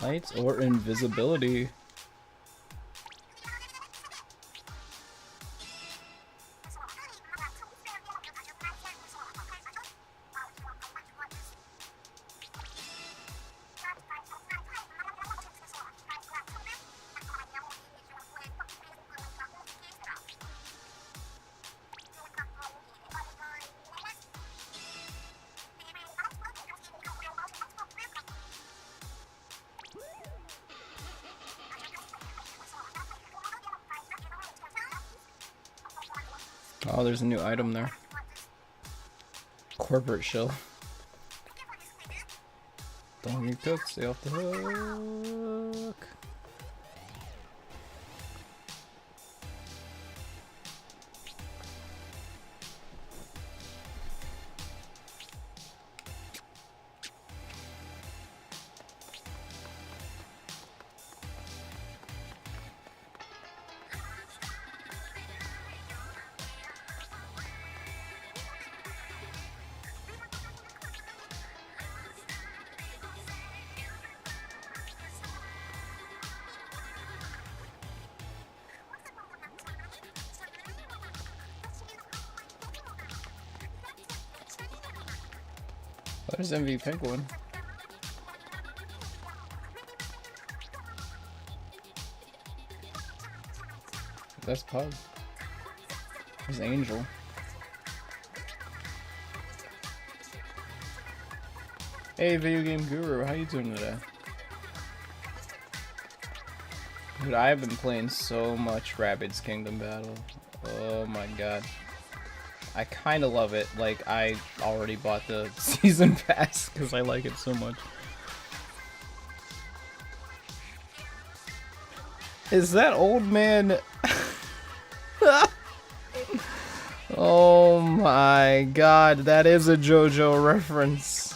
Light or invisibility. Oh, there's a new item there. Corporate shell. Don't get cooked, stay off the hook. What is MV Penguin? That's Pug. There's Angel. Hey, Video Game Guru, how you doing today? Dude, I've been playing so much Rabbids Kingdom Battle. Oh my god. I kind of love it. Like, I already bought the season pass because I like it so much. Is that old man? Oh my god, that is a JoJo reference.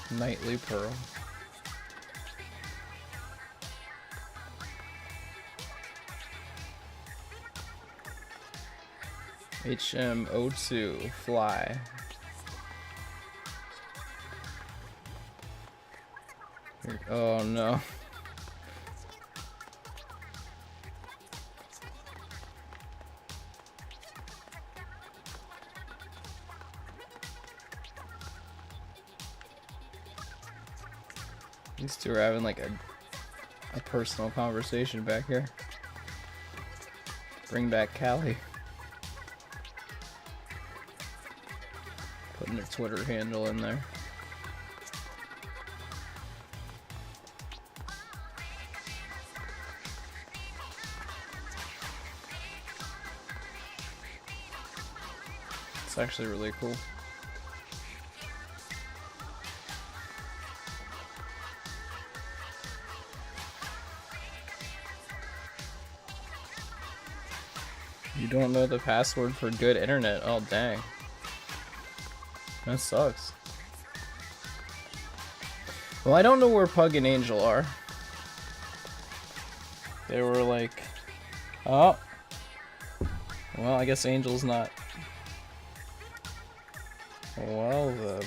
Nightly Pearl. HM02 Fly. Oh no. These two are having like a personal conversation back here. Bring back Callie. Putting their Twitter handle in there. It's actually really cool. You don't know the password for good internet? Oh dang. That sucks. Well, I don't know where Pug and Angel are. They were like... Oh. Well, I guess Angel's not. Well then.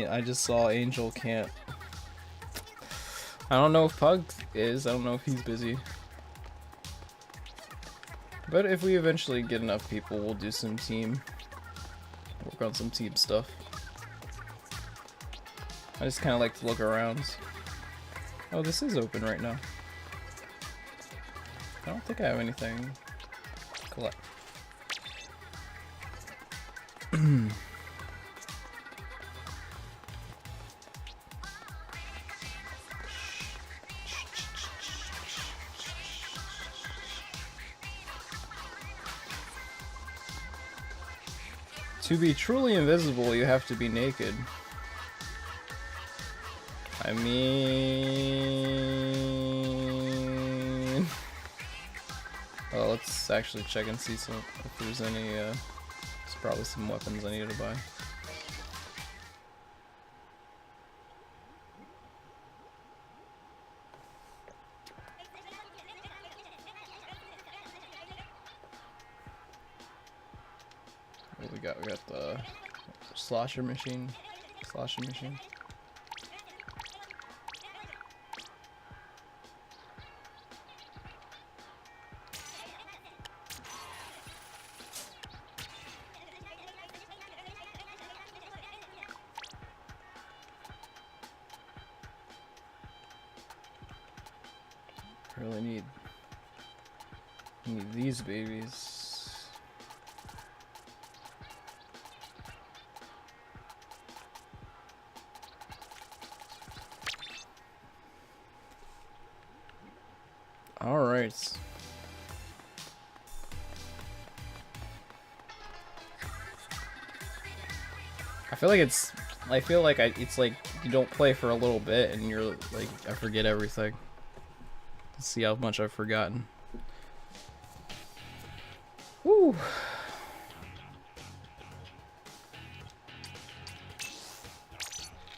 I just saw Angel can't. I don't know if Pug is. I don't know if he's busy. But if we eventually get enough people, we'll do some team. Work on some team stuff. I just kind of like to look around. Oh, this is open right now. I don't think I have anything. Collect. To be truly invisible, you have to be naked. I mean... Well, let's actually check and see if there's any, there's probably some weapons I needed to buy. we got? We got the slosher machine. Slosher machine. Really need these babies. All right. I feel like it's like you don't play for a little bit and you're like, I forget everything. Let's see how much I've forgotten. Woo.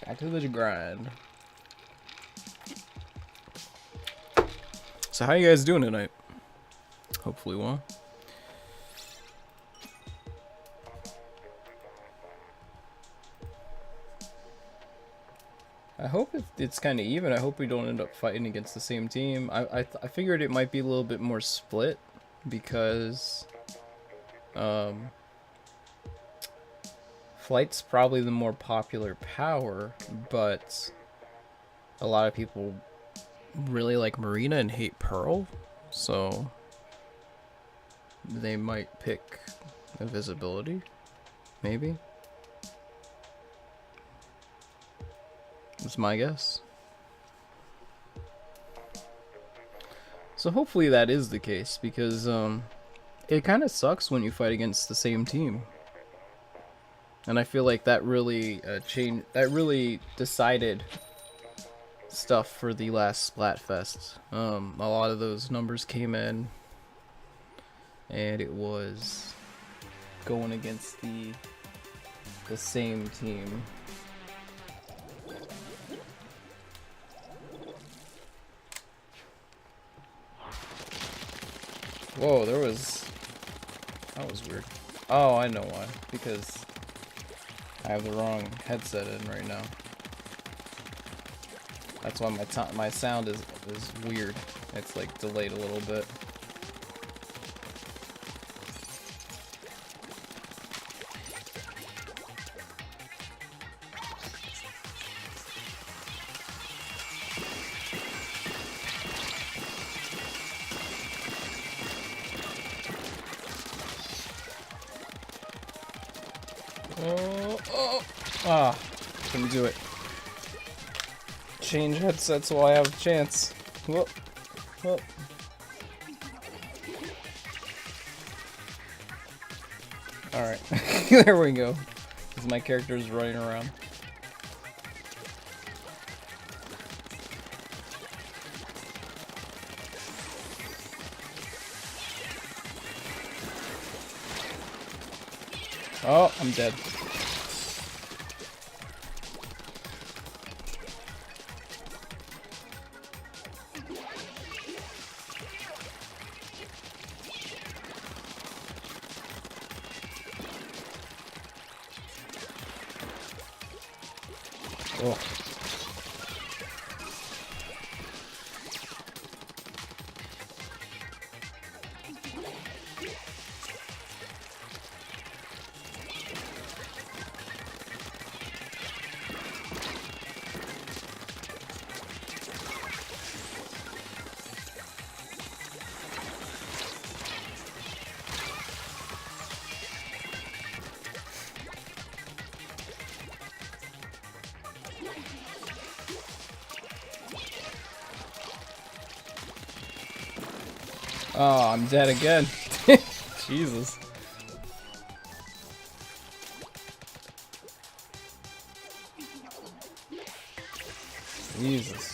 Back to the grind. So how you guys doing tonight? Hopefully well. I hope it's kind of even. I hope we don't end up fighting against the same team. I figured it might be a little bit more split because Flight's probably the more popular power, but a lot of people really like Marina and hate Pearl, so they might pick Invisibility, maybe. That's my guess. So hopefully that is the case, because it kind of sucks when you fight against the same team. And I feel like that really really decided stuff for the last Splatfest. A lot of those numbers came in, and it was going against the same team. Whoa, that was weird. Oh, I know why. Because I have the wrong headset in right now. That's why my sound is weird. It's like delayed a little bit. Couldn't do it. Change headsets while I have a chance. Whoop. Whoop. Alright. There we go. Because my character is running around. Oh, I'm dead. Oh. Oh, I'm dead again. Jesus. Jesus.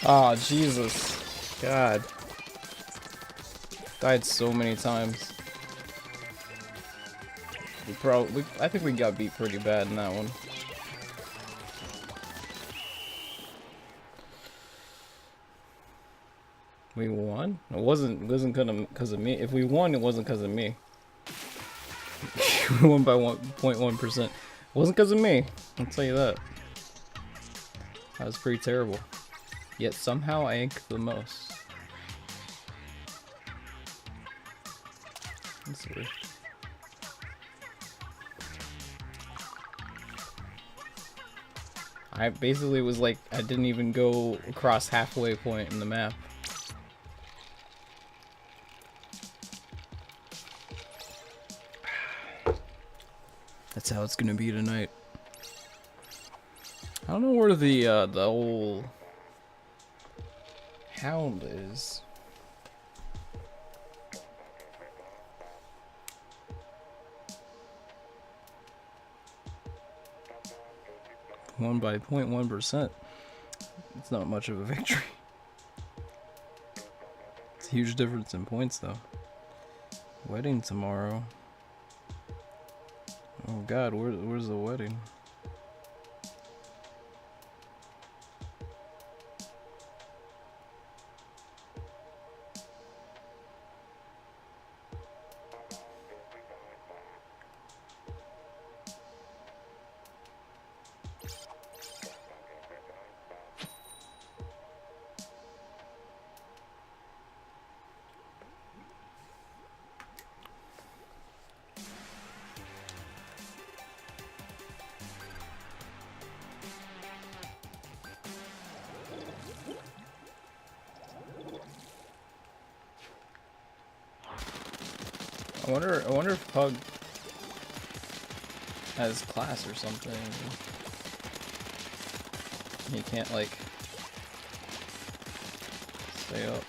Oh, Jesus. God. Died so many times. I think we got beat pretty bad in that one. We won? It wasn't because of me. If we won, it wasn't because of me. We won by 1.1%. It wasn't because of me. I'll tell you that. That was pretty terrible. Yet somehow I inked the most. That's weird. I basically was like, I didn't even go across halfway point in the map. That's how it's gonna be tonight. I don't know where the old hound is. Won by 0.1%. It's not much of a victory. It's a huge difference in points, though. Wedding tomorrow. Oh God, where's the wedding? I wonder if Pug has class or something. He can't like stay up.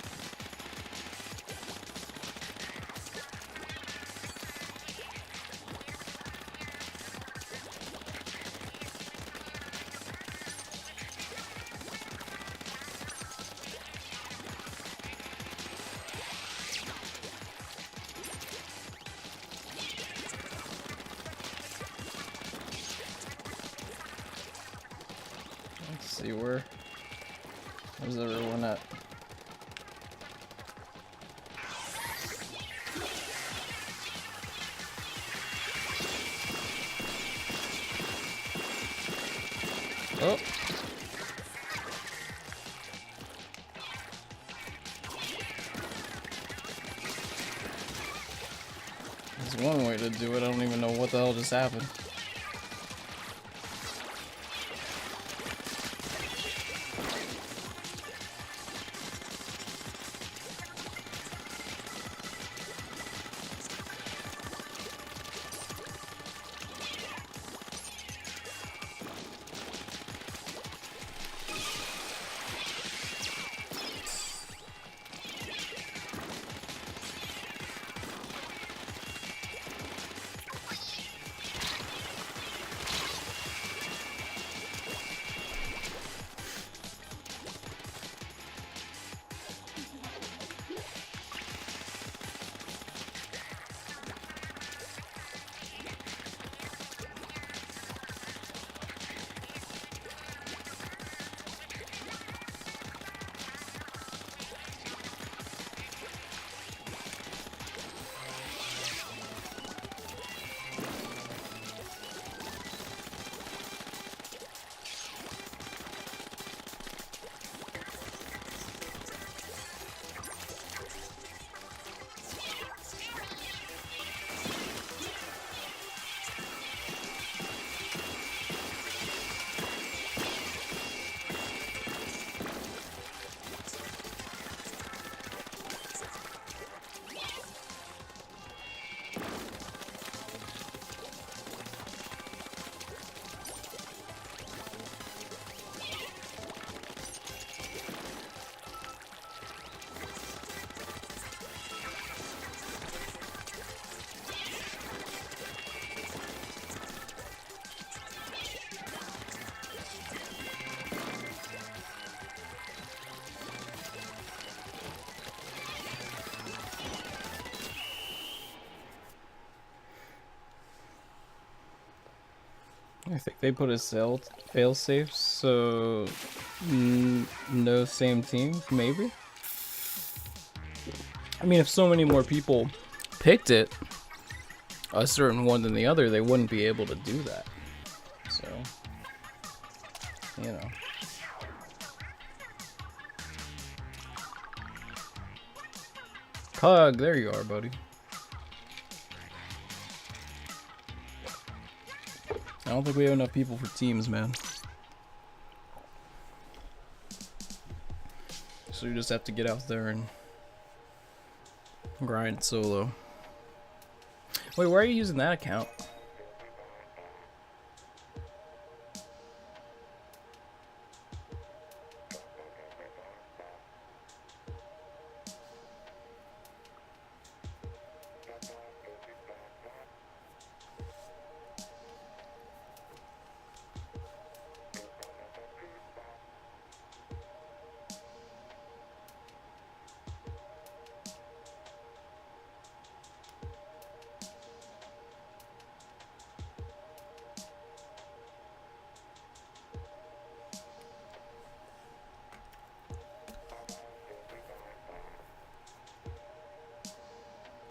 Let's see where's everyone at? Oh. There's one way to do it. I don't even know what the hell just happened. I think they put a fail safe, so no same teams, maybe? I mean, if so many more people picked it, a certain one than the other, they wouldn't be able to do that. So, you know. Pug, there you are, buddy. I don't think we have enough people for teams, man. So you just have to get out there and grind solo. Wait, why are you using that account?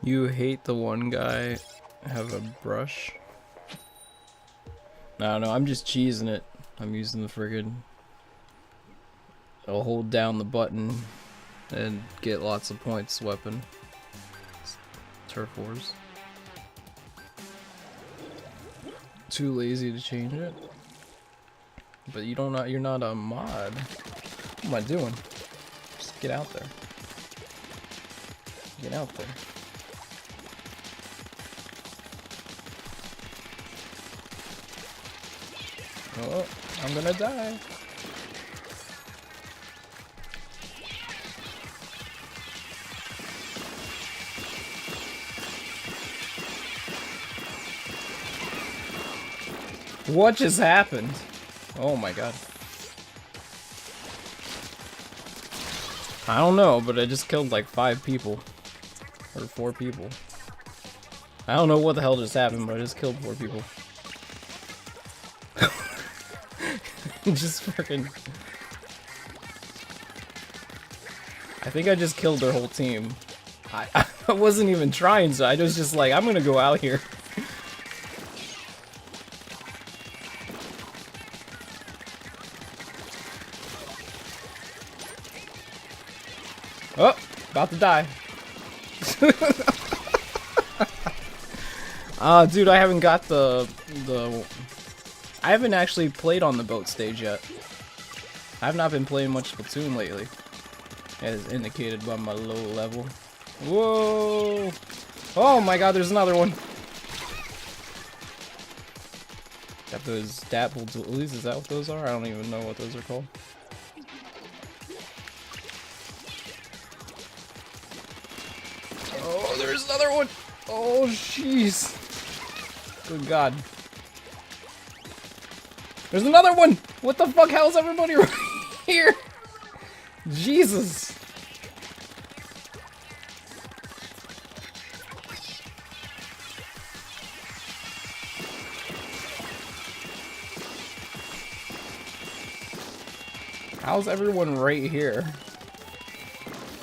You hate the one guy have a brush? No, I'm just cheesing it. I'm using the friggin'... I'll hold down the button and get lots of points weapon. Turf Wars. Too lazy to change it. But you're not a mod. What am I doing? Just get out there. Get out there. Oh, I'm gonna die. What just happened? Oh my god. I don't know, but I just killed like 5 people. Or 4 people. I don't know what the hell just happened, but I just killed 4 people. Just fucking... I think I just killed their whole team. I wasn't even trying, so I was just like, I'm gonna go out here. Oh, about to die. Dude, I haven't got the I haven't actually played on the boat stage yet. I have not been playing much Splatoon lately, as indicated by my low level. Whoa! Oh my god, there's another one. Got those dapple dualies, is that what those are? I don't even know what those are called. Oh, there's another one! Oh, jeez. Good god. There's another one! What the fuck? How's everybody right here? Jesus. How's everyone right here?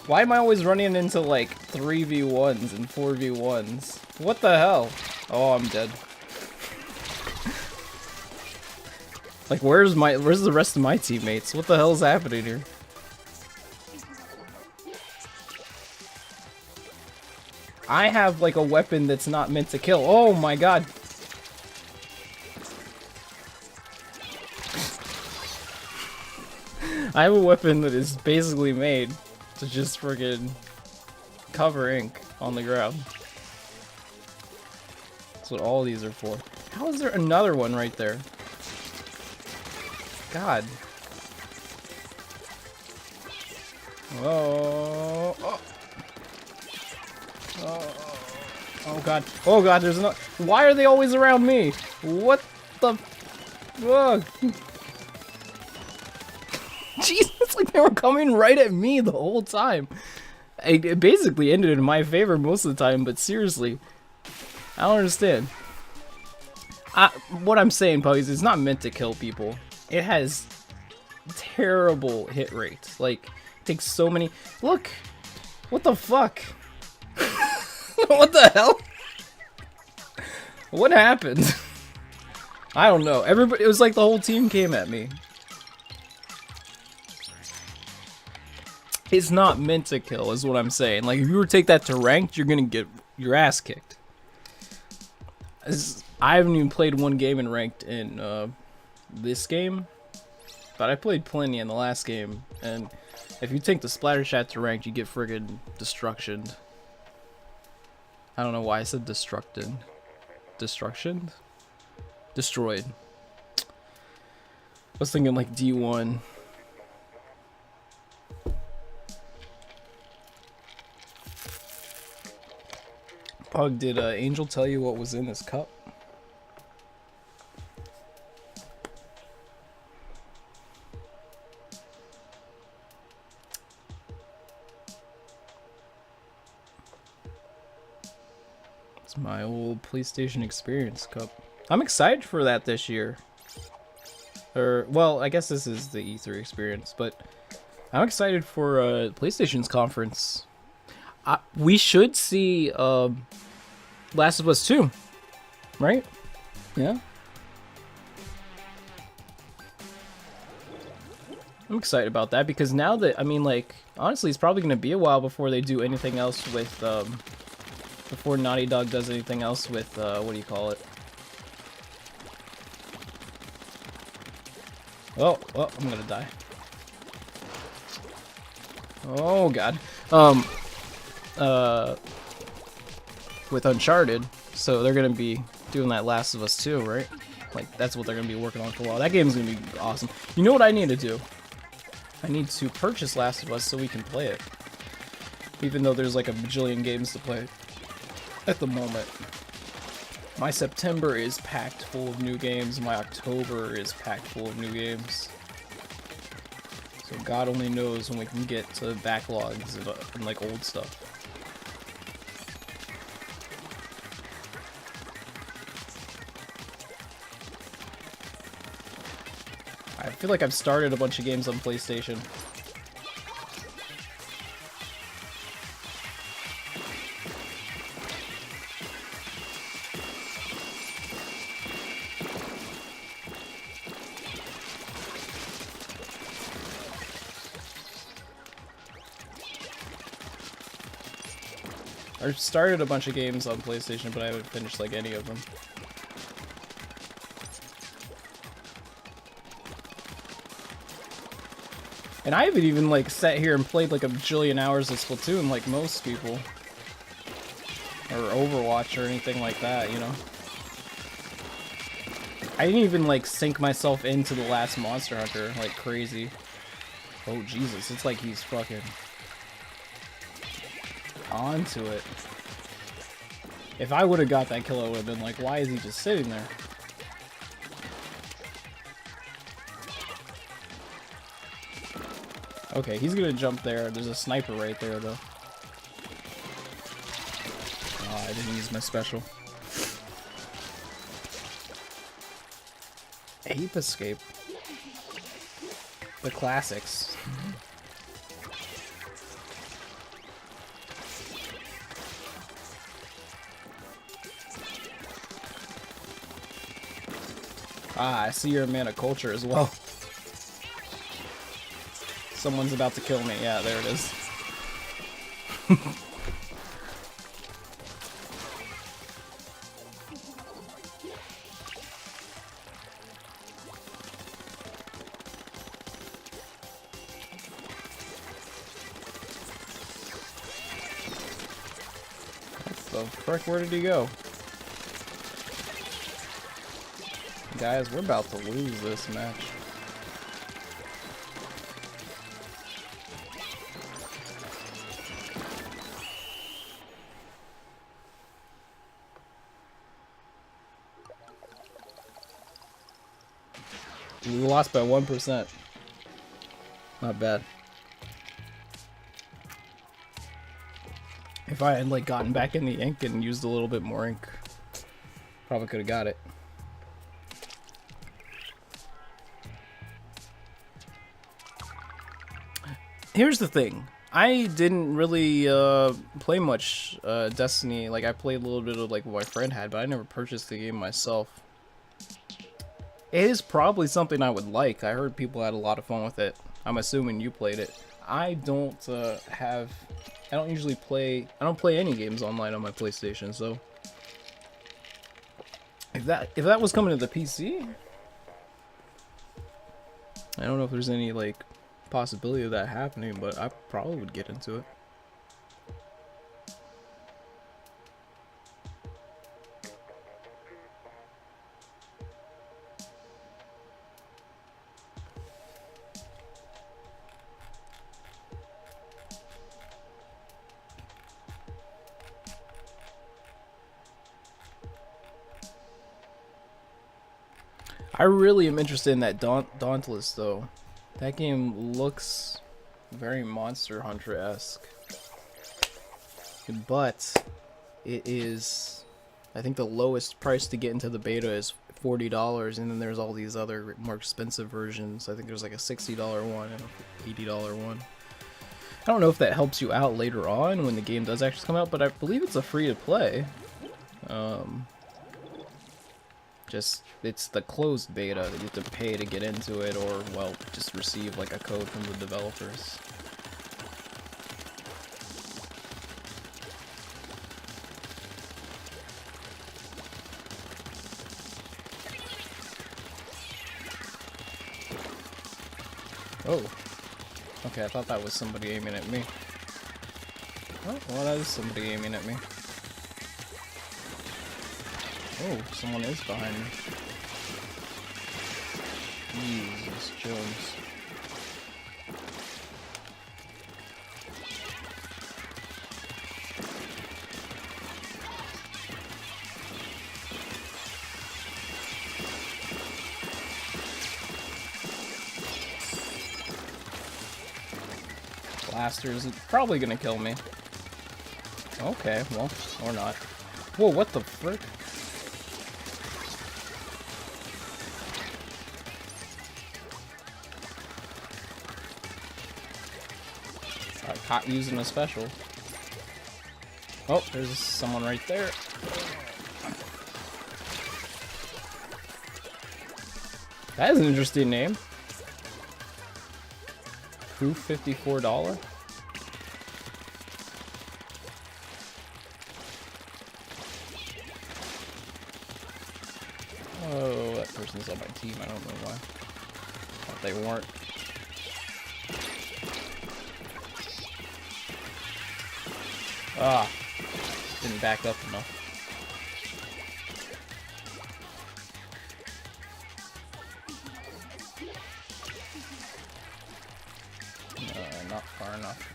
Why am I always running into like 3v1s and 4v1s? What the hell? Oh, I'm dead. Like, where's the rest of my teammates? What the hell's happening here? I have like a weapon that's not meant to kill. Oh my god. I have a weapon that is basically made to just friggin' cover ink on the ground. That's what all these are for. How is there another one right there? God. Oh. Oh. Oh. Oh god. Oh god, there's no. Why are they always around me? What the. Ugh. Jeez, it's like they were coming right at me the whole time. It basically ended in my favor most of the time, but seriously. I don't understand. What I'm saying, Puggies, it's not meant to kill people. It has terrible hit rates. Like, it takes so many. Look, what the fuck? What the hell? What happened? I don't know. Everybody, it was like the whole team came at me. It's not meant to kill, is what I'm saying. Like, if you were to take that to ranked, you're gonna get your ass kicked. I haven't even played one game in ranked in this game, but I played plenty in the last game. And if you take the splatter shot to ranked, you get friggin' destruction. I don't know why I said destructed. Destruction? Destroyed. I was thinking like D1. Pug, did Angel tell you what was in this cup? It's my old PlayStation Experience cup. I'm excited for that this year. Or, well, I guess this is the E3 experience, but I'm excited for PlayStation's conference. We should see Last of Us 2, right? Yeah. I'm excited about that because now that, I mean, like, honestly, it's probably going to be a while before they do anything else with, before Naughty Dog does anything else with, what do you call it? Oh, I'm gonna die. Oh, God. With Uncharted, so they're gonna be doing that Last of Us 2, right? Like, that's what they're gonna be working on for a while. That game's gonna be awesome. You know what I need to do? I need to purchase Last of Us so we can play it. Even though there's like a bajillion games to play at the moment. My September is packed full of new games. My October is packed full of new games. So God only knows when we can get to backlogs and like old stuff. I feel like I've started a bunch of games on PlayStation. I started a bunch of games on PlayStation, but I haven't finished like any of them. And I haven't even like sat here and played like a bajillion hours of Splatoon like most people. Or Overwatch or anything like that, you know? I didn't even like sink myself into the last Monster Hunter like crazy. Oh Jesus, it's like he's fucking onto it. If I would have got that kill, I would have been like, why is he just sitting there? Okay, he's gonna jump there. There's a sniper right there, though. Oh, I didn't use my special. Ape Escape. The classics. Ah, I see you're a man of culture as well. Someone's about to kill me. Yeah, there it is. What the frick? Where did he go? Guys, we're about to lose this match. We lost by 1%. Not bad. If I had like gotten back in the ink and used a little bit more ink, probably could have got it. Here's the thing. I didn't really play much Destiny. Like, I played a little bit of like what my friend had, but I never purchased the game myself. It is probably something I would like. I heard people had a lot of fun with it. I'm assuming you played it. I don't I don't usually play. I don't play any games online on my PlayStation. So if that was coming to the PC, I don't know if there's any like possibility of that happening, but I probably would get into it. I really am interested in that Dauntless though. That game looks very Monster Hunter-esque. But it is, I think the lowest price to get into the beta is $40, and then there's all these other more expensive versions. I think there's like a $60 one and an $80 one. I don't know if that helps you out later on when the game does actually come out, but I believe it's a free to play. Just, it's the closed beta that you have to pay to get into it, or, well, just receive like a code from the developers. Oh. Okay, I thought that was somebody aiming at me. Oh, well, that is somebody aiming at me. Oh, someone is behind me. Jesus Jones. Blaster is probably gonna kill me. Okay, well, or not. Whoa, what the frick? Caught using a special. Oh, there's someone right there. That is an interesting name. Proof $54. Oh, that person's on my team. I don't know why. Thought they weren't. Ah, didn't back up enough. Not far enough.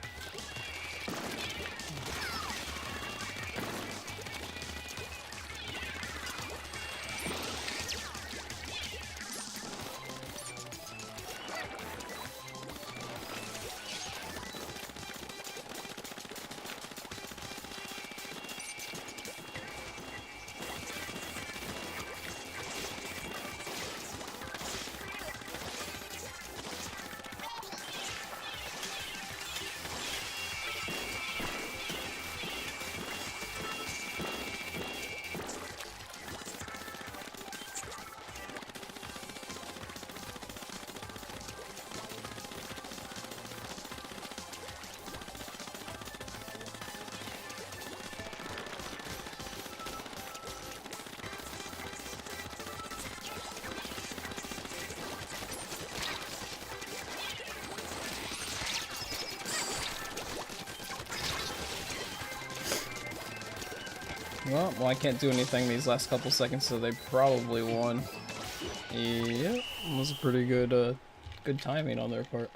Well, I can't do anything these last couple seconds, so they probably won. Yep, it was a pretty good, good timing on their part.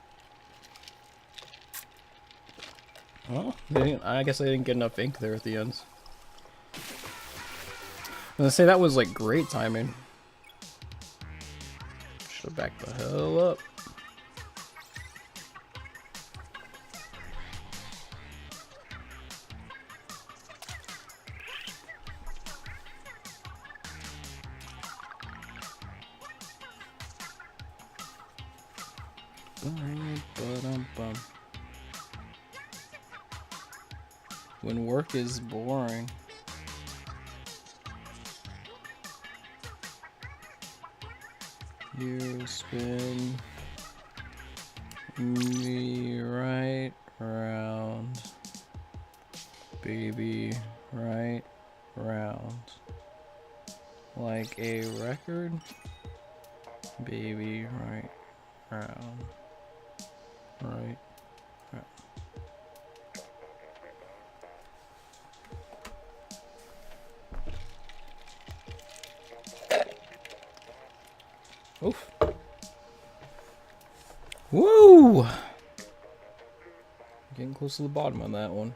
Well, I guess I didn't get enough ink there at the end. I was gonna say, that was like great timing. Should have backed the hell up. When work is boring. You spin me right round, baby, right round. Like a record, baby, right round, right round. Oof. Woo! Getting close to the bottom on that one.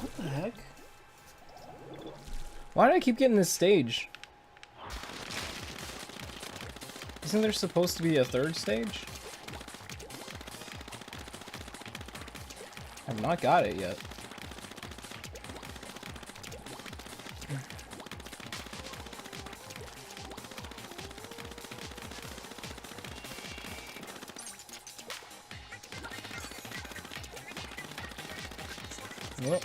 What the heck? Why did I keep getting this stage? Isn't there supposed to be a third stage? I've not got it yet. Well.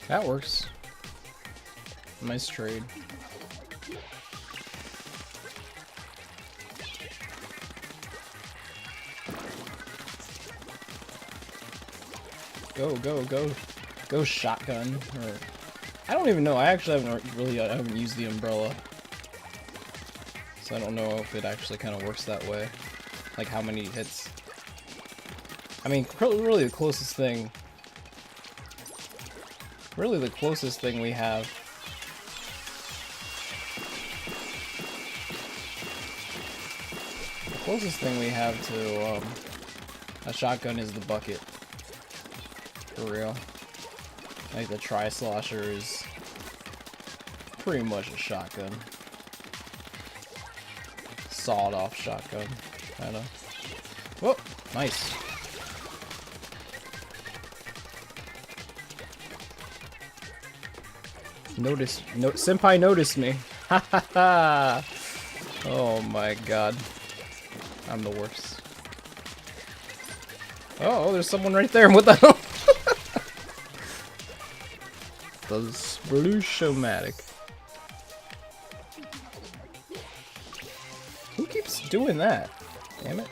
That works. Nice trade. Go, go, go. Go shotgun. Or I don't even know. I actually haven't used the umbrella. So I don't know if it actually kind of works that way. Like how many hits. I mean, really the closest thing. Really the closest thing we have. The closest thing we have to a shotgun is the bucket. For real. Like the Tri-Slosher is pretty much a shotgun. Sawed-off shotgun, kinda. Whoa, nice. Senpai noticed me. Ha ha ha! Oh my god. I'm the worst. Oh, there's someone right there. What the hell? The Splush-O-Matic. Who keeps doing that? Damn it.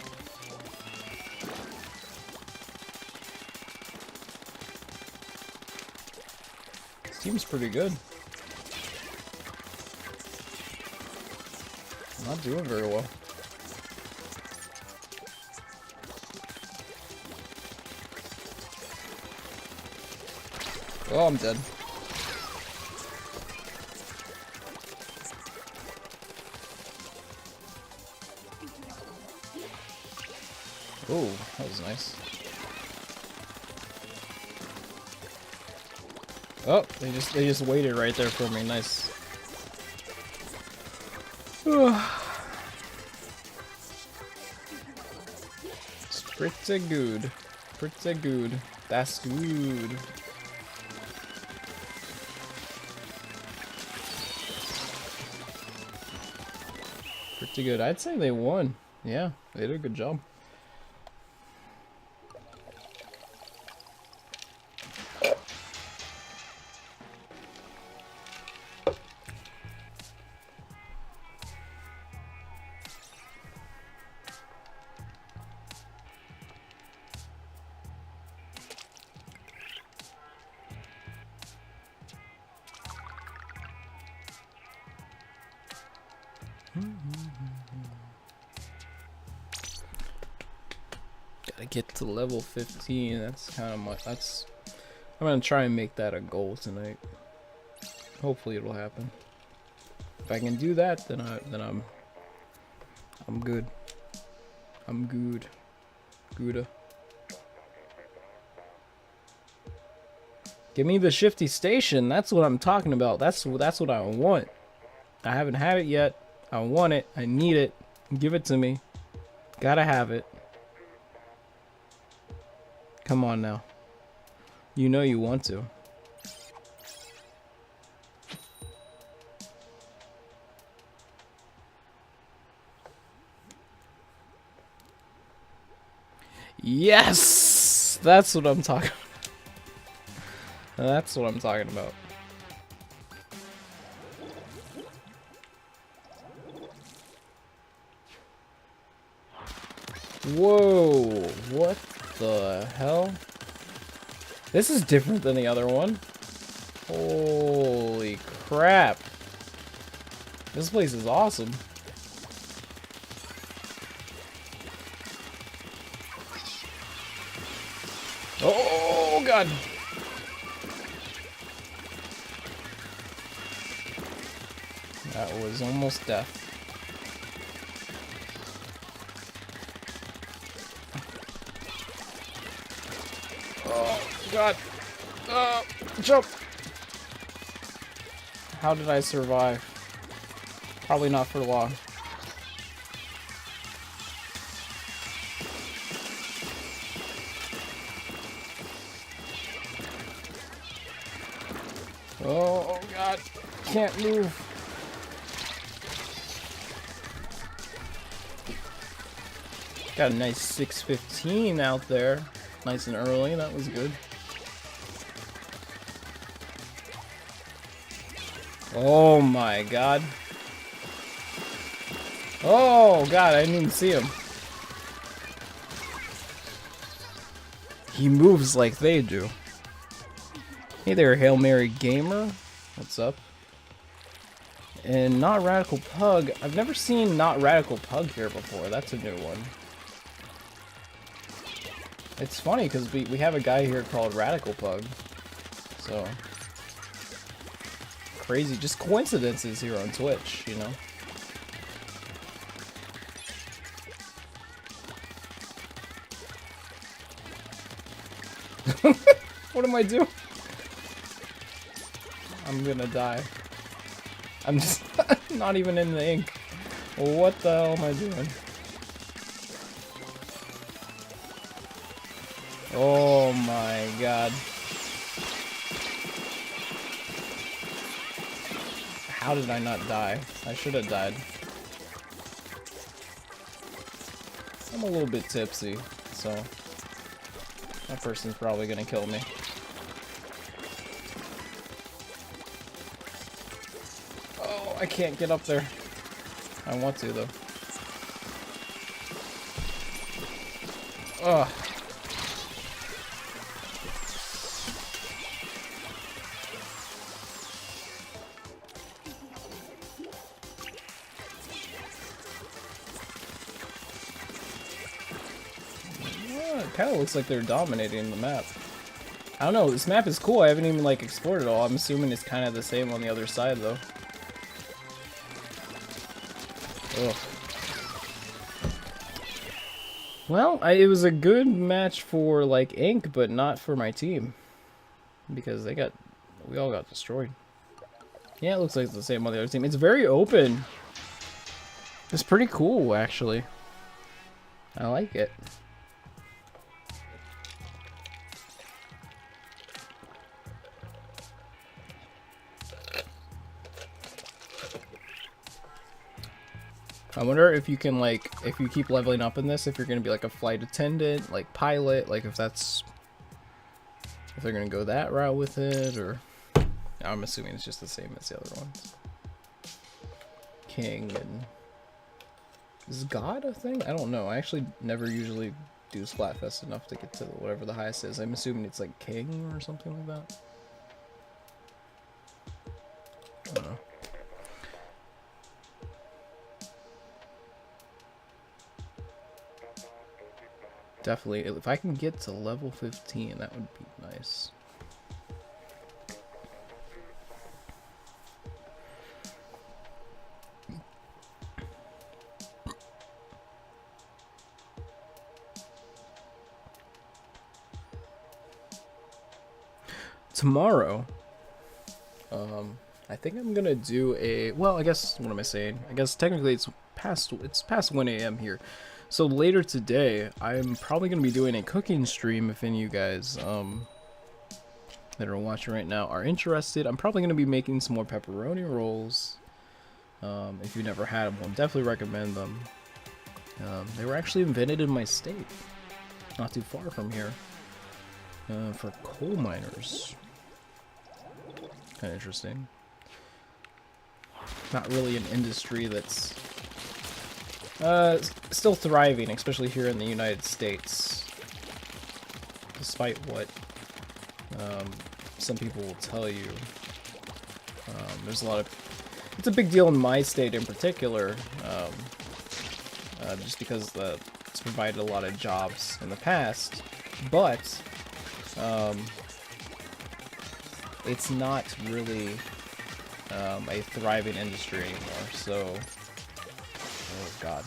This team's pretty good. Not doing very well. Oh, I'm dead. Oh, that was nice. Oh, they just waited right there for me. Nice. It's pretty good. Pretty good. That's good. Pretty good. I'd say they won. Yeah, they did a good job. gotta get to level 15. That's kind of much. I'm gonna try and make that a goal tonight. Hopefully it'll happen. If I can do that, then I'm good. I'm good. Gouda. Give me the shifty station. That's what I'm talking about. That's what I want. I haven't had it yet. I want it. I need it. Give it to me. Gotta have it. Come on now. You know you want to. Yes! That's what I'm talking about. That's what I'm talking about. Whoa! What the hell? This is different than the other one. Holy crap. This place is awesome. Oh god. That was almost death. Oh god. Jump. How did I survive? Probably not for long. Oh god. Can't move. Got a nice 615 out there. Nice and early. That was good. Oh my god. Oh god, I didn't even see him. He moves like they do. Hey there, Hail Mary Gamer. What's up? And Not Radical Pug. I've never seen Not Radical Pug here before. That's a new one. It's funny because we have a guy here called Radical Pug. So crazy, just coincidences here on Twitch, you know. What am I doing? I'm gonna die. I'm just not even in the ink. What the hell am I doing? Oh my god. How did I not die? I should have died. I'm a little bit tipsy, so that person's probably gonna kill me. Oh, I can't get up there. I want to though. Ugh. It kind of looks like they're dominating the map. I don't know, this map is cool. I haven't even like explored it all. I'm assuming it's kind of the same on the other side though. Ugh. Well, it was a good match for like Ink, but not for my team. Because we all got destroyed. Yeah, it looks like it's the same on the other team. It's very open. It's pretty cool, actually. I like it. I wonder if you can, like, if you keep leveling up in this, if you're gonna be like a flight attendant, like pilot, like if they're gonna go that route with it, or I'm assuming it's just the same as the other ones. King and is God a thing? I don't know. I actually never usually do Splatfest enough to get to whatever the highest is. I'm assuming it's like King or something like that. I don't know. Definitely, if I can get to level 15, that would be nice. Tomorrow, I think I'm gonna do a, well, I guess, what am I saying? I guess technically it's past 1 a.m. here. So later today, I'm probably gonna be doing a cooking stream if any of you guys, that are watching right now are interested. I'm probably gonna be making some more pepperoni rolls. If you've never had them, I'll definitely recommend them. They were actually invented in my state, not too far from here, for coal miners. Kind of interesting. Not really an industry that's still thriving, especially here in the United States, despite what some people will tell you. There's a lot of, it's a big deal in my state in particular, just because it's provided a lot of jobs in the past, but it's not really a thriving industry anymore. So, oh god.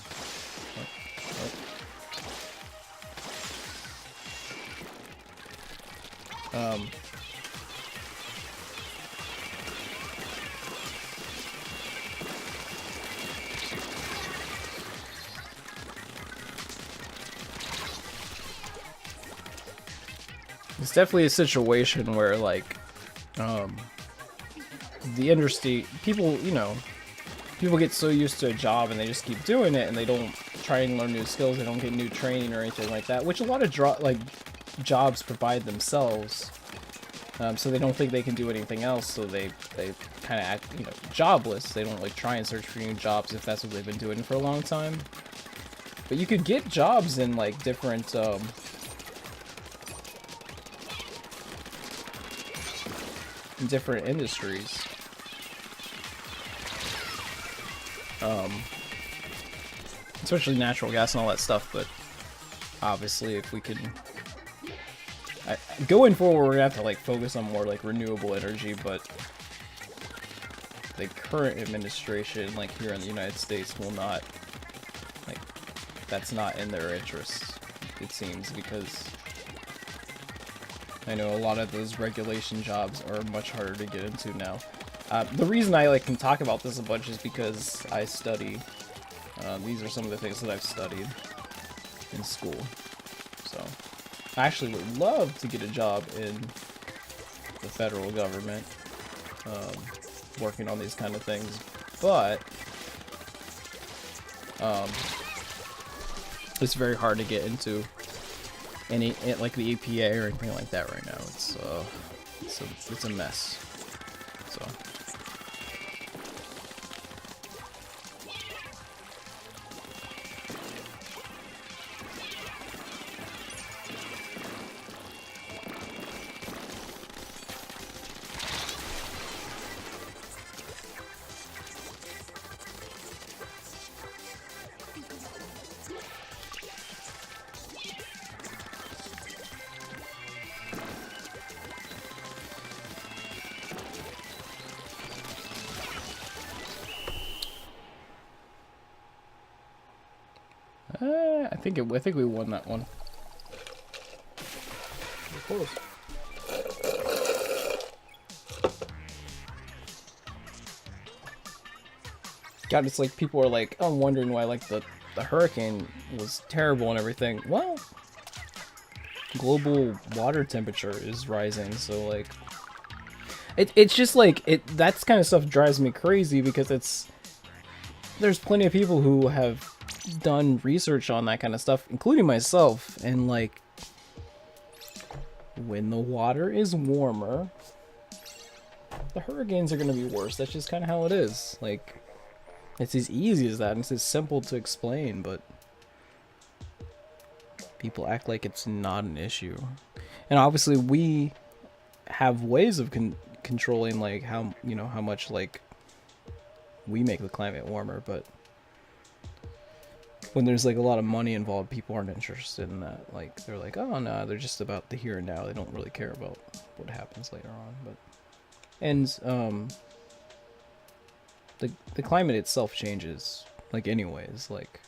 It's definitely a situation where, like, the industry, people, you know, people get so used to a job and they just keep doing it and they don't try and learn new skills, they don't get new training or anything like that, which a lot of jobs provide themselves. So they don't think they can do anything else, so they kind of act, you know, jobless. They don't like try and search for new jobs if that's what they've been doing for a long time. But you could get jobs in like different industries. Especially natural gas and all that stuff, but obviously if we can going forward, we're gonna have to like focus on more like renewable energy, but the current administration, like here in the United States, will not, like, that's not in their interests, it seems, because I know a lot of those regulation jobs are much harder to get into now. The reason I can talk about this a bunch is because I study. These are some of the things that I've studied in school. So I actually would love to get a job in the federal government, working on these kind of things, but it's very hard to get into any, like the EPA or anything like that right now. It's a mess. So. I think we won that one. Of course. God, it's like people are like, oh, wondering why like the hurricane was terrible and everything. Well, global water temperature is rising, so like it's just like that's kind of stuff drives me crazy because there's plenty of people who have done research on that kind of stuff, including myself, and like when the water is warmer, the hurricanes are going to be worse. That's just kind of how it is. Like, it's as easy as that, and it's as simple to explain, but people act like it's not an issue. And obviously we have ways of controlling like how, you know, how much like we make the climate warmer, but when there's like a lot of money involved, people aren't interested in that. Like they're like, oh no, they're just about the here and now. They don't really care about what happens later on. But the climate itself changes, like anyways. Like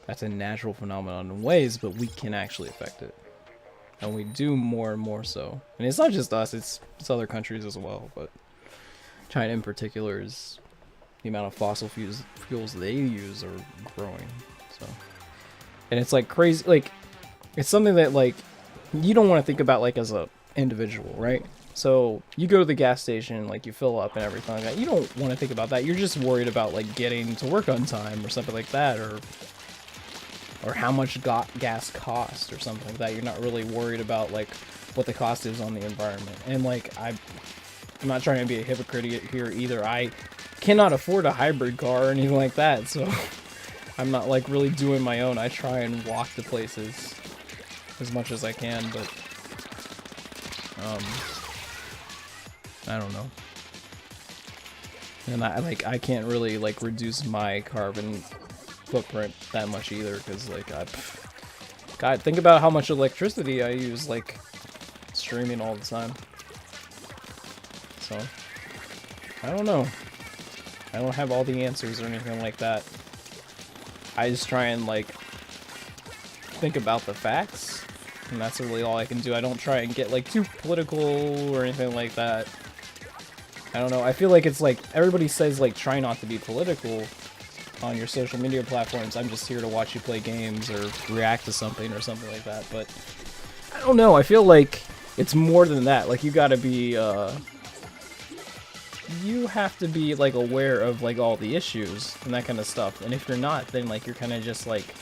that's a natural phenomenon in ways, but we can actually affect it, and we do more and more so. And it's not just us; it's other countries as well. But China in particular is the amount of fossil fuels they use are growing. So, and it's like crazy. Like it's something that like you don't want to think about like as a individual, right? So you go to the gas station, like you fill up and everything like that. You don't want to think about that. You're just worried about like getting to work on time or something like that, or how much gas costs or something like that. You're not really worried about like what the cost is on the environment. And like I'm not trying to be a hypocrite here either. I cannot afford a hybrid car or anything like that, so I'm not like really doing my own. I try and walk to places as much as I can, but I don't know. And I can't really like reduce my carbon footprint that much either, because like God, think about how much electricity I use like streaming all the time. So I don't know. I don't have all the answers or anything like that. I just try and like think about the facts, and that's really all I can do. I don't try and get like too political or anything like that. I don't know. I feel like it's like everybody says like try not to be political on your social media platforms. I'm just here to watch you play games or react to something or something like that. But I don't know. I feel like it's more than that. Like you gotta be you have to be like aware of like all the issues and that kind of stuff. And if you're not, then like you're kind of just like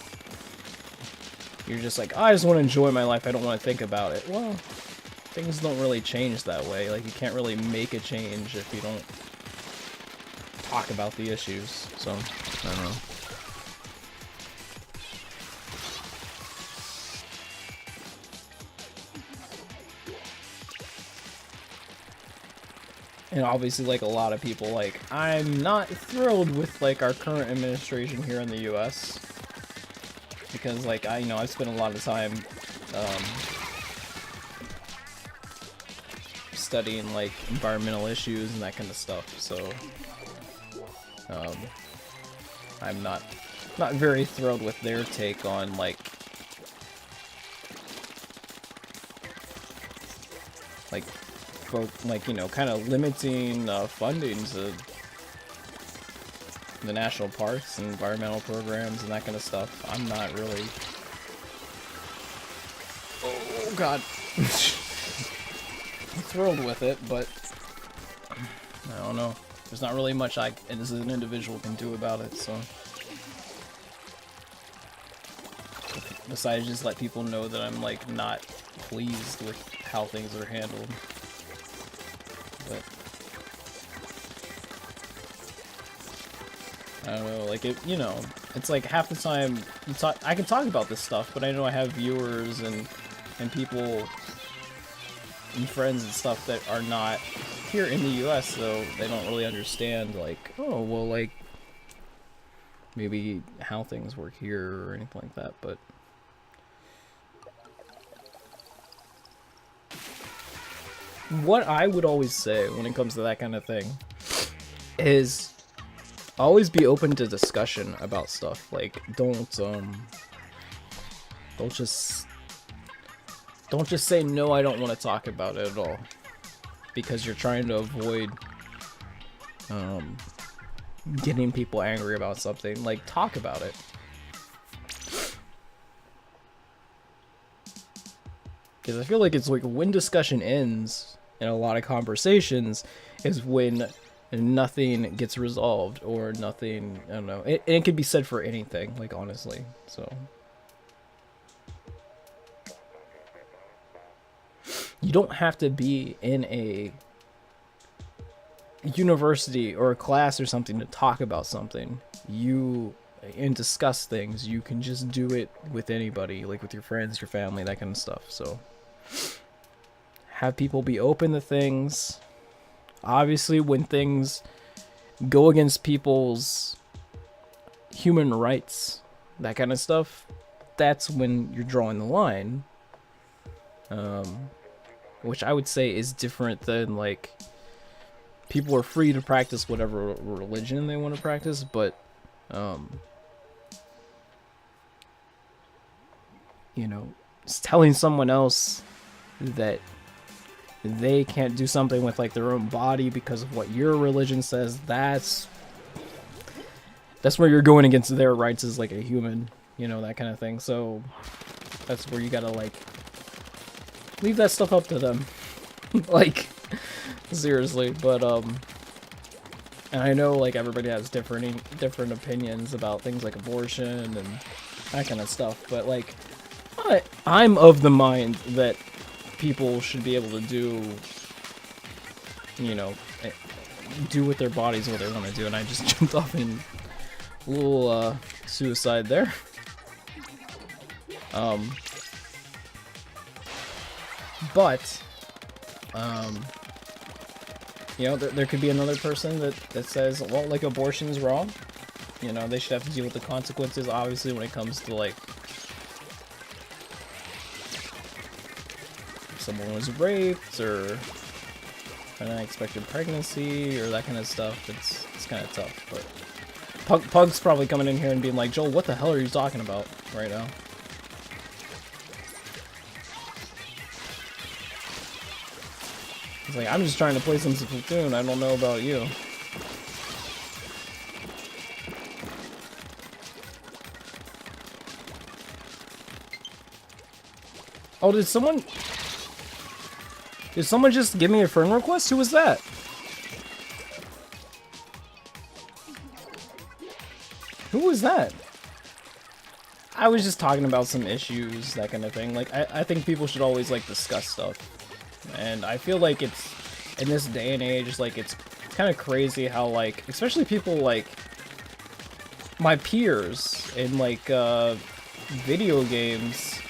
oh, I just want to enjoy my life. I don't want to think about it. Well, things don't really change that way. Like you can't really make a change if you don't talk about the issues. So I don't know. And obviously, like a lot of people, like I'm not thrilled with like our current administration here in the U.S. because like I've spent a lot of time studying like environmental issues and that kind of stuff. So I'm not very thrilled with their take on like kind of limiting funding to the national parks and environmental programs and that kind of stuff. I'm not really. Oh God, I'm thrilled with it, but I don't know. There's not really much I, as an individual, can do about it. So, besides just let people know that I'm like not pleased with how things are handled. But I don't know, like it's like half the time I can talk about this stuff, but I know I have viewers and people and friends and stuff that are not here in the US, so they don't really understand like, oh well, like maybe how things work here or anything like that. But what I would always say when it comes to that kind of thing is always be open to discussion about stuff. Like don't just say no, I don't want to talk about it at all, because you're trying to avoid getting people angry about something. Like talk about it. Because I feel like it's like when discussion ends in a lot of conversations is when nothing gets resolved or nothing, I don't know. It could be said for anything, like honestly. So you don't have to be in a university or a class or something to talk about something. And discuss things. You can just do it with anybody, like with your friends, your family, that kind of stuff. So have people be open to things. Obviously, when things go against people's, human rights, that kind of stuff, that's when you're drawing the line. Which I would say is different than, like, people are free to practice whatever religion they want to practice, but, you know, telling someone else that they can't do something with, like, their own body because of what your religion says, that's where you're going against their rights as, like, a human, you know, that kind of thing. So that's where you gotta, like, leave that stuff up to them. Like, seriously. But and I know, like, everybody has different opinions about things like abortion and that kind of stuff, but, like, I'm of the mind that people should be able to do, you know, do with their bodies what they want to do. And I just jumped off in a little suicide there. But you know, there could be another person that says, well, like, abortion's wrong. You know, they should have to deal with the consequences, obviously, when it comes to, like, if someone was raped or an unexpected pregnancy or that kind of stuff. It's kind of tough. But Pug's probably coming in here and being like, Joel, what the hell are you talking about right now? He's like, I'm just trying to play some Splatoon. I don't know about you. Oh, did someone just give me a friend request? Who was that? Who was that? I was just talking about some issues, that kind of thing. Like, I think people should always, like, discuss stuff. And I feel like it's, in this day and age, like, it's kind of crazy how, like, especially people, like, my peers in, like, video games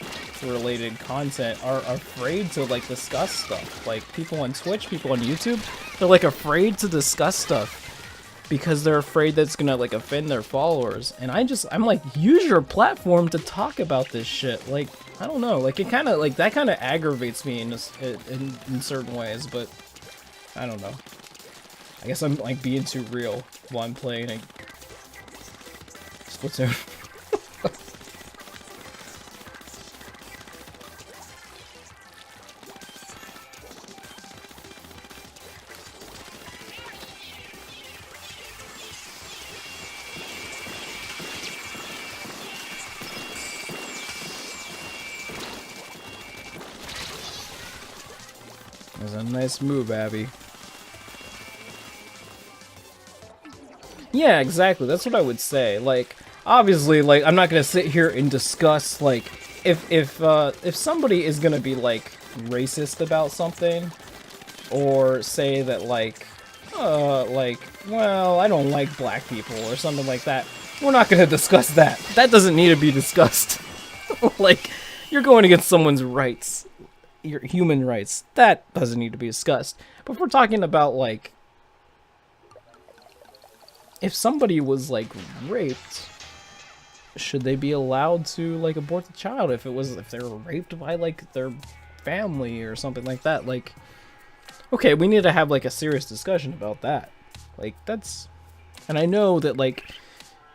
related content are afraid to, like, discuss stuff. Like, people on Twitch, people on YouTube, they're, like, afraid to discuss stuff because they're afraid that it's gonna, like, offend their followers. And I'm like, use your platform to talk about this shit. Like, I don't know, like, it kind of, like, that kind of aggravates me in certain ways, but I don't know. I guess I'm, like, being too real while I'm playing a Splatoon. That's a nice move, Abby. Yeah, exactly. That's what I would say. Like, obviously, like, I'm not gonna sit here and discuss, like, if somebody is gonna be, like, racist about something, or say that, like, well, I don't like black people or something like that, we're not gonna discuss that. That doesn't need to be discussed. Like, you're going against someone's rights. Your human rights, that doesn't need to be discussed. But if we're talking about, like, if somebody was, like, raped, should they be allowed to, like, abort the child if they were raped by, like, their family or something like that? Like, okay, we need to have, like, a serious discussion about that. Like, that's, and I know that, like,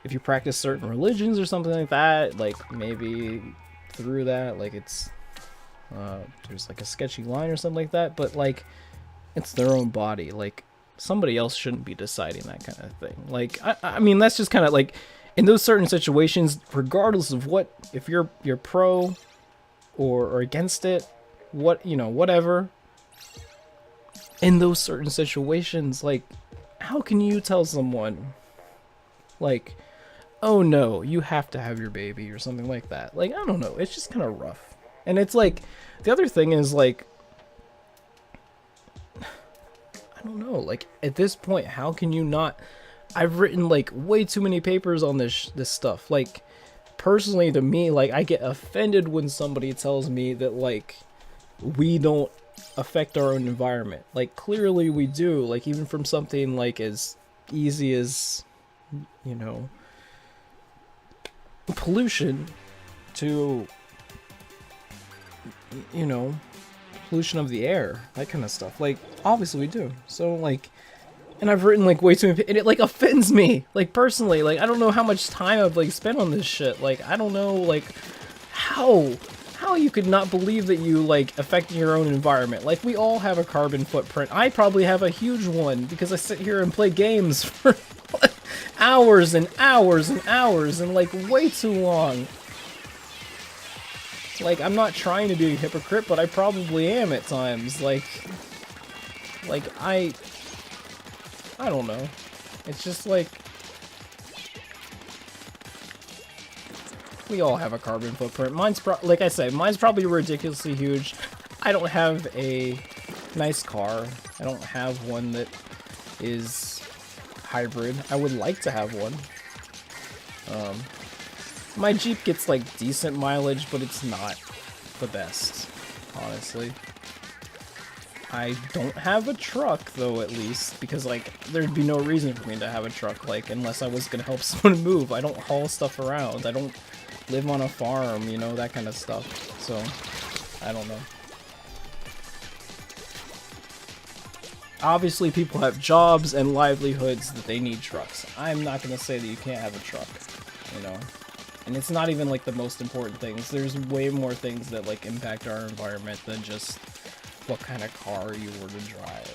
if you practice certain religions or something like that, like, maybe through that, like, it's there's, like, a sketchy line or something like that, but, like, it's their own body. Like, somebody else shouldn't be deciding that kind of thing. Like, I mean, that's just kind of, like, in those certain situations, regardless of what, if you're pro or against it, what, you know, whatever, in those certain situations, like, how can you tell someone, like, oh no, you have to have your baby or something like that? Like, I don't know, it's just kind of rough. And it's like, the other thing is, like, I don't know, like, at this point, how can you not, I've written, like, way too many papers on this stuff. Like, personally, to me, like, I get offended when somebody tells me that, like, we don't affect our own environment. Like, clearly we do. Like, even from something, like, as easy as, you know, pollution to, you know, pollution of the air, that kind of stuff. Like, obviously we do. So, like, and I've written, like, way too many, and it, like, offends me, like, personally. Like, I don't know how much time I've, like, spent on this shit. Like, I don't know, like, how you could not believe that you, like, affect your own environment. Like, we all have a carbon footprint. I probably have a huge one, because I sit here and play games for hours and hours and hours, and, like, way too long. Like, I'm not trying to be a hypocrite, but I probably am at times. Like, I don't know. It's just like, we all have a carbon footprint. Mine's like I say, mine's probably ridiculously huge. I don't have a nice car. I don't have one that is hybrid. I would like to have one. My Jeep gets, like, decent mileage, but it's not the best, honestly. I don't have a truck, though, at least, because, like, there'd be no reason for me to have a truck, like, unless I was gonna help someone move. I don't haul stuff around. I don't live on a farm, you know, that kind of stuff. So, I don't know. Obviously, people have jobs and livelihoods that they need trucks. I'm not gonna say that you can't have a truck, you know. And it's not even, like, the most important things. There's way more things that, like, impact our environment than just what kind of car you were to drive.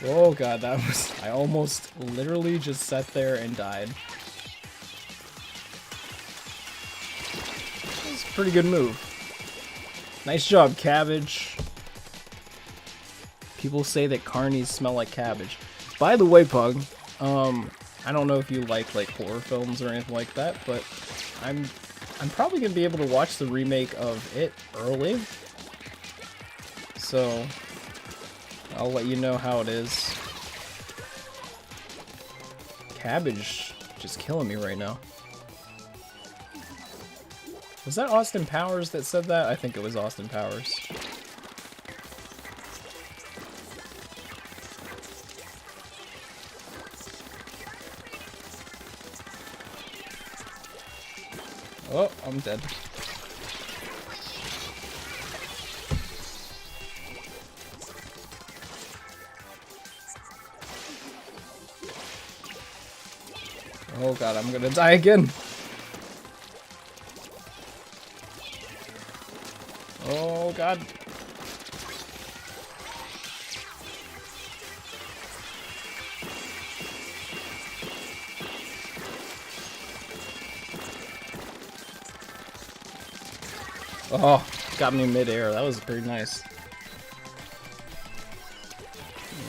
Oh god, that was... I almost literally just sat there and died. That's a pretty good move. Nice job, Cabbage. People say that carnies smell like cabbage. By the way, Pug, I don't know if you like horror films or anything like that, but I'm probably gonna be able to watch the remake of it early. So I'll let you know how it is. Cabbage just killing me right now. Was that Austin Powers that said that? I think it was Austin Powers. Oh, I'm dead. Oh god, I'm gonna die again. Oh god. Oh, got me midair. That was pretty nice.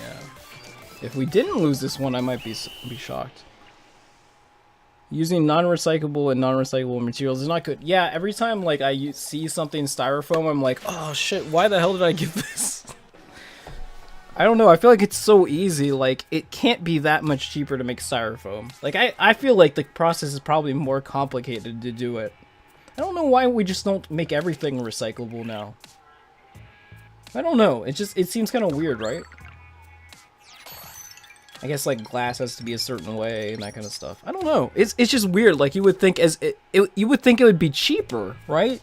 Yeah. If we didn't lose this one, I might be shocked. Using non-recyclable and non-recyclable materials is not good. Yeah, every time like I see something styrofoam, I'm like, oh shit, why the hell did I give this? I don't know, I feel like it's so easy, like, it can't be that much cheaper to make styrofoam. Like, I feel like the process is probably more complicated to do it. I don't know why we just don't make everything recyclable now. I don't know, it seems kind of weird, right? I guess like glass has to be a certain way and that kind of stuff. I don't know. It's just weird. Like you would think you would think it would be cheaper, right?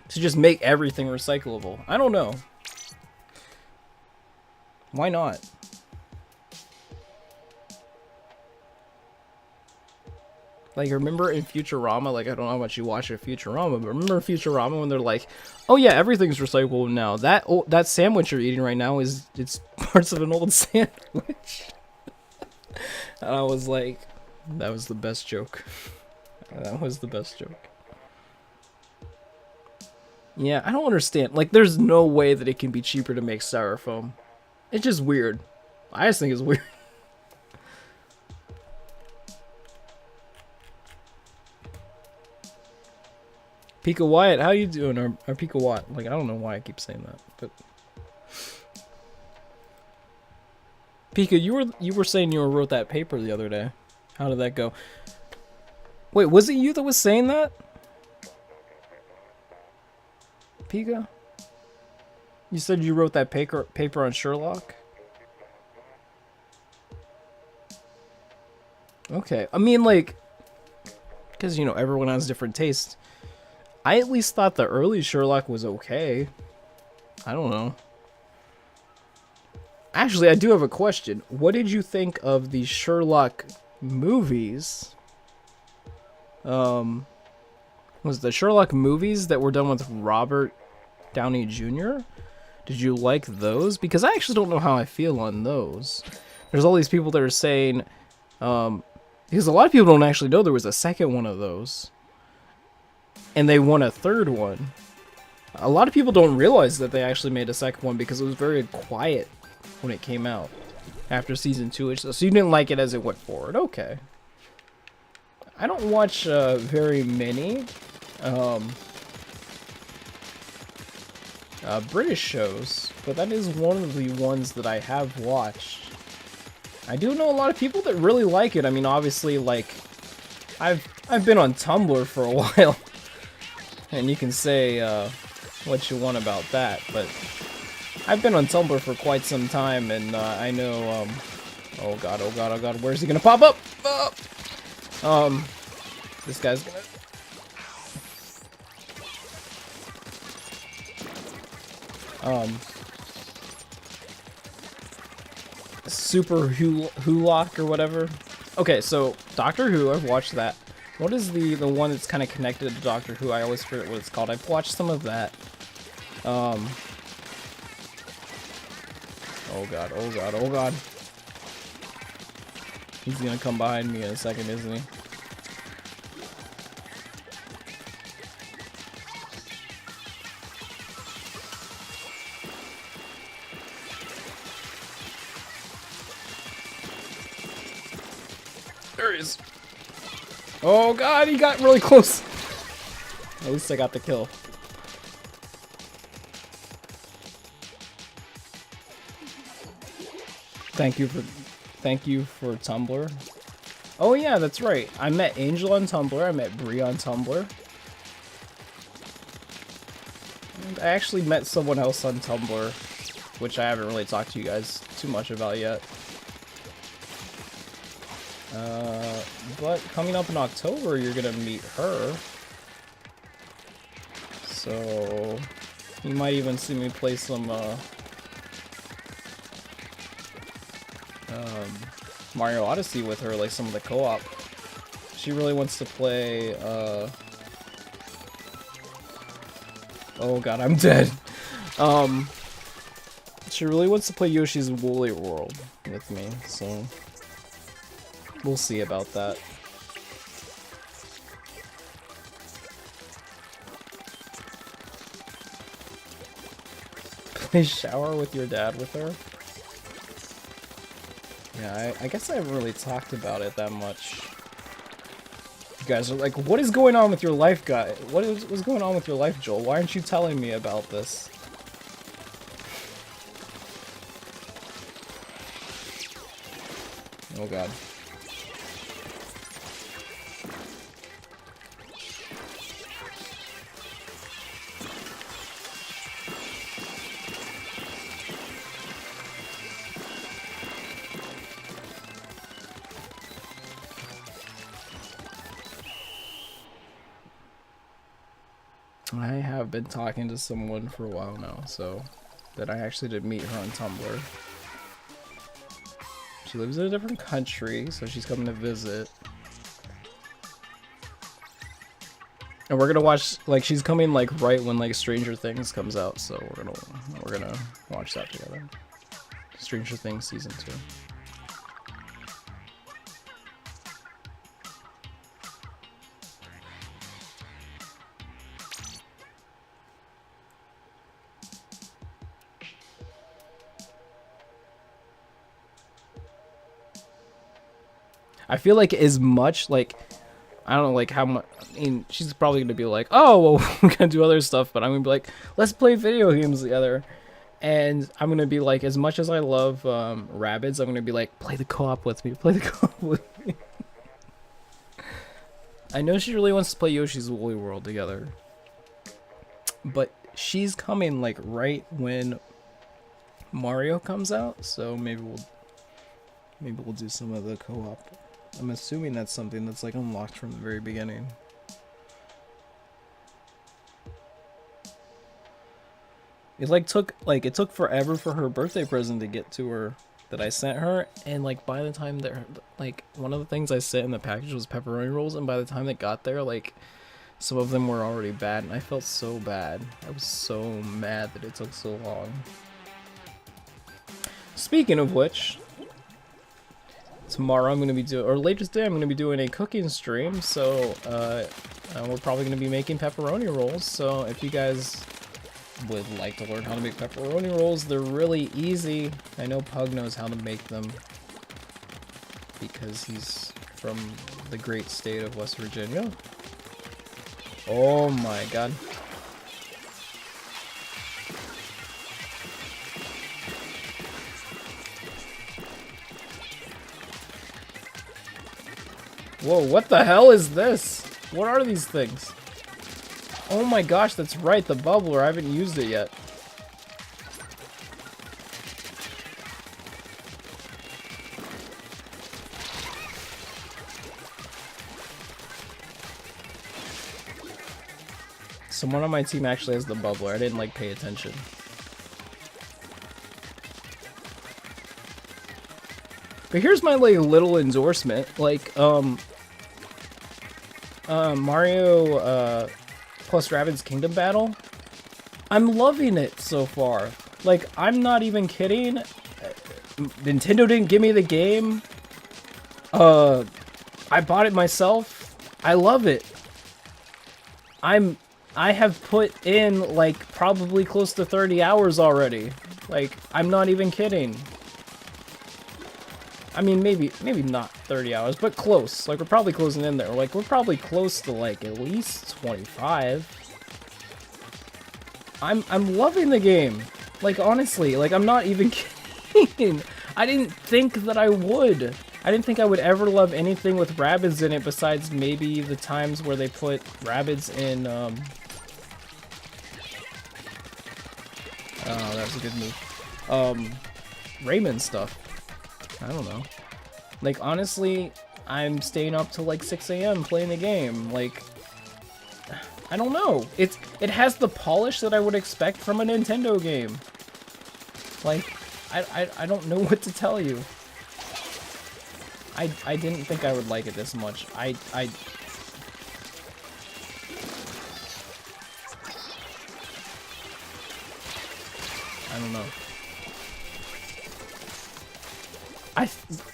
To just make everything recyclable. I don't know. Why not? Like, remember in Futurama, like, I don't know how much you watch Futurama, but remember in Futurama when they're like, oh yeah, everything's recyclable now. That sandwich you're eating right now it's parts of an old sandwich. And I was like, that was the best joke. That was the best joke. Yeah, I don't understand. Like, there's no way that it can be cheaper to make styrofoam. It's just weird. I just think it's weird. Pika Wyatt, how you doing? Or Pika Watt? Like, I don't know why I keep saying that, but Pika, you were saying you wrote that paper the other day. How did that go? Wait, was it you that was saying that? Pika? You said you wrote that paper on Sherlock? Okay, I mean, like, because, you know, everyone has different tastes. I at least thought the early Sherlock was okay. I don't know. Actually, I do have a question. What did you think of the Sherlock movies? Was the Sherlock movies that were done with Robert Downey Jr.? Did you like those? Because I actually don't know how I feel on those. There's all these people that are saying, because a lot of people don't actually know there was a second one of those. And they won a third one. A lot of people don't realize that they actually made a second one because it was very quiet when it came out after season 2. So you didn't like it as it went forward. Okay. I don't watch very many British shows, but that is one of the ones that I have watched. I do know a lot of people that really like it. I mean, obviously, like, I've been on Tumblr for a while, and you can say what you want about that, but I've been on Tumblr for quite some time, and I know, oh god, where's he gonna pop up? This guy's gonna... Super Hulock or whatever. Okay, so Doctor Who, I've watched that. What is the one that's kind of connected to Doctor Who? I always forget what it's called. I've watched some of that. Oh god. He's gonna come behind me in a second, isn't he? There he is. Oh god, he got really close. At least I got the kill. Thank you for Tumblr. Oh yeah, that's right. I met Angel on Tumblr. I met Bree on Tumblr. And I actually met someone else on Tumblr, which I haven't really talked to you guys too much about yet. But coming up in October, you're gonna meet her. So you might even see me play some Mario Odyssey with her, like some of the co-op. She really wants to play oh god, I'm dead. She really wants to play Yoshi's Woolly World with me, so we'll see about that. Play shower with your dad with her? Yeah, I guess I haven't really talked about it that much. You guys are like, what is going on with your life, guy? What's going on with your life, Joel? Why aren't you telling me about this? Oh god. I have been talking to someone for a while now, so that I actually did meet her on Tumblr. She lives in a different country, so she's coming to visit. And we're gonna watch, like, she's coming like right when like Stranger Things comes out, so we're gonna watch that together. Stranger Things season 2. I feel like as much, like, I don't know, like, how much, I mean, she's probably gonna be like, oh, well, we're gonna do other stuff, but I'm gonna be like, let's play video games together. And I'm gonna be like, as much as I love Rabbids, I'm gonna be like, play the co-op with me, play the co-op with me. I know she really wants to play Yoshi's Woolly World together. But she's coming, like, right when Mario comes out, so maybe we'll do some of the co-op I'm assuming that's something that's like unlocked from the very beginning. It took forever for her birthday present to get to her that I sent her, and like by the time that like one of the things I sent in the package was pepperoni rolls, and by the time it got there, like some of them were already bad, and I felt so bad. I was so mad that it took so long. Speaking of which, tomorrow I'm going to be doing, or later today I'm going to be doing a cooking stream, so we're probably going to be making pepperoni rolls, so if you guys would like to learn how to make pepperoni rolls, they're really easy. I know Pug knows how to make them because he's from the great state of West Virginia. Oh my god. Whoa, what the hell is this? What are these things? Oh my gosh, that's right, the bubbler. I haven't used it yet. Someone on my team actually has the bubbler. I didn't like pay attention. But here's my like little endorsement. Like Mario plus Rabbids Kingdom Battle. I'm loving it so far. Like, I'm not even kidding. Nintendo didn't give me the game. I bought it myself. I love it. I have put in like probably close to 30 hours already. Like, I'm not even kidding. I mean, maybe not 30 hours, but close. Like, we're probably closing in there. Like, we're probably close to like at least 25. I'm loving the game. Like, honestly, like, I'm not even kidding. I didn't think that I would. I didn't think I would ever love anything with Rabbids in it besides maybe the times where they put Rabbids in, oh, that was a good move. Rayman stuff. I don't know. Like, honestly, I'm staying up till like 6 AM playing the game. Like, I don't know. It has the polish that I would expect from a Nintendo game. Like, I don't know what to tell you. I didn't think I would like it this much. I don't know.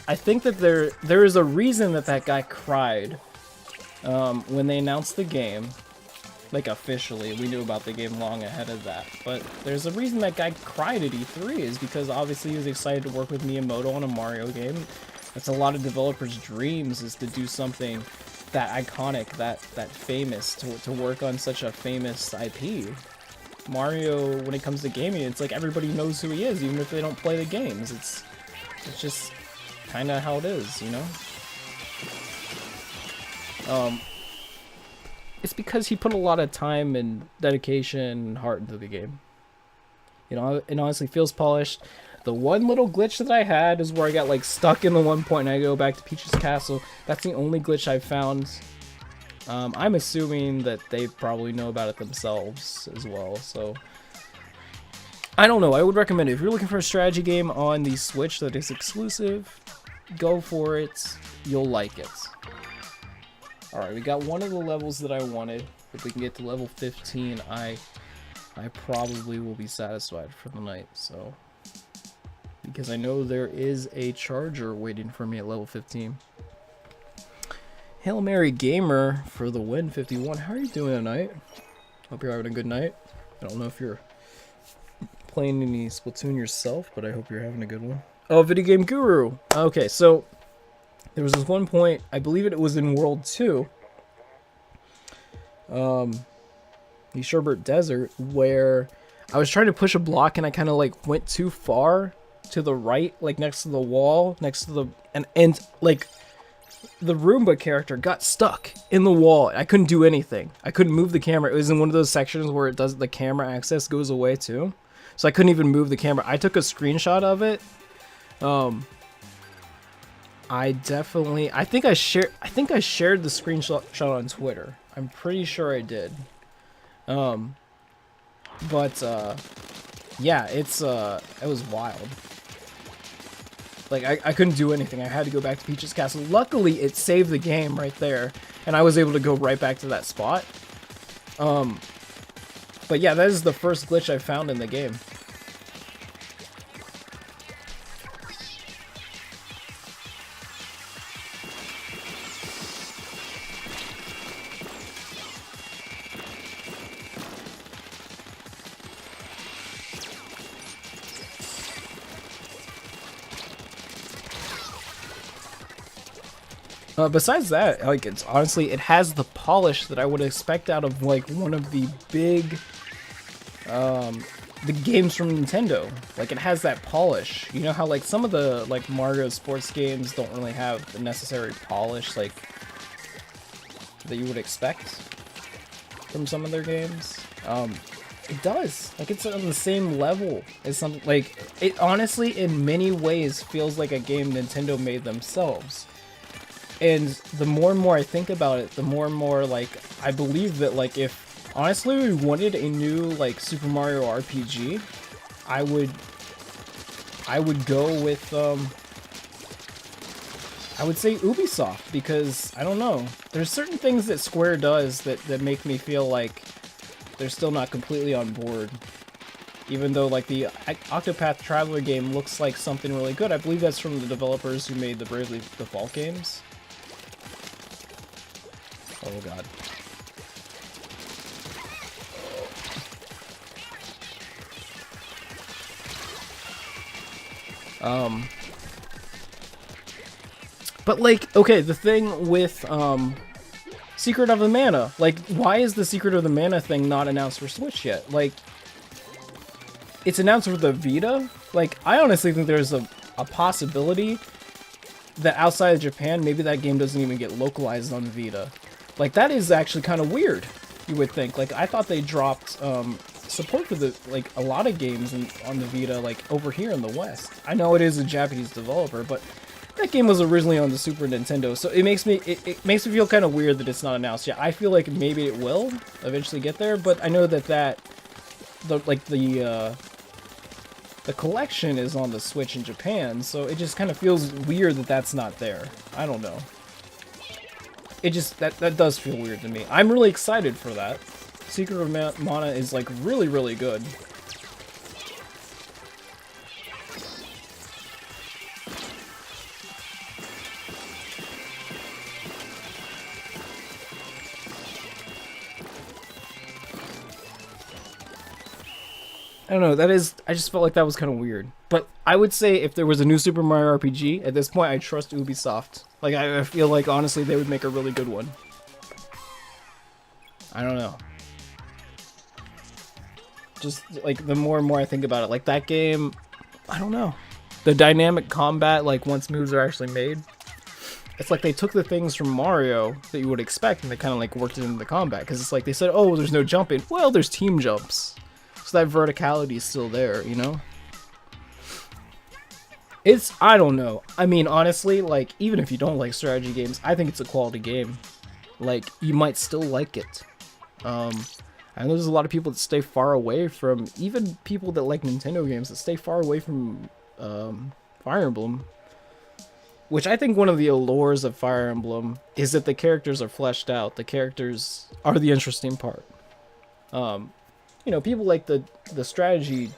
I think that there is a reason that guy cried when they announced the game. Like, officially, we knew about the game long ahead of that. But there's a reason that guy cried at E3 is because obviously he was excited to work with Miyamoto on a Mario game. That's a lot of developers' dreams, is to do something that iconic, that famous, to work on such a famous IP. Mario, when it comes to gaming, it's like everybody knows who he is, even if they don't play the games. It's just kind of how it is, you know? It's because he put a lot of time and dedication and heart into the game. You know, it honestly feels polished. The one little glitch that I had is where I got like stuck in the one point and I go back to Peach's Castle. That's the only glitch I've found. I'm assuming that they probably know about it themselves as well, so I don't know. I would recommend it. If you're looking for a strategy game on the Switch that is exclusive, go for it. You'll like it. Alright, we got one of the levels that I wanted. If we can get to level 15, I probably will be satisfied for the night, so. Because I know there is a charger waiting for me at level 15. Hail Mary Gamer for the win, 51. How are you doing tonight? Hope you're having a good night. I don't know if you're playing any Splatoon yourself, but I hope you're having a good one. Oh, Video Game Guru. Okay, so there was this one point, I believe it was in World 2, the Sherbert Desert, where I was trying to push a block and I kind of like went too far to the right, like next to the wall, next to the, and like the Roomba character got stuck in the wall. I couldn't do anything. I couldn't move the camera. It was in one of those sections where it does, the camera access goes away too. So I couldn't even move the camera. I took a screenshot of it. I definitely, I think I shared the screenshot on Twitter. I'm pretty sure I did. Um, but yeah, it was wild. Like, I couldn't do anything. I had to go back to Peach's Castle. Luckily, it saved the game right there, and I was able to go right back to that spot. But yeah, that is the first glitch I found in the game. Besides that, like, it's honestly, it has the polish that I would expect out of, like, one of the big, the games from Nintendo. Like, it has that polish. You know how, like, some of the, like, Mario sports games don't really have the necessary polish, like, that you would expect from some of their games? It does. Like, it's on the same level as something, like, it honestly, in many ways, feels like a game Nintendo made themselves. And the more and more I think about it, the more and more, like, I believe that, like, if, honestly, we wanted a new, like, Super Mario RPG, I would go with, I would say Ubisoft, because, I don't know, there's certain things that Square does that make me feel like they're still not completely on board. Even though, like, the Octopath Traveler game looks like something really good. I believe that's from the developers who made the Bravely Default games. Oh god. But, like, okay, the thing with Secret of the Mana, like, why is the Secret of the Mana thing not announced for Switch yet? Like, it's announced for the Vita. Like, I honestly think there's a possibility that outside of Japan, maybe that game doesn't even get localized on Vita. Like, that is actually kind of weird, you would think. Like, I thought they dropped support for the, like, a lot of games on the Vita, like, over here in the West. I know it is a Japanese developer, but that game was originally on the Super Nintendo, so it makes me makes me feel kind of weird that it's not announced yet. I feel like maybe it will eventually get there, but I know that the collection is on the Switch in Japan, so it just kind of feels weird that that's not there. I don't know. It just, that does feel weird to me. I'm really excited for that. Secret of Mana is, like, really, really good. I don't know, I just felt like that was kind of weird. But I would say if there was a new Super Mario RPG, at this point I trust Ubisoft. Like, I feel like, honestly, they would make a really good one. I don't know. Just, like, the more and more I think about it, like, that game, I don't know. The dynamic combat, like, once moves are actually made, it's like they took the things from Mario that you would expect and they kind of, like, worked it into the combat. Because it's like they said, oh, there's no jumping. Well, there's team jumps. So that verticality is still there, you know? I don't know. I mean, honestly, like, even if you don't like strategy games, I think it's a quality game. Like, you might still like it. I know there's a lot of people that stay far away from, even people that like Nintendo games, that stay far away from Fire Emblem. Which I think one of the allures of Fire Emblem is that the characters are fleshed out. The characters are the interesting part. You know, people like the strategy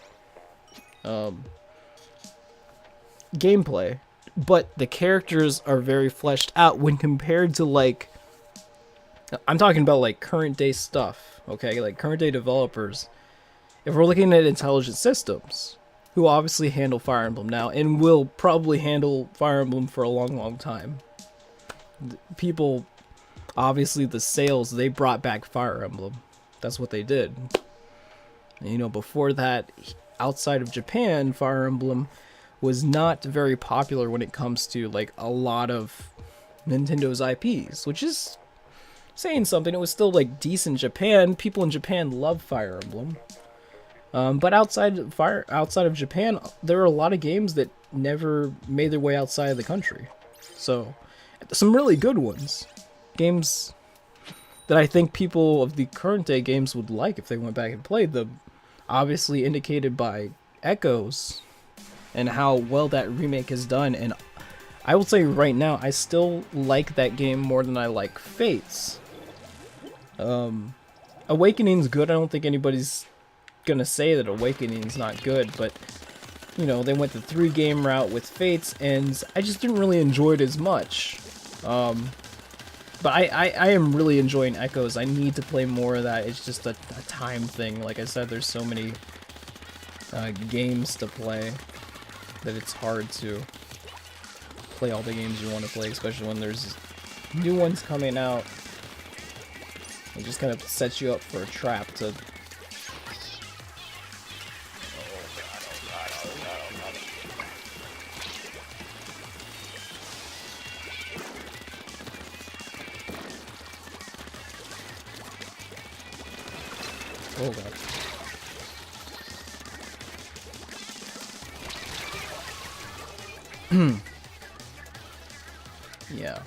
gameplay, but the characters are very fleshed out when compared to, like, I'm talking about, like, current day stuff, okay? Like, current day developers. If we're looking at Intelligent Systems, who obviously handle Fire Emblem now, and will probably handle Fire Emblem for a long, long time. People, obviously the sales, they brought back Fire Emblem. That's what they did. And, you know, before that, outside of Japan, Fire Emblem was not very popular when it comes to, like, a lot of Nintendo's IPs, which is saying something. It was still, like, decent in Japan. People in Japan love Fire Emblem. But outside of Japan, there are a lot of games that never made their way outside of the country. So, some really good ones. Games that I think people of the current day games would like if they went back and played them. Obviously indicated by Echoes and how well that remake is done. And I will say right now, I still like that game more than I like Fates. Awakening's good. I don't think anybody's gonna say that Awakening's not good, but you know, they went the 3-game route with Fates, and I just didn't really enjoy it as much. But I am really enjoying Echoes. I need to play more of that. It's just a time thing. Like I said, there's so many games to play that it's hard to play all the games you want to play, especially when there's new ones coming out. It just kind of sets you up for a trap to... Oh god. Yeah.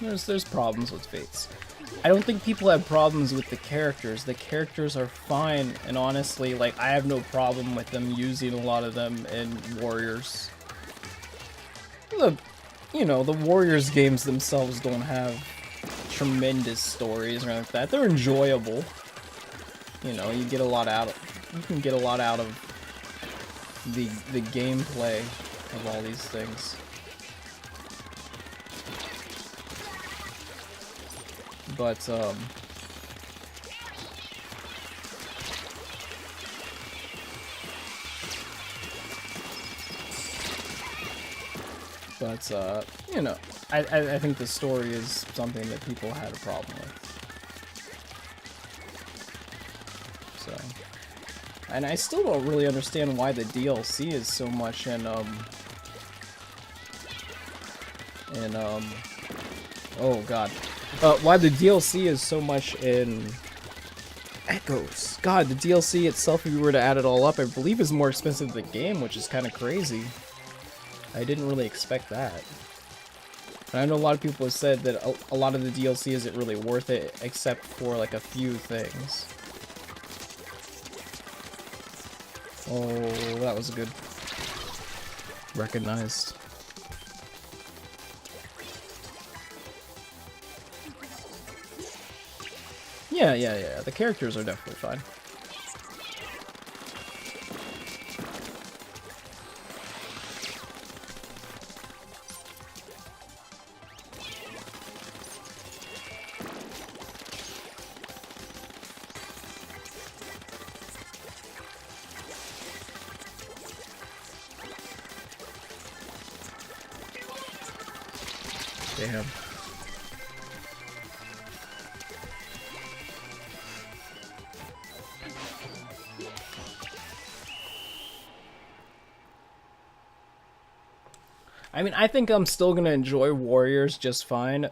There's problems with Fates. I don't think people have problems with the characters. The characters are fine, and honestly, like, I have no problem with them using a lot of them in Warriors. You know, the Warriors games themselves don't have tremendous stories or anything like that. They're enjoyable. You know, you get a lot out of, you can get a lot out of the gameplay of all these things. But you know, I think the story is something that people had a problem with. So, and I still don't really understand why the DLC is so much in oh god. Why the DLC is so much in Echoes. God, the DLC itself, if you were to add it all up, I believe is more expensive than the game, which is kind of crazy. I didn't really expect that. And I know a lot of people have said that a lot of the DLC isn't really worth it, except for like a few things. Oh, that was good. Recognized. Yeah. The characters are definitely fine. Damn. I mean, I think I'm still gonna enjoy Warriors just fine,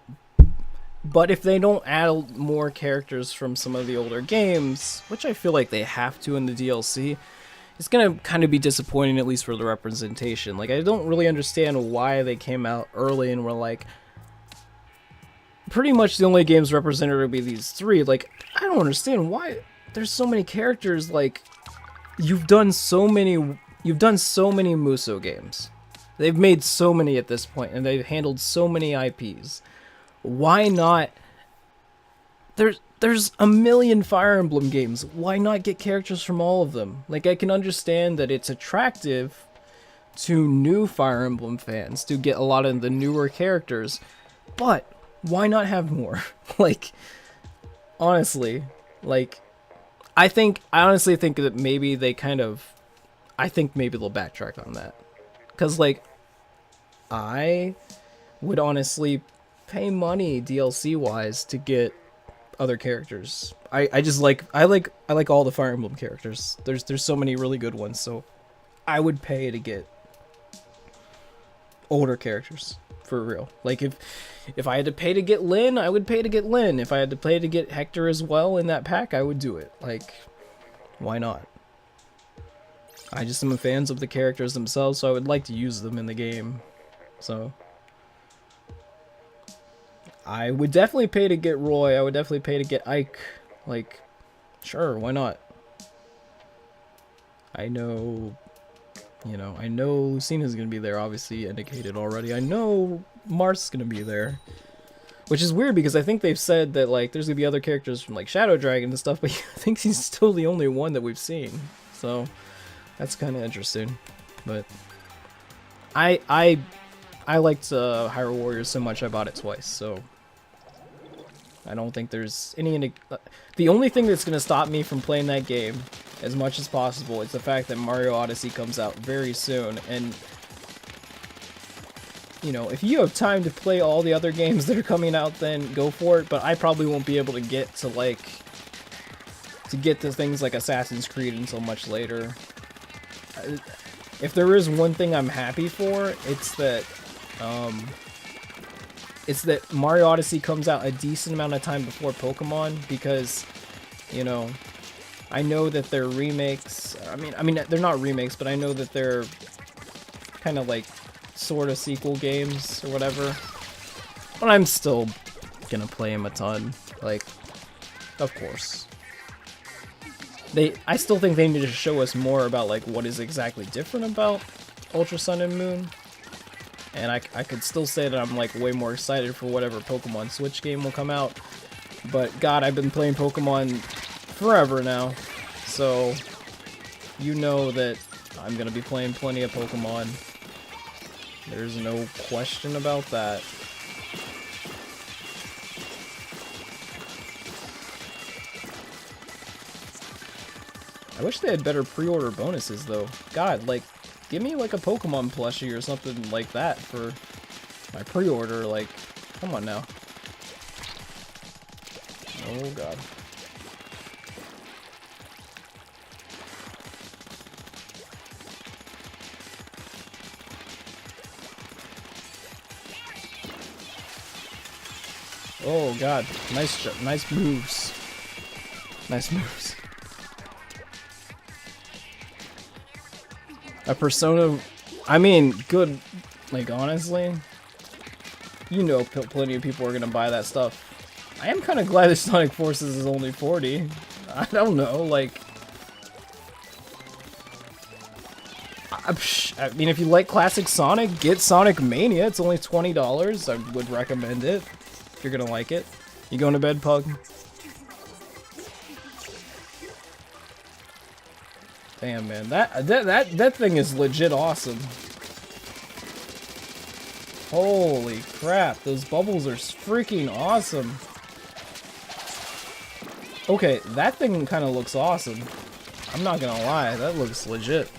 but if they don't add more characters from some of the older games, which I feel like they have to in the DLC, it's gonna kind of be disappointing, at least for the representation. Like, I don't really understand why they came out early and were like, pretty much the only games represented would be these 3. Like, I don't understand why there's so many characters. Like, you've done so many Musou games. They've made so many at this point, and they've handled so many IPs. Why not? There's a million Fire Emblem games. Why not get characters from all of them? Like, I can understand that it's attractive to new Fire Emblem fans to get a lot of the newer characters, but why not have more? Like, honestly, like, I honestly think that maybe they I think maybe they'll backtrack on that. Because, like, I would honestly pay money DLC wise to get other characters. I like all the Fire Emblem characters. There's so many really good ones, so I would pay to get older characters for real. Like, if I had to pay to get Lyn, I would pay to get Lyn. If I had to pay to get Hector as well in that pack, I would do it. Like, why not? I just am fans of the characters themselves, so I would like to use them in the game. So, I would definitely pay to get Roy. I would definitely pay to get Ike. Like, sure, why not? I know, you know, I know Lucina's gonna be there, obviously indicated already. I know Marth's gonna be there. Which is weird because I think they've said that, like, there's gonna be other characters from, like, Shadow Dragon and stuff, but I think he's still the only one that we've seen. So, that's kind of interesting. But, I liked Hyrule Warriors so much I bought it twice, so I don't think there's any... the only thing that's going to stop me from playing that game as much as possible is the fact that Mario Odyssey comes out very soon, and you know, if you have time to play all the other games that are coming out, then go for it, but I probably won't be able to get to, like, things like Assassin's Creed until much later. If there is one thing I'm happy for, it's that Mario Odyssey comes out a decent amount of time before Pokemon, because, you know, I know that they're remakes. I mean they're not remakes, but I know that they're kind of like sort of sequel games or whatever. But I'm still gonna play them a ton. Like, of course. I still think they need to show us more about, like, what is exactly different about Ultra Sun and Moon. And I could still say that I'm, like, way more excited for whatever Pokemon Switch game will come out. But, God, I've been playing Pokemon forever now. So, you know that I'm gonna be playing plenty of Pokemon. There's no question about that. I wish they had better pre-order bonuses, though. God, like, give me, like, a Pokemon plushie or something like that for my pre-order. Like, come on now. Oh, God. Oh, God. Nice moves. Nice moves. A Persona, I mean, good, like, honestly, you know plenty of people are gonna buy that stuff. I am kind of glad that Sonic Forces is only 40. I don't know, like, I mean, if you like classic Sonic, get Sonic Mania. It's only $20. I would recommend it if you're gonna like it. You going to bed, Pug? Damn, man, that thing is legit awesome. Holy crap, those bubbles are freaking awesome. Okay, that thing kind of looks awesome. I'm not gonna lie, that looks legit.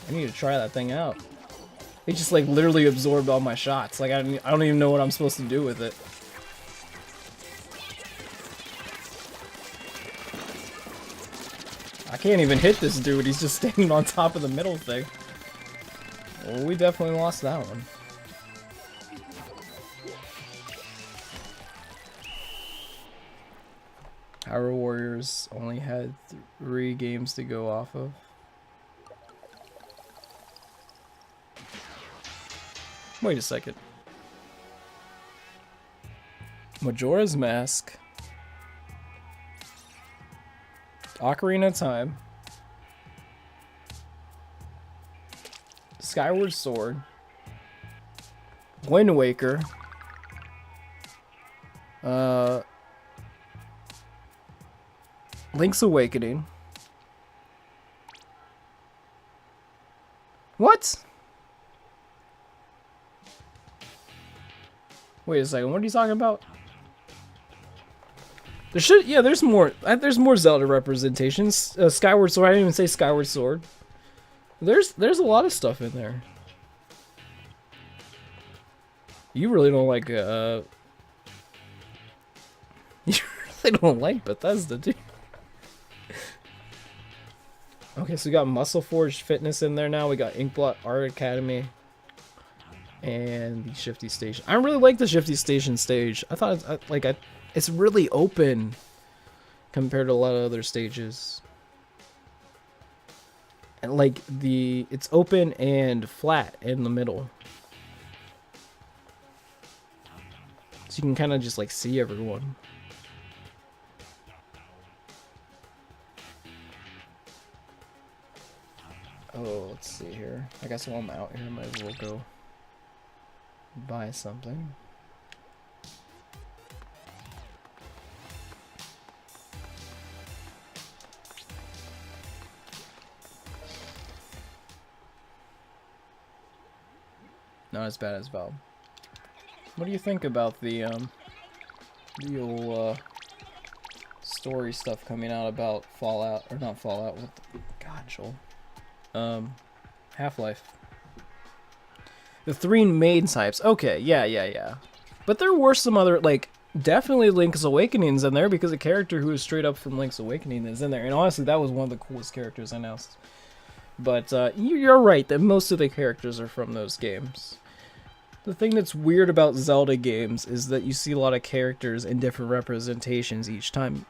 I need to try that thing out. It just, like, literally absorbed all my shots. Like, I don't even know what I'm supposed to do with it. I can't even hit this dude, he's just standing on top of the middle thing. Well, we definitely lost that one. Hyrule Warriors only had 3 games to go off of. Wait a second. Majora's Mask. Ocarina of Time, Skyward Sword, Wind Waker, Link's Awakening. What? Wait a second, what are you talking about? There should, yeah, there's more Zelda representations. Skyward Sword, I didn't even say Skyward Sword. There's a lot of stuff in there. You really don't like, you really don't like Bethesda, dude. Okay, so we got Muscle Forge Fitness in there now. We got Inkblot Art Academy. And the Shifty Station. I really like the Shifty Station stage. I thought it's really open compared to a lot of other stages. And like it's open and flat in the middle. So you can kind of just like see everyone. Oh, let's see here. I guess while I'm out here, I might as well go buy something. Not as bad as Valve. What do you think about the old story stuff coming out about Fallout, or not Fallout? What the God, Joel? Half-Life. The 3 main types. Okay, yeah. But there were some other, like, definitely Link's Awakening's in there, because a character who is straight up from Link's Awakening is in there. And honestly, that was one of the coolest characters announced. But you're right that most of the characters are from those games. The thing that's weird about Zelda games is that you see a lot of characters in different representations each time.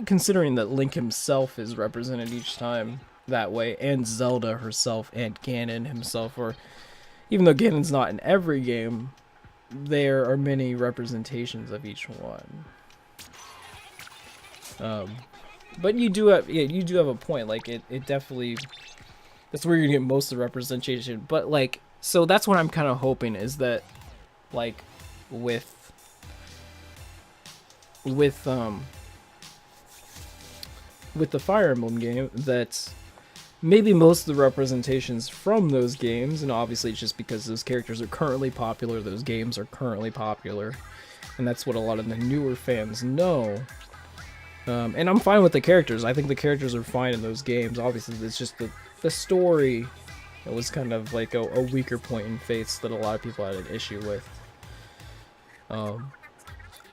Considering that Link himself is represented each time that way, and Zelda herself, and Ganon himself, or even though Ganon's not in every game, there are many representations of each one. But you do have a point. Like it definitely, that's where you're gonna get most of the representation. But like, so that's what I'm kind of hoping is that, like, with the Fire Emblem game, that maybe most of the representations from those games, and obviously it's just because those characters are currently popular, those games are currently popular, and that's what a lot of the newer fans know. And I'm fine with the characters. I think the characters are fine in those games. Obviously, it's just the story that was kind of like a weaker point in Fates that a lot of people had an issue with.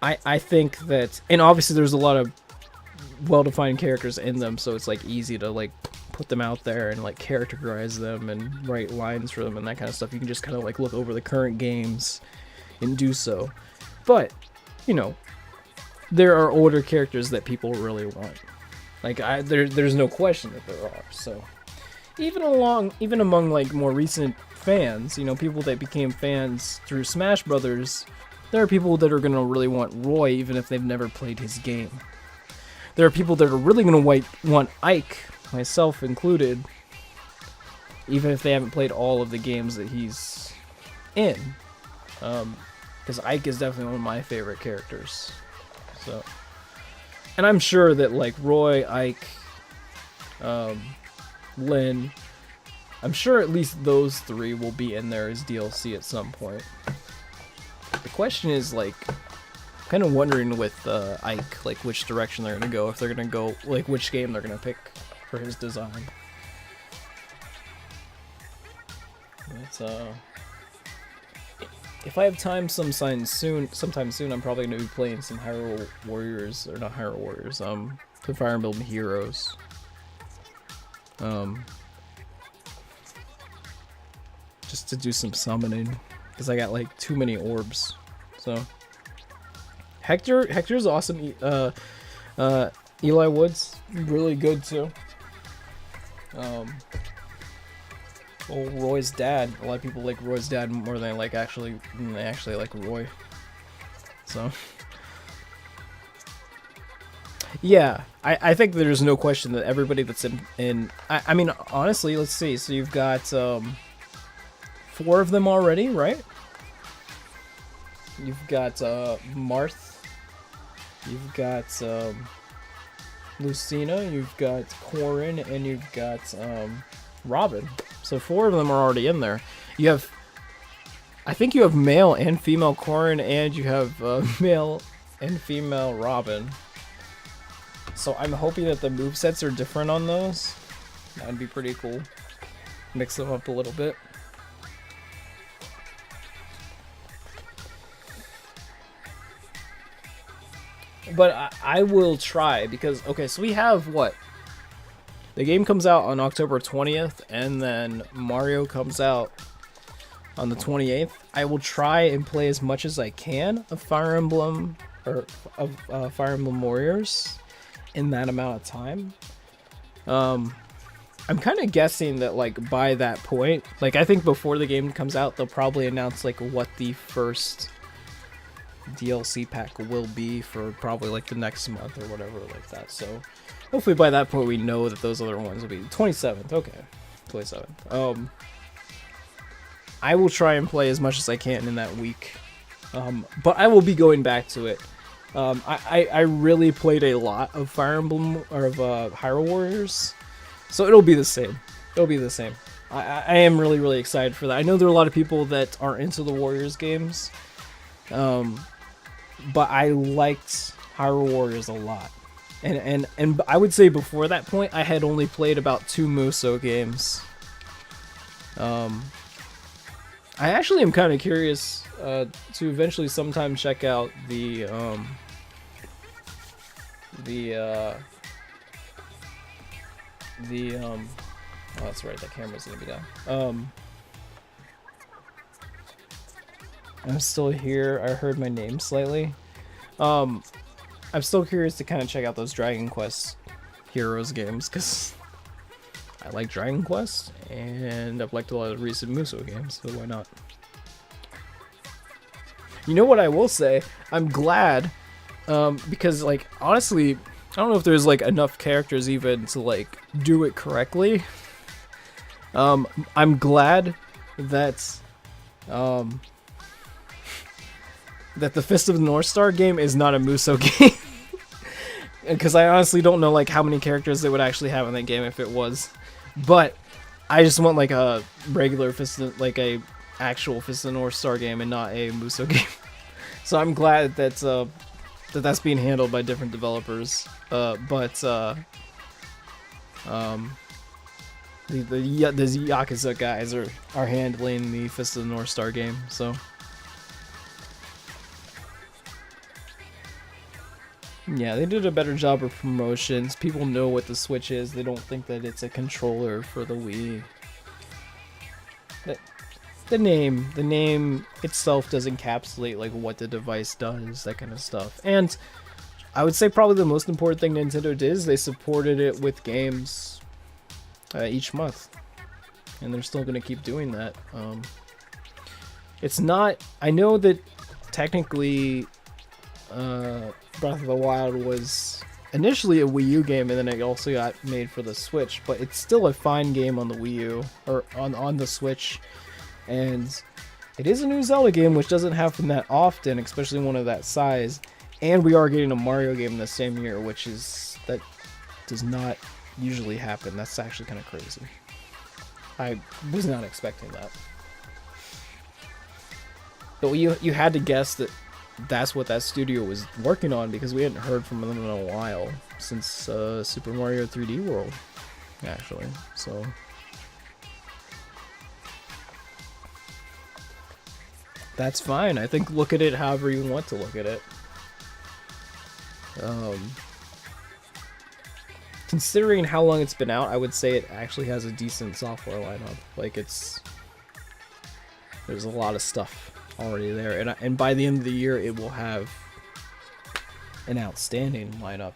I think that, and obviously there's a lot of well-defined characters in them, so it's like easy to like put them out there and like characterize them and write lines for them and that kind of stuff. You can just kind of like look over the current games and do so. But, you know, there are older characters that people really want. Like, there's no question that there are. So even among like more recent fans, you know, people that became fans through Smash Brothers, there are people that are gonna really want Roy even if they've never played his game. There are people that are really gonna want Ike, myself included, even if they haven't played all of the games that he's in. Because Ike is definitely one of my favorite characters. So, and I'm sure that like Roy, Ike, Lynn, I'm sure at least those 3 will be in there as DLC at some point. The question is, like, kind of wondering with Ike, like, which direction they're gonna go. If they're gonna go, like, which game they're gonna pick for his design. But, if I have time sometime soon, I'm probably gonna be playing some Hyrule Warriors, or not Hyrule Warriors, the Fire Emblem Heroes. Just to do some summoning, because I got like too many orbs. So Hector's awesome. Eli Wood's really good too. Roy's dad. A lot of people like Roy's dad more than they actually like Roy. So yeah, I think there's no question that everybody that's in I mean, honestly, let's see. So you've got 4 of them already, right? You've got Marth, you've got Lucina, you've got Corrin, and you've got Robin. So 4 of them are already in there. You have, I think you have male and female Corrin, and you have male and female Robin. So I'm hoping that the movesets are different on those. That'd be pretty cool. Mix them up a little bit. But I will try, because, okay, so we have what? The game comes out on October 20th, and then Mario comes out on the 28th. I will try and play as much as I can of Fire Emblem, or of Fire Emblem Warriors in that amount of time. I'm kind of guessing that, like, by that point, like, I think before the game comes out, they'll probably announce, like, what the first DLC pack will be for probably like the next month or whatever like that. So hopefully by that point we know that those other ones will be 27th. Okay, 27th. I will try and play as much as I can in that week, but I will be going back to it. I really played a lot of Fire Emblem or of Hyrule Warriors, so it'll be the same. It'll be the same. I am really excited for that. I know there are a lot of people that aren't into the Warriors games, but I liked Hyrule Warriors a lot. And I would say before that point, I had only played about 2 Musou games. I actually am kind of curious to eventually sometime check out oh, that's right, that camera's gonna be down. I'm still here. I heard my name slightly. I'm still curious to kind of check out those Dragon Quest Heroes games, because I like Dragon Quest, and I've liked a lot of recent Musou games, so why not? You know what I will say? I'm glad, because, like, honestly, I don't know if there's, like, enough characters even to, like, do it correctly. I'm glad that, that the Fist of the North Star game is not a Musou game. Because I honestly don't know, like, how many characters they would actually have in that game if it was. But I just want, like, a regular like a actual Fist of the North Star game and not a Musou game. So I'm glad that that's being handled by different developers. The Yakuza guys are handling the Fist of the North Star game. So yeah, they did a better job of promotions. People know what the Switch is. They don't think that it's a controller for the Wii. The name itself does encapsulate like what the device does, that kind of stuff. And I would say probably the most important thing Nintendo did is they supported it with games each month, and they're still gonna keep doing that. It's not. I know that technically, Breath of the Wild was initially a Wii U game, and then it also got made for the Switch. But it's still a fine game on the Wii U or on the Switch. And it is a new Zelda game, which doesn't happen that often, especially one of that size. And we are getting a Mario game in the same year, which that does not usually happen. That's actually kind of crazy. I was not expecting that. But you had to guess that that's what that studio was working on, because we hadn't heard from them in a while, since Super Mario 3D World, actually. So that's fine. I think look at it however you want to look at it. Considering how long it's been out, I would say it actually has a decent software lineup. Like, there's a lot of stuff already there, and by the end of the year it will have an outstanding lineup.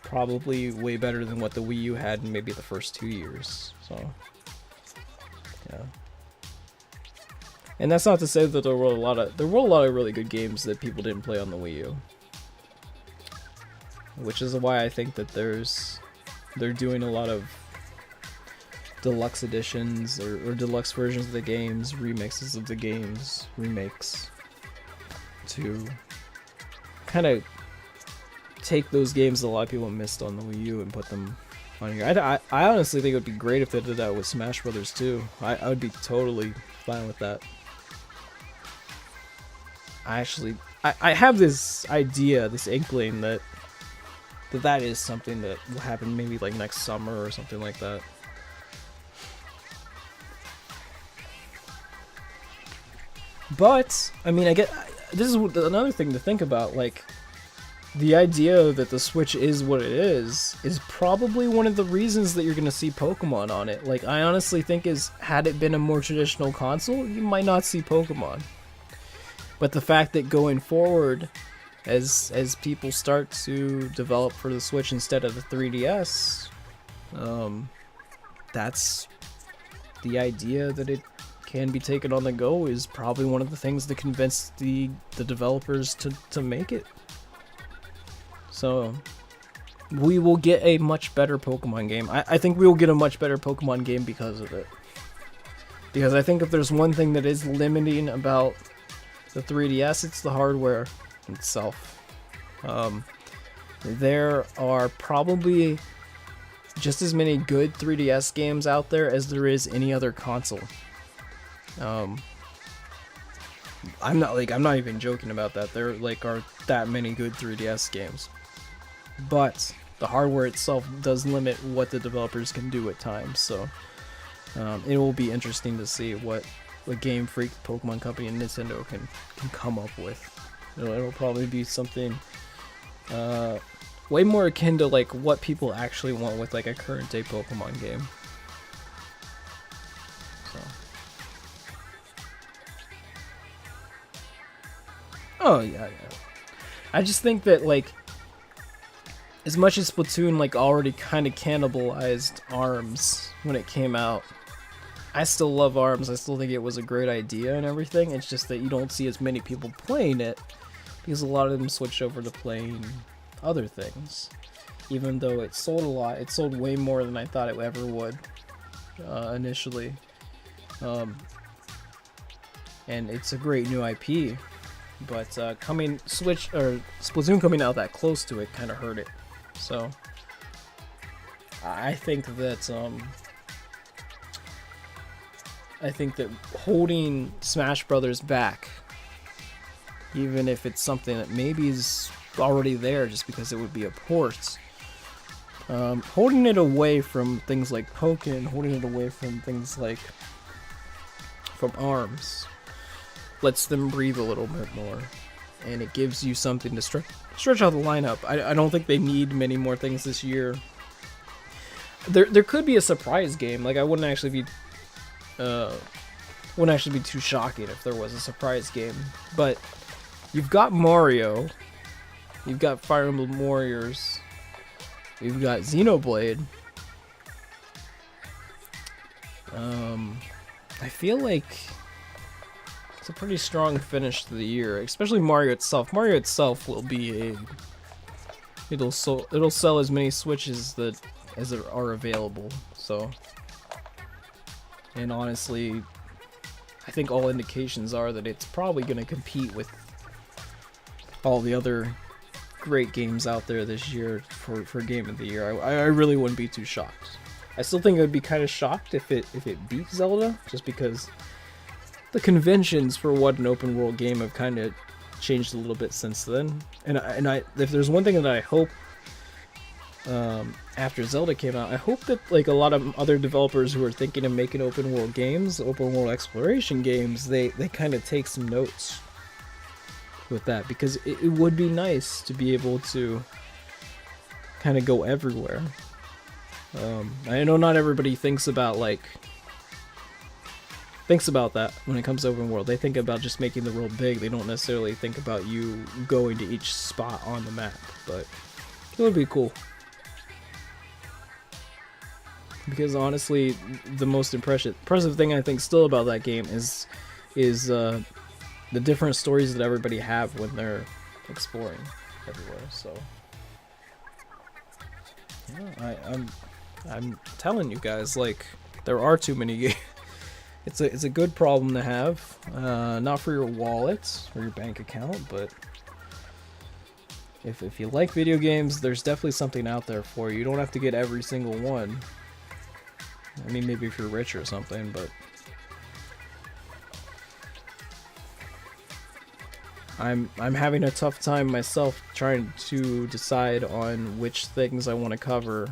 Probably way better than what the Wii U had in maybe the first 2 years. So yeah. And that's not to say that there were a lot of really good games that people didn't play on the Wii U. Which is why I think that they're doing a lot of deluxe editions or deluxe versions of the games, remixes of the games, remakes, to kind of take those games that a lot of people missed on the Wii U and put them on here. I honestly think it would be great if they did that with Smash Brothers too. I would be totally fine with that. I have this idea, this inkling that is something that will happen maybe like next summer or something like that. But I mean, this is another thing to think about. Like, the idea that the Switch is what it is probably one of the reasons that you're gonna see Pokemon on it. Like, I honestly think had it been a more traditional console, you might not see Pokemon. But the fact that going forward, as people start to develop for the Switch instead of the 3DS, that's the idea that it can be taken on the go is probably one of the things that convinced the developers to make it. So we will get a much better Pokemon game. I think we will get a much better Pokemon game because of it. Because I think if there's one thing that is limiting about the 3DS, it's the hardware itself. There are probably just as many good 3DS games out there as there is any other console. I'm not even joking about that. There are that many good 3DS games. But the hardware itself does limit what the developers can do at times, so it will be interesting to see what Game Freak, Pokemon Company, and Nintendo can come up with. It'll probably be something way more akin to like what people actually want with like a current day Pokemon game. So. Oh yeah. I just think that like, as much as Splatoon like already kind of cannibalized ARMS when it came out, I still love ARMS. I still think it was a great idea and everything. It's just that you don't see as many people playing it because a lot of them switched over to playing other things. Even though it sold a lot, it sold way more than I thought it ever would initially. And it's a great new IP, but Splatoon coming out that close to it kind of hurt it. So I think that holding Smash Brothers back, even if it's something that maybe is already there just because it would be a port, holding it away from things like Pokken, holding it away from things like from ARMS, lets them breathe a little bit more, and it gives you something to stretch out the lineup. I don't think they need many more things this year. There could be a surprise game. Like, I wouldn't actually be too shocking if there was a surprise game. But you've got Mario, you've got Fire Emblem Warriors, you've got Xenoblade. I feel like it's a pretty strong finish to the year, especially Mario itself. Mario itself will be it'll sell as many Switches as there are available. So, and honestly, I think all indications are that it's probably going to compete with all the other great games out there this year for Game of the Year. I really wouldn't be too shocked. I still think I would be kind of shocked if it beat Zelda, just because the conventions for what an open world game have kind of changed a little bit since then. And if there's one thing that I hope after Zelda came out, I hope that like a lot of other developers who are thinking of making open world games, open world exploration games, they kind of take some notes with that, because it would be nice to be able to kind of go everywhere. I know not everybody thinks about that when it comes to open world. They think about just making the world big. They don't necessarily think about you going to each spot on the map, but it would be cool. Because honestly, the most impressive thing I think still about that game is the different stories that everybody have when they're exploring everywhere. So yeah, I'm telling you guys, like, there are too many games. It's a good problem to have, not for your wallet or your bank account, but if you like video games, there's definitely something out there for you. You don't have to get every single one. I mean, maybe if you're rich or something, but I'm having a tough time myself trying to decide on which things I want to cover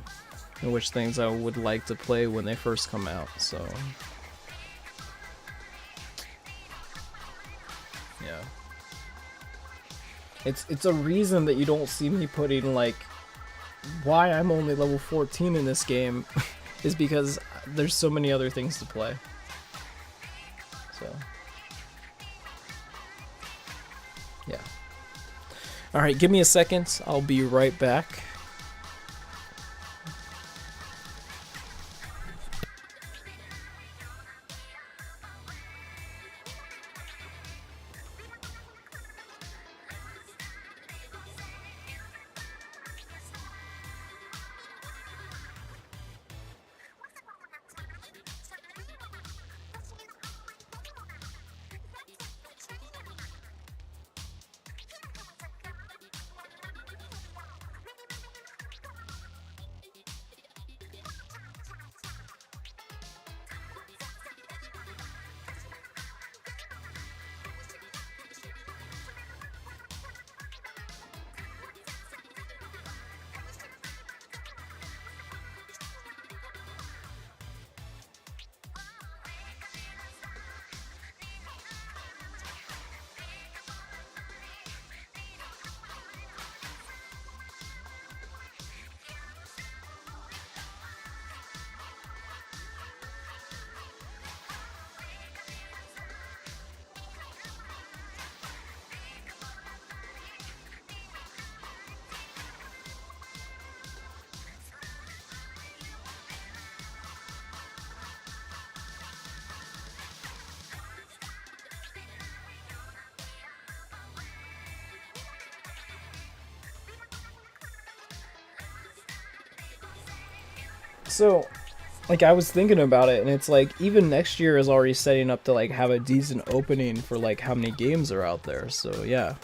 and which things I would like to play when they first come out. So yeah, it's a reason that you don't see me putting like why I'm only level 14 in this game is because there's so many other things to play. So yeah. Alright, give me a second. I'll be right back. So, like, I was thinking about it, and it's like even next year is already setting up to like have a decent opening for like how many games are out there. So yeah,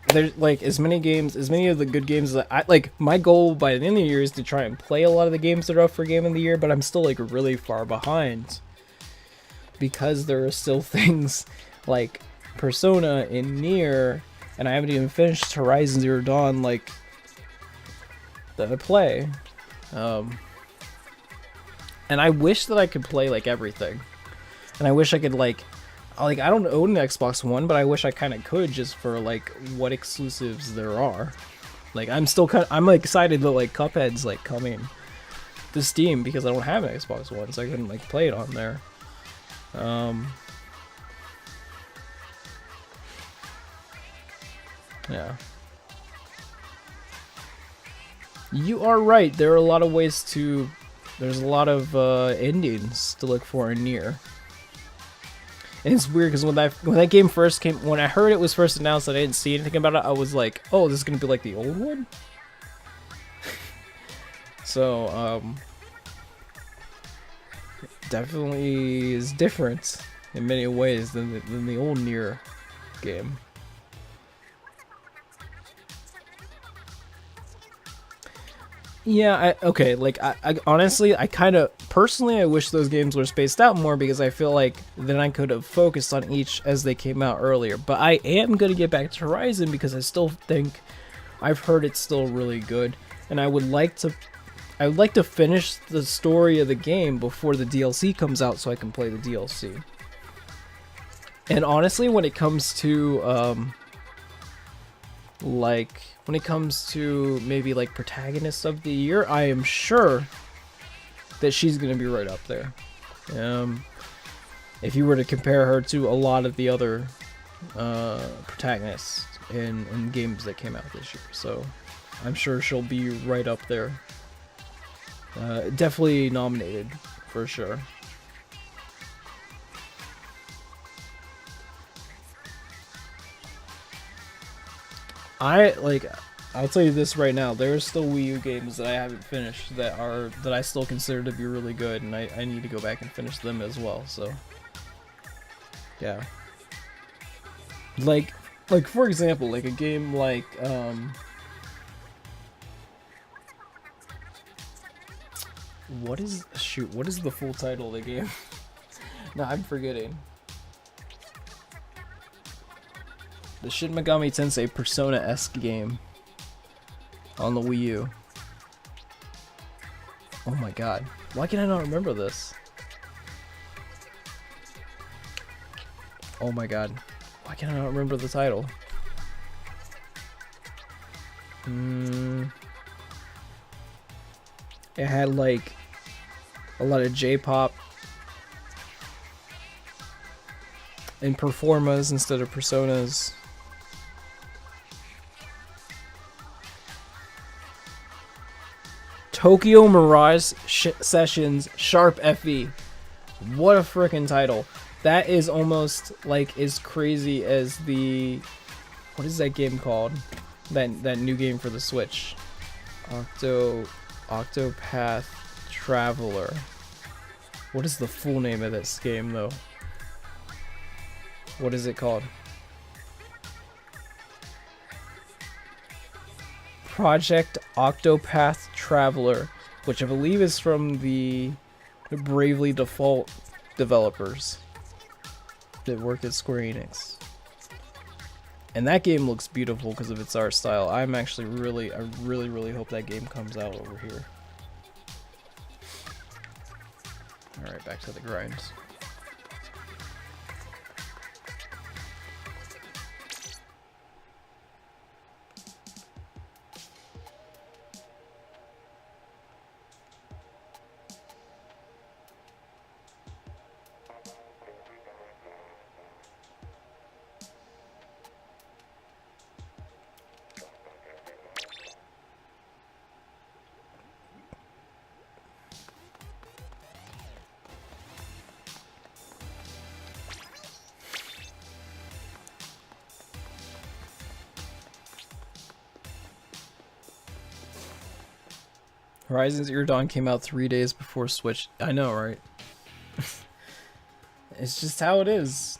there's like as many games, as many of the good games that I like. My goal by the end of the year is to try and play a lot of the games that are up for Game of the Year, but I'm still like really far behind because there are still things like Persona and Nier, and I haven't even finished Horizon Zero Dawn like that I play. And I wish that I could play like everything, and I wish I could like I don't own an Xbox One, but I wish I kind of could just for like what exclusives there are. Like I'm like excited that like Cuphead's like coming to Steam because I don't have an Xbox One, so I couldn't like play it on there. Yeah. You are right. There are a lot of ways to. There's a lot of endings to look for in Nier. And it's weird because when that game first came, when I heard it was first announced and I didn't see anything about it, I was like, oh, this is gonna be like the old one. So definitely is different in many ways than the old Nier game. Yeah, okay, like, I honestly, I kind of, personally, I wish those games were spaced out more because I feel like then I could have focused on each as they came out earlier. But I am going to get back to Horizon because I still think, I've heard it's still really good, and I would like to finish the story of the game before the DLC comes out so I can play the DLC. And honestly, when it comes to, like, when it comes to maybe like protagonist of the year, I am sure that she's gonna be right up there. If you were to compare her to a lot of the other protagonists in games that came out this year, so I'm sure she'll be right up there. Definitely nominated for sure. I'll tell you this right now, there's still Wii U games that I haven't finished that I still consider to be really good, and I need to go back and finish them as well, so yeah. Like for example, like a game like what is the full title of the game? No, I'm forgetting. The Shin Megami Tensei Persona-esque game on the Wii U. Oh my god. Why can I not remember this? Oh my god. Why can I not remember the title? It had like a lot of J-pop and performas instead of personas. Tokyo Mirage Sessions Sharp FE. What a freaking title. That is almost like as crazy as the, what is that game called? That new game for the Switch. Octopath Traveler. What is the full name of this game though? What is it called? Project Octopath Traveler, which I believe is from the Bravely Default developers that work at Square Enix. And that game looks beautiful because of its art style. I really hope that game comes out over here. Alright, back to the grind. Horizon Zero Dawn came out 3 days before Switch. I know, right? It's just how it is.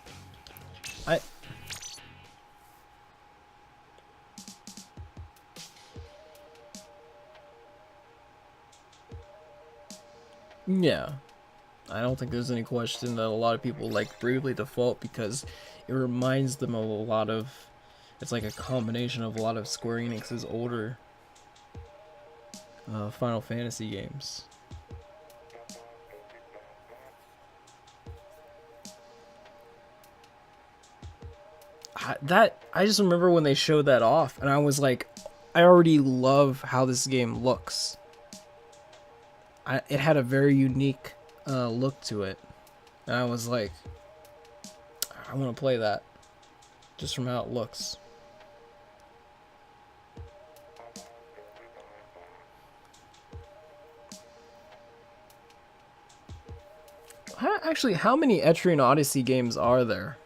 Yeah. I don't think there's any question that a lot of people like Bravely Default because it reminds them of a lot of... It's like a combination of a lot of Square Enix's older Final Fantasy games. I just remember when they showed that off, and I was like, I already love how this game looks. It had a very unique look to it, and I was like, I want to play that, just from how it looks. Actually, how many Etrian Odyssey games are there?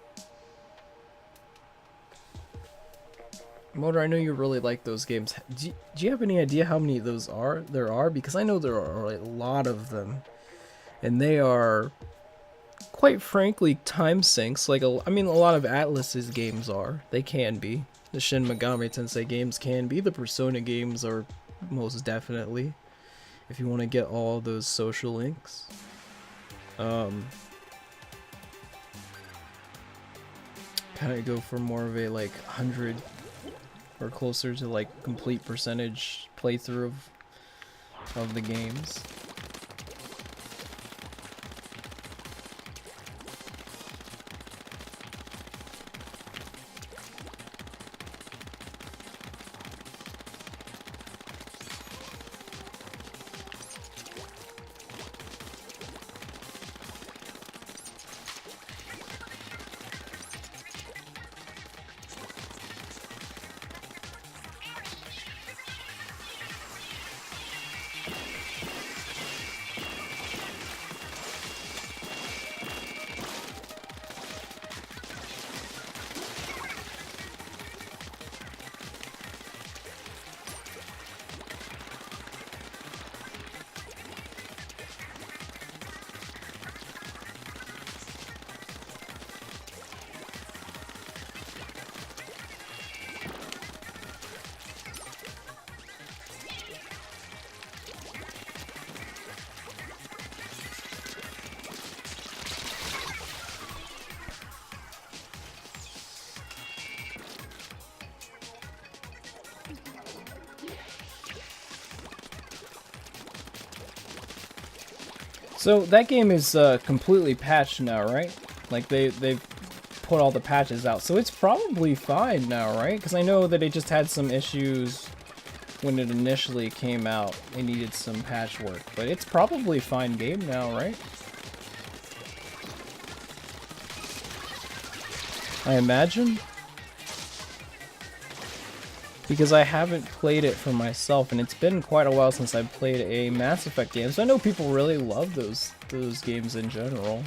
Motor, I know you really like those games. Do you have any idea how many of those there are? Because I know there are a lot of them. And they are, quite frankly, time sinks. Like, I mean, a lot of Atlus's games are. They can be. The Shin Megami Tensei games can be. The Persona games are most definitely. If you want to get all those social links. Kind of go for more of a, like, 100... or closer to like complete percentage playthrough of the games. So that game is completely patched now, right? Like they've put all the patches out, so it's probably fine now, right? Because I know that it just had some issues when it initially came out. It needed some patchwork, but it's probably fine game now, right? I imagine. Because I haven't played it for myself, and it's been quite a while since I've played a Mass Effect game, so I know people really love those games in general.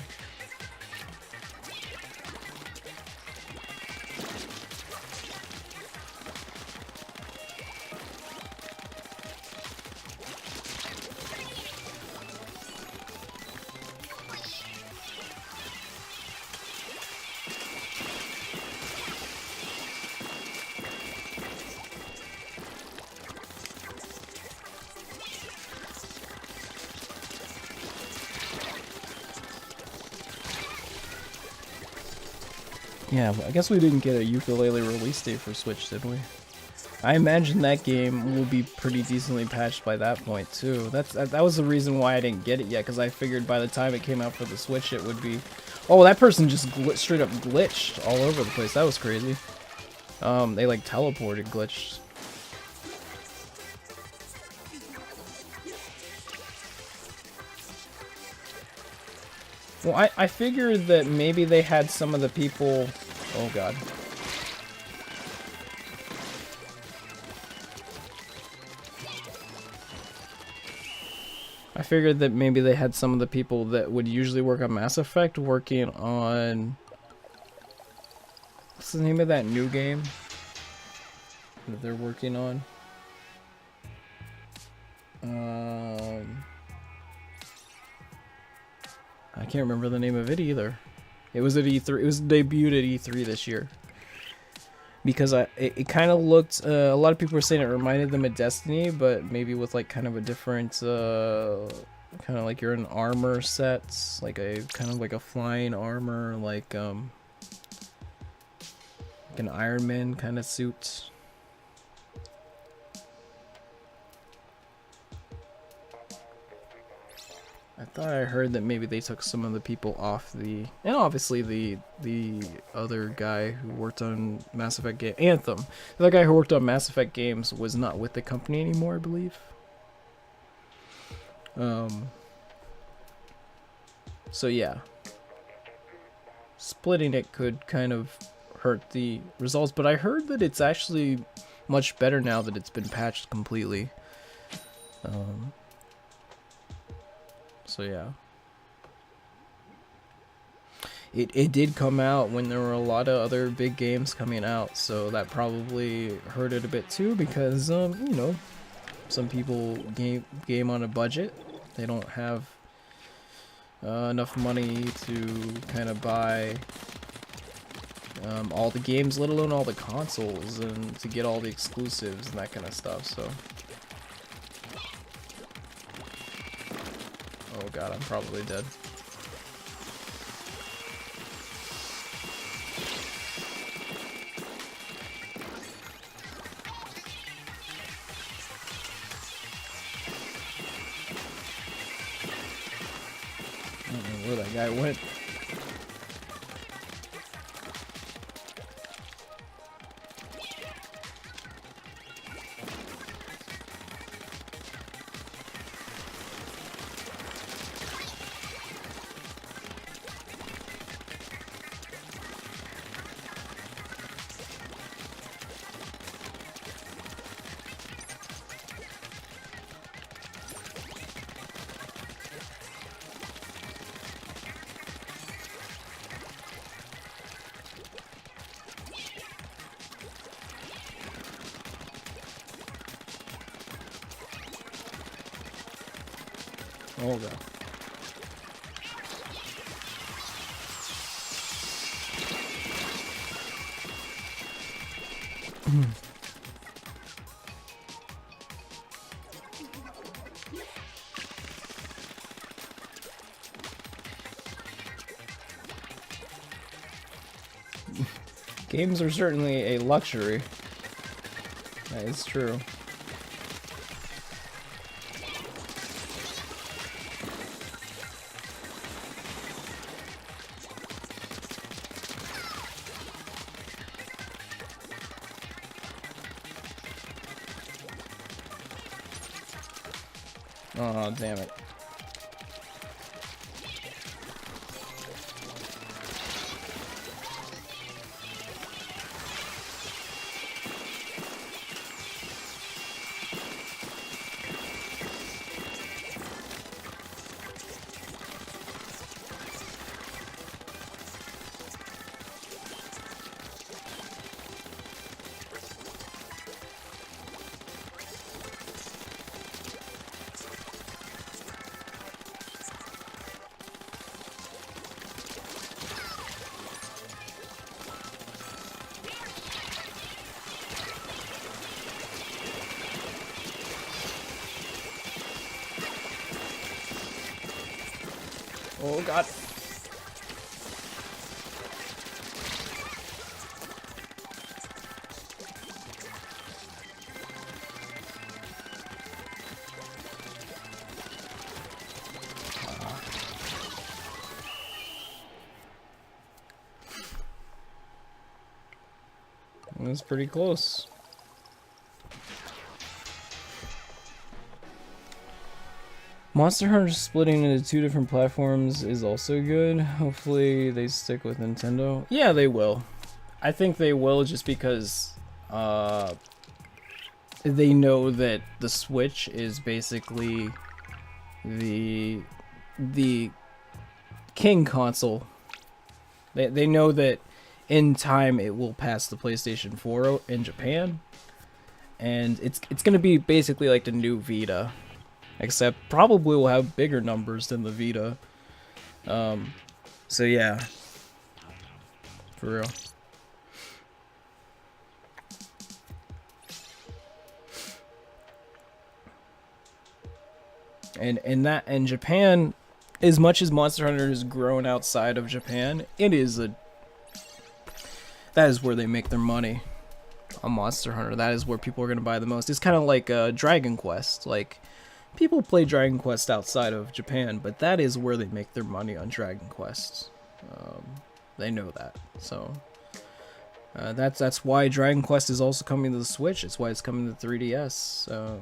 Yeah, I guess we didn't get a Yooka-Laylee release date for Switch, did we? I imagine that game will be pretty decently patched by that point too. That was the reason why I didn't get it yet, because I figured by the time it came out for the Switch it would be... Oh, that person just straight up glitched all over the place. That was crazy. They like teleported, glitched. Well, I figured that maybe they had some of the people... Oh god. I figured that maybe they had some of the people that would usually work on Mass Effect working on... What's the name of that new game that they're working on? I can't remember the name of it either. It was at E3. It was debuted at E3 this year. Because it kind of looked. A lot of people were saying it reminded them of Destiny, but maybe with like kind of a different. Kind of like you're in armor sets, like a kind of like a flying armor, like an Iron Man kind of suit. I thought I heard that maybe they took some of the people off the, and obviously the other guy who worked on Mass Effect game, Anthem. The other guy who worked on Mass Effect games was not with the company anymore, I believe. So yeah, splitting it could kind of hurt the results, but I heard that it's actually much better now that it's been patched completely. So yeah, it did come out when there were a lot of other big games coming out, so that probably hurt it a bit too, because you know, some people game on a budget. They don't have enough money to kind of buy all the games, let alone all the consoles, and to get all the exclusives and that kind of stuff. So oh god, I'm probably dead. I don't know where that guy went. Oh god. Games are certainly a luxury. That is true. Oh, damn it. Oh god. That's pretty close. Monster Hunter splitting into 2 different platforms is also good. Hopefully they stick with Nintendo. Yeah, they will. I think they will, just because they know that the Switch is basically the king console. They know that in time it will pass the PlayStation 4 in Japan, and it's gonna be basically like the new Vita. except probably will have bigger numbers than the Vita. So yeah, for real. And Japan, as much as Monster Hunter has grown outside of Japan, that is where they make their money on Monster Hunter. That is where people are going to buy the most. It's kind of like Dragon Quest. Like, people play Dragon Quest outside of Japan, but that is where they make their money on Dragon Quest. They know that. So that's why Dragon Quest is also coming to the Switch. It's why it's coming to 3DS.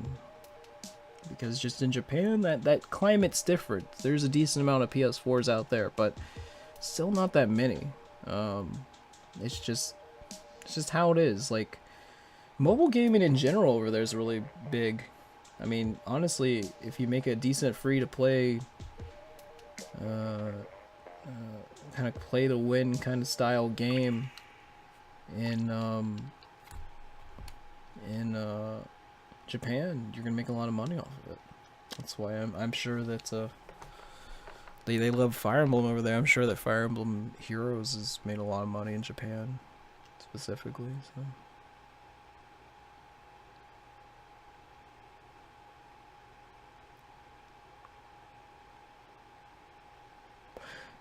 Because just in Japan, that climate's different. There's a decent amount of PS4s out there, but still not that many. It's just how it is. Like, mobile gaming in general over there is really big. I mean, honestly, if you make a decent free-to-play, kind of play-to-win kind of style game in Japan, you're gonna make a lot of money off of it. That's why I'm sure that they love Fire Emblem over there. I'm sure that Fire Emblem Heroes has made a lot of money in Japan, specifically. So.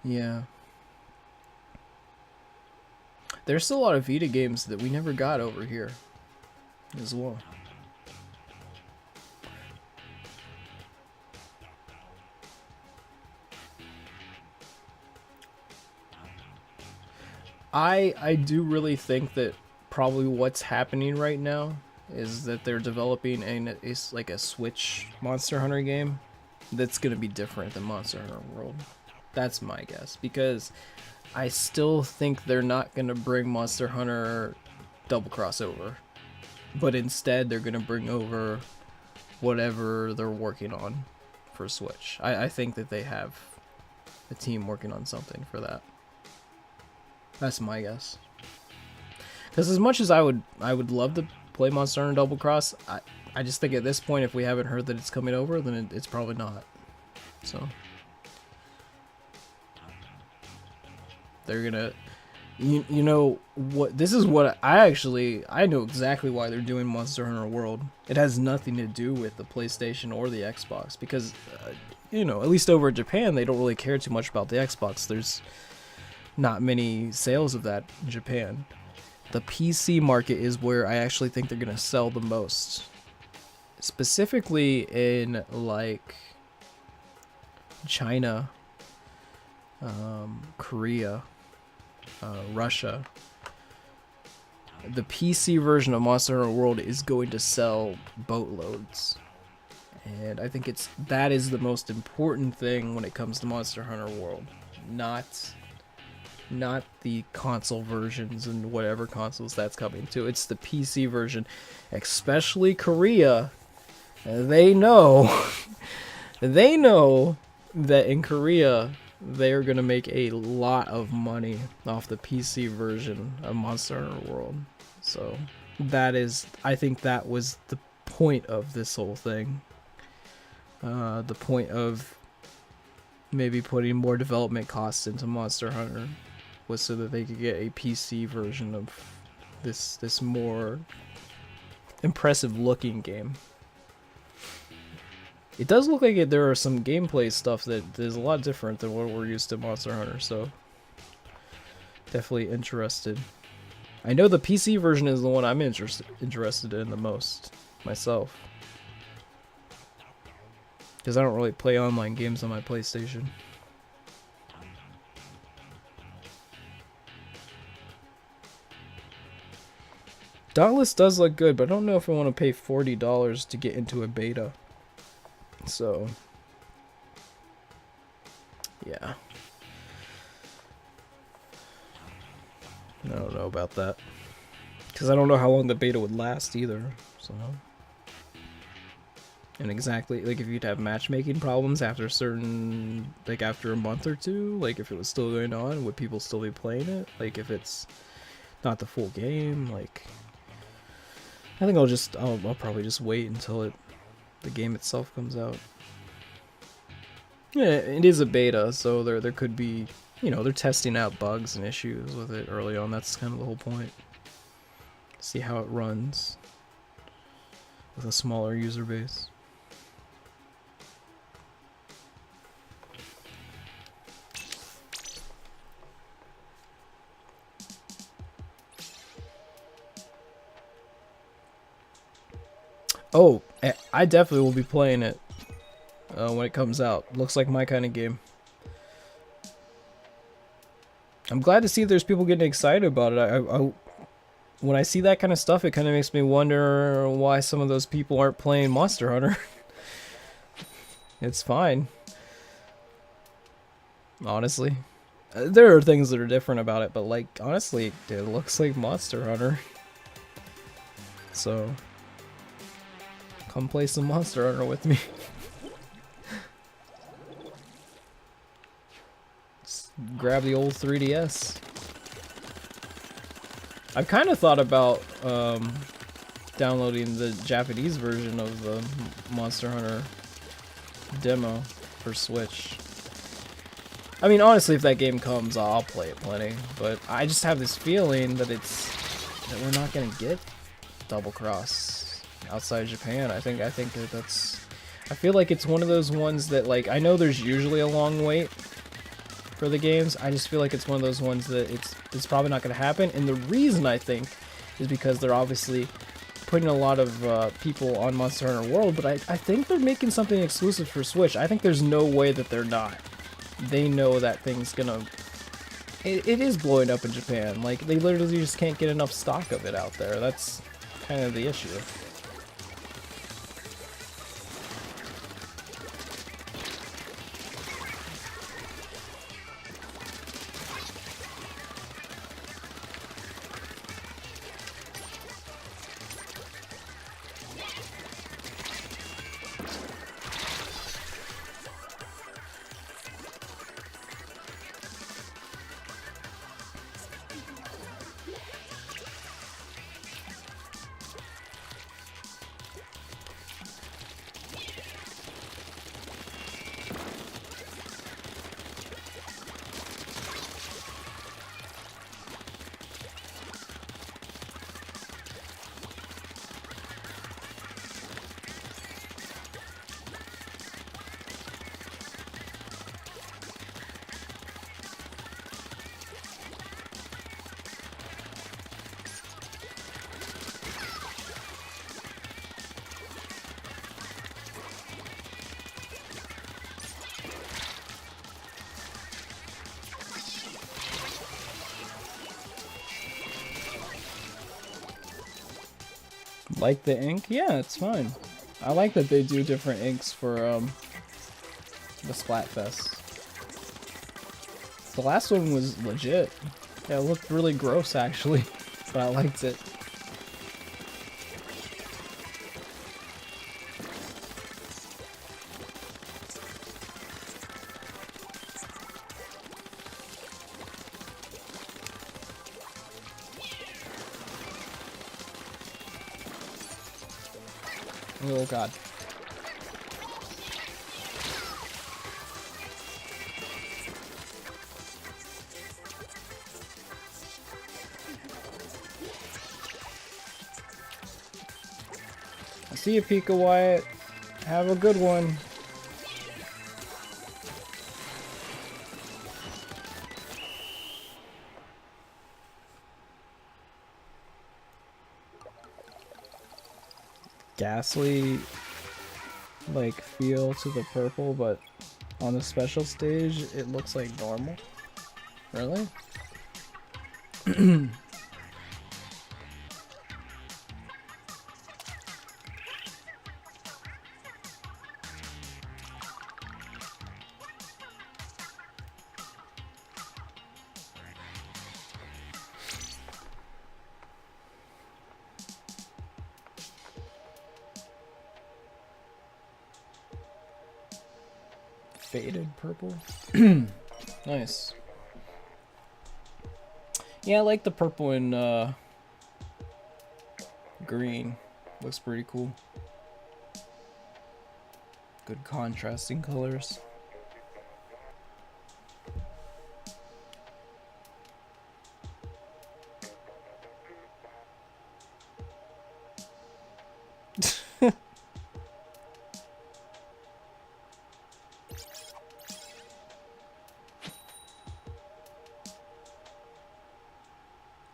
Yeah. There's still a lot of Vita games that we never got over here as well. I do really think that probably what's happening right now is that they're developing like a Switch Monster Hunter game that's gonna be different than Monster Hunter World. That's my guess, because I still think they're not gonna bring Monster Hunter Double Cross over, but instead they're gonna bring over whatever they're working on for Switch. I think that they have a team working on something for that. That's my guess. Because as much as I would love to play Monster Hunter Double Cross, I just think at this point, if we haven't heard that it's coming over, then it's probably not. So they're gonna, you know what? This is what I know exactly why they're doing Monster Hunter World. It has nothing to do with the PlayStation or the Xbox, because you know, at least over in Japan, they don't really care too much about the Xbox. There's not many sales of that in Japan. The PC market is where I actually think they're gonna sell the most, specifically in like China, Korea, Russia. The PC version of Monster Hunter World is going to sell boatloads, and I think that is the most important thing when it comes to Monster Hunter World, not the console versions and whatever consoles that's coming to. It's the PC version, especially Korea. They know that in Korea they're gonna make a lot of money off the PC version of Monster Hunter World. So I think that was the point of this whole thing. The point of maybe putting more development costs into Monster Hunter was so that they could get a PC version of this more impressive looking game. It does look like there are some gameplay stuff that is a lot different than what we're used to Monster Hunter, so definitely interested. I know the PC version is the one I'm interested in the most myself, because I don't really play online games on my PlayStation. Dauntless does look good, but I don't know if I want to pay $40 to get into a beta. So, yeah. I don't know about that. Because I don't know how long the beta would last either. So, and exactly, like, if you'd have matchmaking problems after after a month or two, like, if it was still going on, would people still be playing it? Like, if it's not the full game, like, I think I'll probably just wait until the game itself comes out. Yeah, it is a beta, so there could be, you know, they're testing out bugs and issues with it early on. That's kind of the whole point. See how it runs with a smaller user base. Oh, I definitely will be playing it when it comes out. Looks like my kind of game. I'm glad to see there's people getting excited about it. When I see that kind of stuff, it kind of makes me wonder why some of those people aren't playing Monster Hunter. It's fine. Honestly. There are things that are different about it, but like, honestly, it looks like Monster Hunter. So, come play some Monster Hunter with me. Just grab the old 3DS. I've kind of thought about downloading the Japanese version of the Monster Hunter demo for Switch. I mean, honestly, if that game comes, I'll play it plenty. But I just have this feeling that we're not gonna get Double Cross outside Japan. I think that I feel like it's one of those ones that, like, I know there's usually a long wait for the games. I just feel like it's one of those ones that it's probably not gonna happen. And the reason I think is because they're obviously putting a lot of people on Monster Hunter World, but I think they're making something exclusive for Switch. I think there's no way that they're not. They know that thing's gonna... It is blowing up in Japan. Like, they literally just can't get enough stock of it out there. That's kind of the issue. Like the ink? Yeah, it's fine. I like that they do different inks for the Splatfest. The last one was legit. Yeah, it looked really gross actually, but I liked it. Oh god. I see you, Pika Wyatt. Have a good one. Ghastly, like, feel to the purple, but on the special stage it looks like normal. Really? Faded purple. Nice. Yeah, I like the purple and green. Looks pretty cool. Good contrasting colors.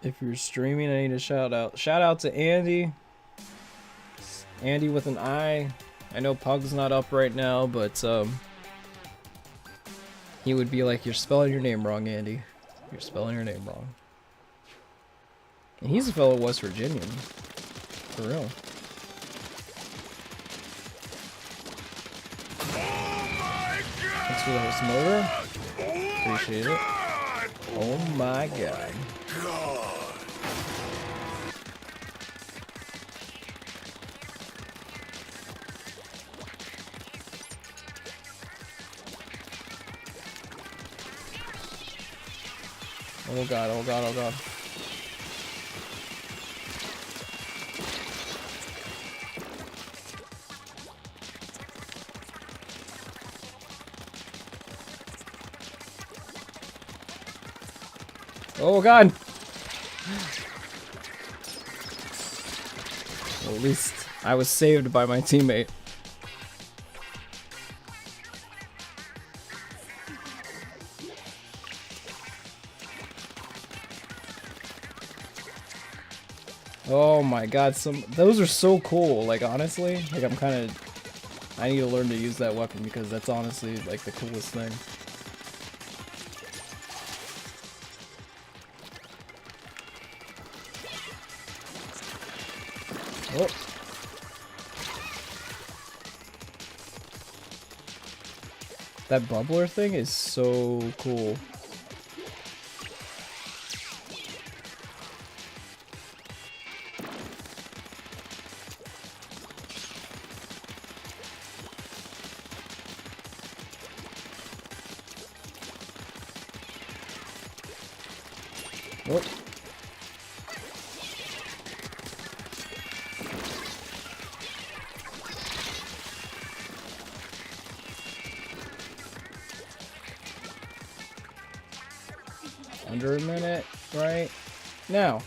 If you're streaming, I need a shout out. Shout out to Andy. Andy with an I. I know Pug's not up right now, but he would be like, "You're spelling your name wrong, Andy. You're spelling your name wrong." And he's a fellow West Virginian. For real. Thanks for the host motor. Appreciate it. Oh my god. Oh god, oh god, oh god. Oh god! Well, at least I was saved by my teammate. Oh my god, those are so cool, like honestly, like I need to learn to use that weapon because that's honestly like the coolest thing. Oh. That bubbler thing is so cool. Oh. Under a minute, right now.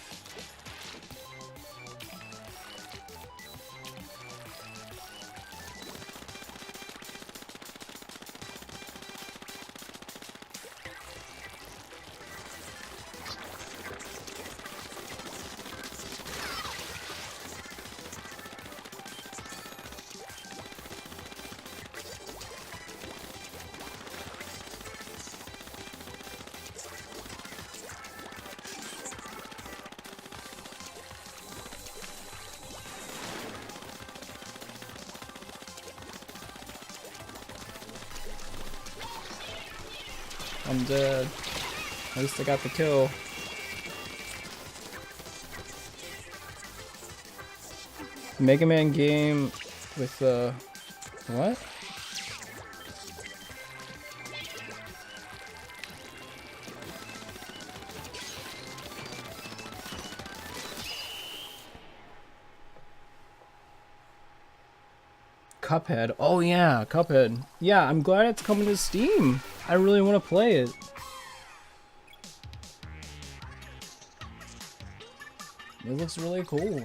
I'm dead. At least I got the kill. Mega Man game with what? Cuphead. Oh yeah, Cuphead. Yeah, I'm glad it's coming to Steam. I really want to play it. It looks really cool.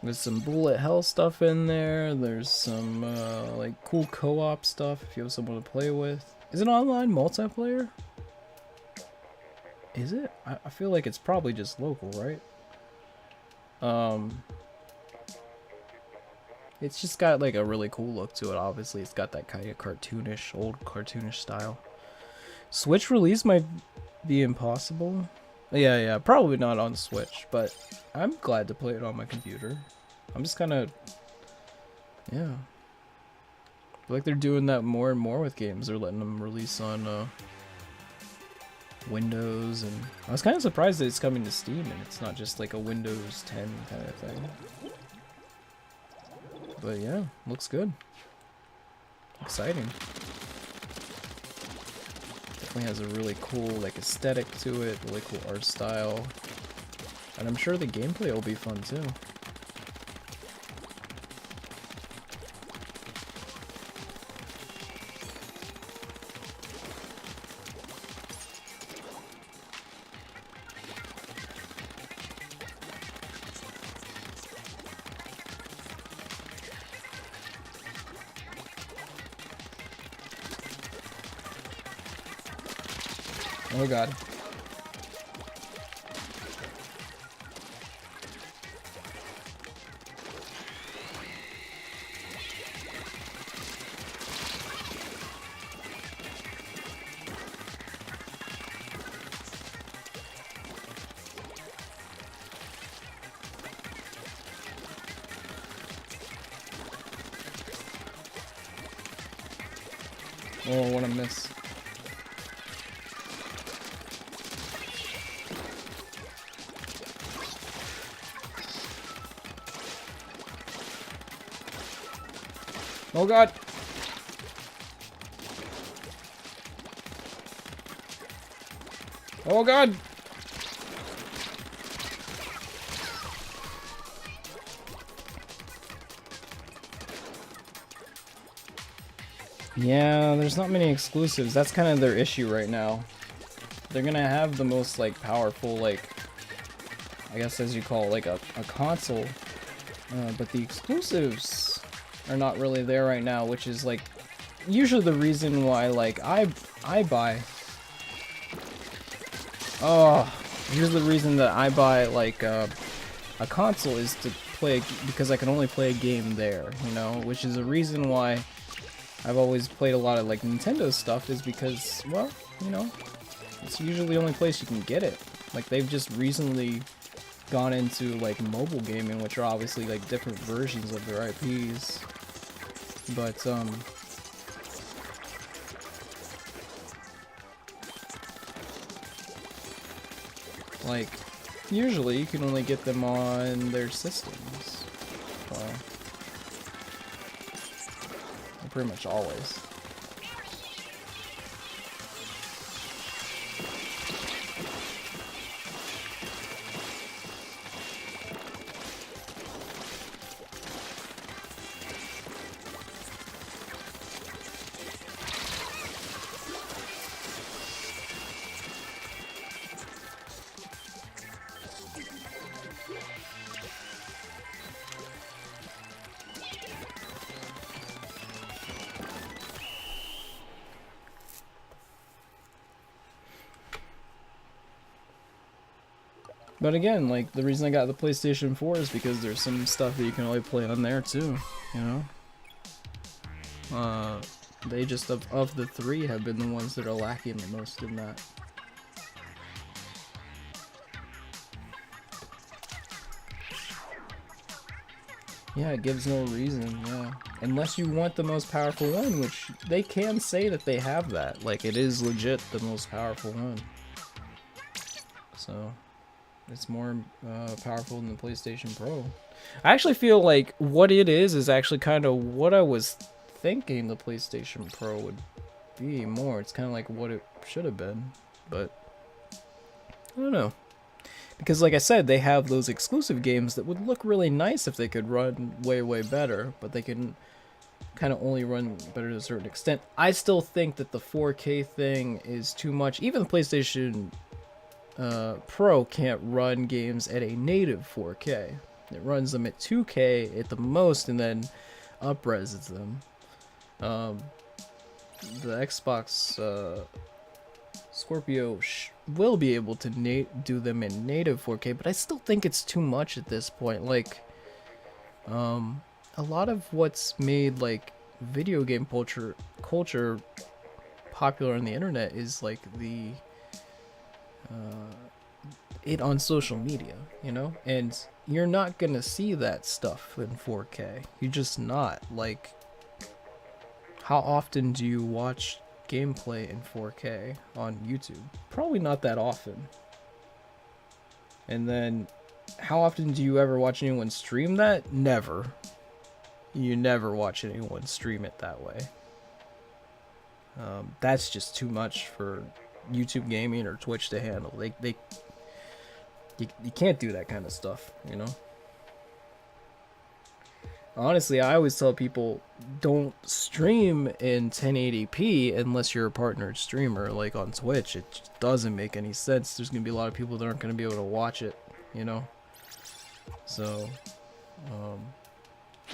There's some bullet hell stuff in there. There's some like cool co-op stuff if you have someone to play with. Is it online multiplayer? Is it? I feel like it's probably just local, right? It's just got like a really cool look to it. Obviously, it's got that kind of cartoonish, old cartoonish style. Switch release might be impossible. Yeah, probably not on Switch, but I'm glad to play it on my computer. I'm just kind of, yeah. I feel like they're doing that more and more with games. They're letting them release on Windows, and I was kind of surprised that it's coming to Steam and it's not just like a Windows 10 kind of thing. But yeah, looks good. Exciting. Definitely has a really cool like aesthetic to it, really cool art style. And I'm sure the gameplay will be fun too. Oh god. Oh, what a miss. Oh god. Oh god. Yeah, there's not many exclusives. That's kind of their issue right now. They're gonna have the most, like, powerful, like, I guess as you call it, like a console. But the exclusives are not really there right now, which is, like, usually the reason why, like, I buy. Oh, here's the reason that I buy, like, a console is to play, because I can only play a game there, you know? Which is a reason why I've always played a lot of, like, Nintendo stuff, is because, well, you know, it's usually the only place you can get it. Like, they've just recently gone into, like, mobile gaming, which are obviously, like, different versions of their IPs. But, like, usually you can only get them on their systems. Well, pretty much always. But again, like, the reason I got the PlayStation 4 is because there's some stuff that you can only play on there too, you know? They just, of the three, have been the ones that are lacking the most in that. Yeah, it gives no reason, yeah. Unless you want the most powerful one, which they can say that they have that. Like, it is legit the most powerful one. So, it's more powerful than the PlayStation Pro. I actually feel like what it is actually kind of what I was thinking the PlayStation Pro would be more. It's kind of like what it should have been, but I don't know. Because like I said, they have those exclusive games that would look really nice if they could run way, way better, but they can kind of only run better to a certain extent. I still think that the 4K thing is too much. Even the PlayStation Pro can't run games at a native 4K. It runs them at 2K at the most and then up-reses them. The Xbox Scorpio will be able to do them in native 4K, but I still think it's too much at this point. Like, a lot of what's made, like, video game culture popular on the internet is, like, it on social media, you know? And you're not gonna see that stuff in 4K. You're just not. Like, how often do you watch gameplay in 4K on YouTube? Probably not that often. And then, how often do you ever watch anyone stream that? Never. You never watch anyone stream it that way. That's just too much for YouTube gaming or Twitch to handle. You can't do that kind of stuff, you know? Honestly, I always tell people, don't stream in 1080p unless you're a partnered streamer, like on Twitch. It just doesn't make any sense. There's going to be a lot of people that aren't going to be able to watch it, you know? So,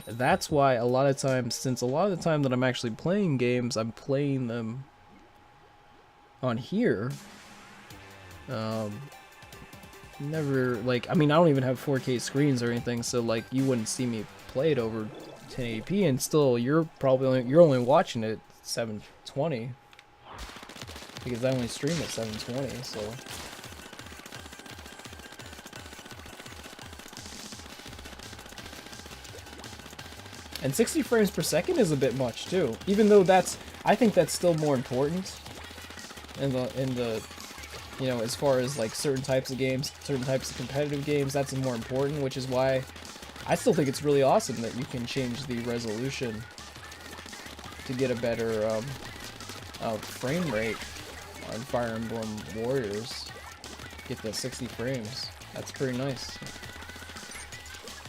that's why a lot of times, since a lot of the time that I'm actually playing games, I'm playing them on here, Never, like, I mean, I don't even have 4K screens or anything, so, like, you wouldn't see me play it over 1080p, and still, you're only watching it 720, because I only stream at 720, so. And 60 frames per second is a bit much, too, even though I think that's still more important in the you know, as far as like certain types of games, certain types of competitive games, that's more important, which is why I still think it's really awesome that you can change the resolution to get a better frame rate on Fire Emblem Warriors. Get the 60 frames. That's pretty nice.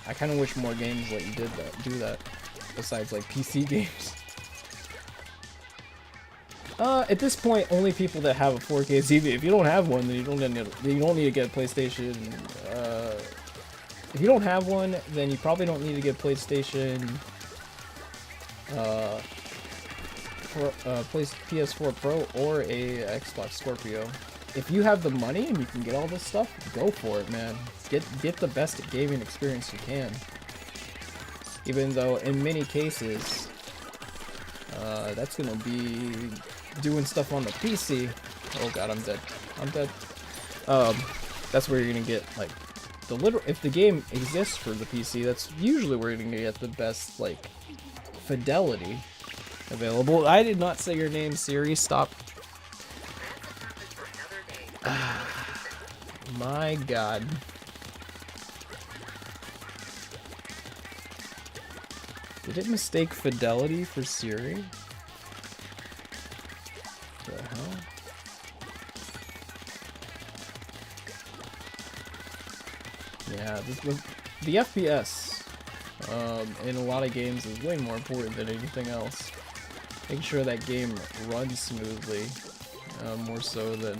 I kind of wish more games let you do that, besides like PC games. At this point, only people that have a 4K TV. If you don't have one, then you don't need to get a PlayStation. If you don't have one, then you probably don't need to get PlayStation. PS4 Pro or a Xbox Scorpio. If you have the money and you can get all this stuff, go for it, man. Get the best gaming experience you can. Even though in many cases, that's gonna be doing stuff on the PC. Oh god, I'm dead. I'm dead. That's where you're gonna get like if the game exists for the PC, that's usually where you're gonna get the best like fidelity available. I did not say your name, Siri. Stop. My god. Did it mistake fidelity for Siri? The hell? Yeah, the FPS in a lot of games is way more important than anything else. Making sure that game runs smoothly, more so than...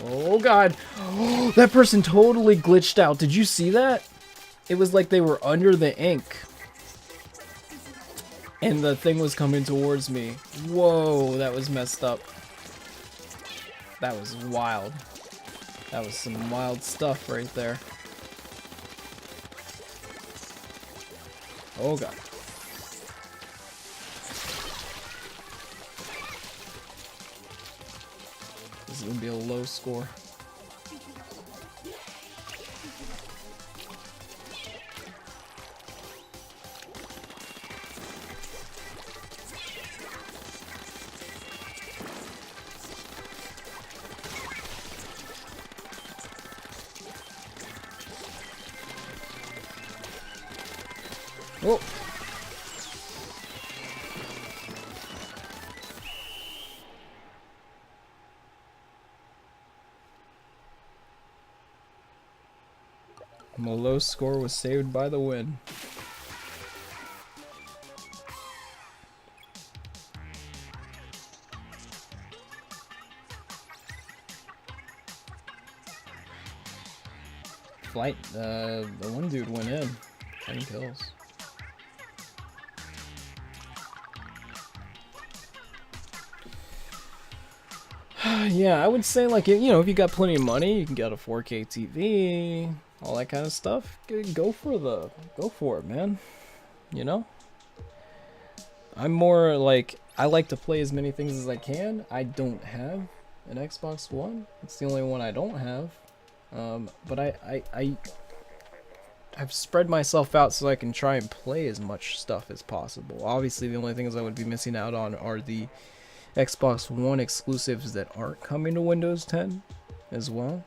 Oh god! Oh, that person totally glitched out. Did you see that? It was like they were under the ink. And the thing was coming towards me. Whoa, that was messed up. That was wild. That was some wild stuff right there. Oh god. This is gonna be a low score. Whoa. My low score was saved by the win. Flight, the one dude went in. 10 kills. Yeah, I would say, like, you know, if you got plenty of money, you can get a 4K TV, all that kind of stuff. Go for it, man. You know? I'm more like, I like to play as many things as I can. I don't have an Xbox One. It's the only one I don't have. But I've spread myself out so I can try and play as much stuff as possible. Obviously, the only things I would be missing out on are the Xbox One exclusives that aren't coming to Windows 10 as well.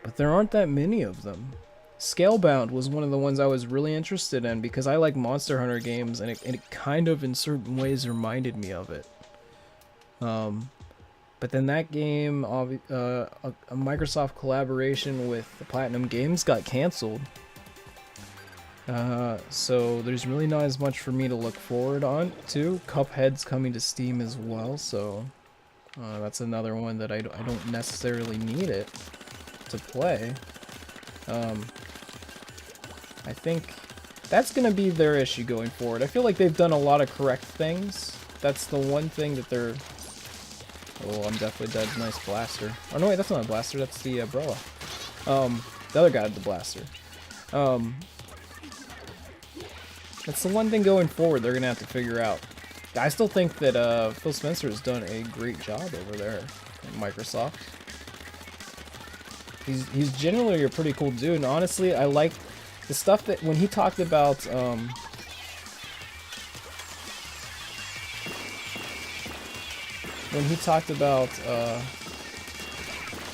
But there aren't that many of them. Scalebound was one of the ones I was really interested in because I like Monster Hunter games, and it kind of in certain ways reminded me of it. But then that game, a Microsoft collaboration with Platinum Games got canceled. So there's really not as much for me to look forward on to. Cuphead's coming to Steam as well, so that's another one that I don't necessarily need it to play. I think that's gonna be their issue going forward. I feel like they've done a lot of correct things. That's the one thing that they're Oh, I'm definitely dead. Nice blaster. Oh no, wait, that's not a blaster. That's the umbrella. The other guy had the blaster. That's the one thing going forward they're gonna have to figure out. I still think that Phil Spencer has done a great job over there at Microsoft. He's generally a pretty cool dude, and honestly, I like the stuff that when he talked about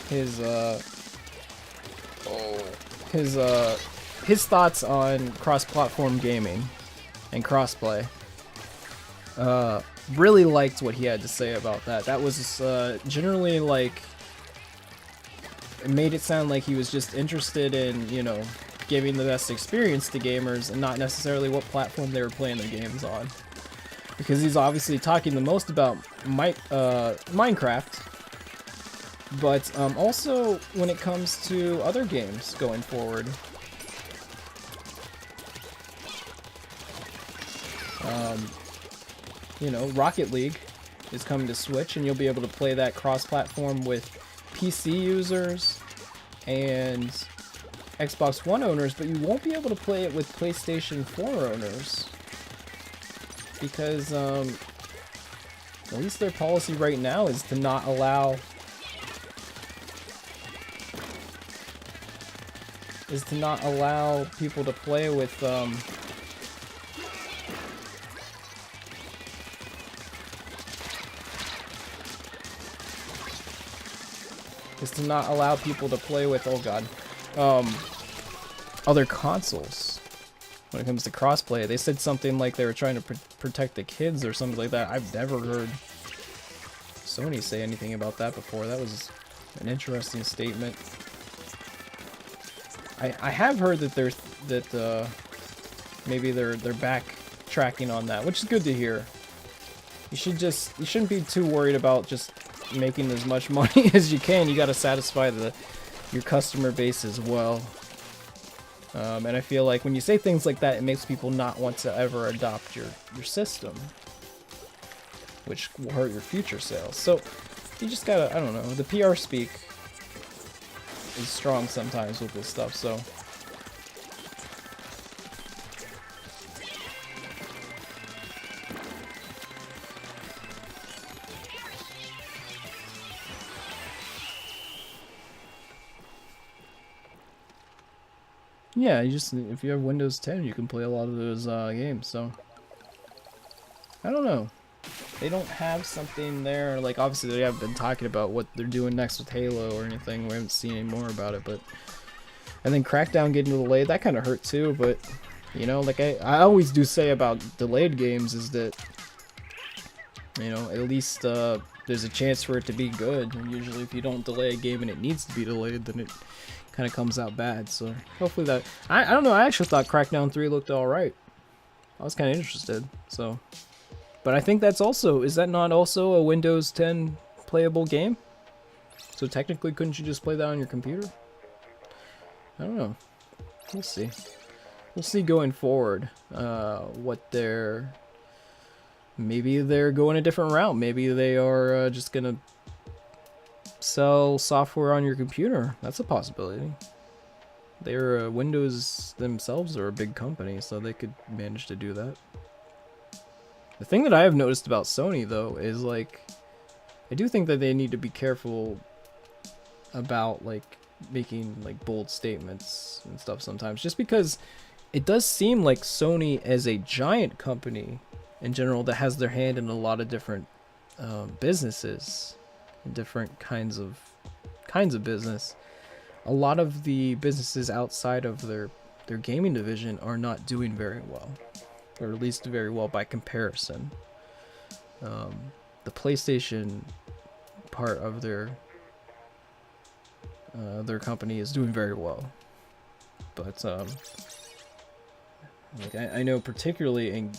his thoughts on cross-platform gaming and crossplay. Really liked what he had to say about that. That was generally like, it made it sound like he was just interested in, you know, giving the best experience to gamers and not necessarily what platform they were playing their games on. Because he's obviously talking the most about Minecraft, but also when it comes to other games going forward. You know, Rocket League is coming to Switch, and you'll be able to play that cross-platform with PC users and Xbox One owners, but you won't be able to play it with PlayStation 4 owners. Because, at least their policy right now is to not allow... people to play with, oh god, other consoles when it comes to crossplay. They said something like they were trying to protect the kids or something like that. I've never heard Sony say anything about that before. That was an interesting statement. I have heard that maybe they're backtracking on that, which is good to hear. You shouldn't be too worried about just making as much money as you can. You gotta satisfy your customer base as well. And I feel like when you say things like that, it makes people not want to ever adopt your system, which will hurt your future sales. So you just gotta, I don't know, the PR speak is strong sometimes with this stuff, so. Yeah, if you have Windows 10, you can play a lot of those games, so. I don't know. They don't have something there, like, obviously they haven't been talking about what they're doing next with Halo or anything. We haven't seen any more about it, but. And then Crackdown getting delayed, that kind of hurt too, but, you know, like I always do say about delayed games is that, you know, at least there's a chance for it to be good. And usually if you don't delay a game and it needs to be delayed, then it kind of comes out bad. So hopefully that, I don't know, I actually thought Crackdown 3 looked alright. I was kind of interested, so. But I think that's also, is that not also a Windows 10 playable game? So technically couldn't you just play that on your computer? I don't know. We'll see. We'll see going forward what they're... Maybe they're going a different route. Maybe they are just going to sell software on your computer. That's a possibility. They're Windows themselves are a big company, so they could manage to do that. The thing that I have noticed about Sony, though, is, like, I do think that they need to be careful about, like, making, like, bold statements and stuff sometimes. Just because it does seem like Sony, as a giant company in general, that has their hand in a lot of different businesses and different kinds of business. A lot of the businesses outside of their gaming division are not doing very well. Or at least very well by comparison. The PlayStation part of their company is doing very well, but like I know particularly in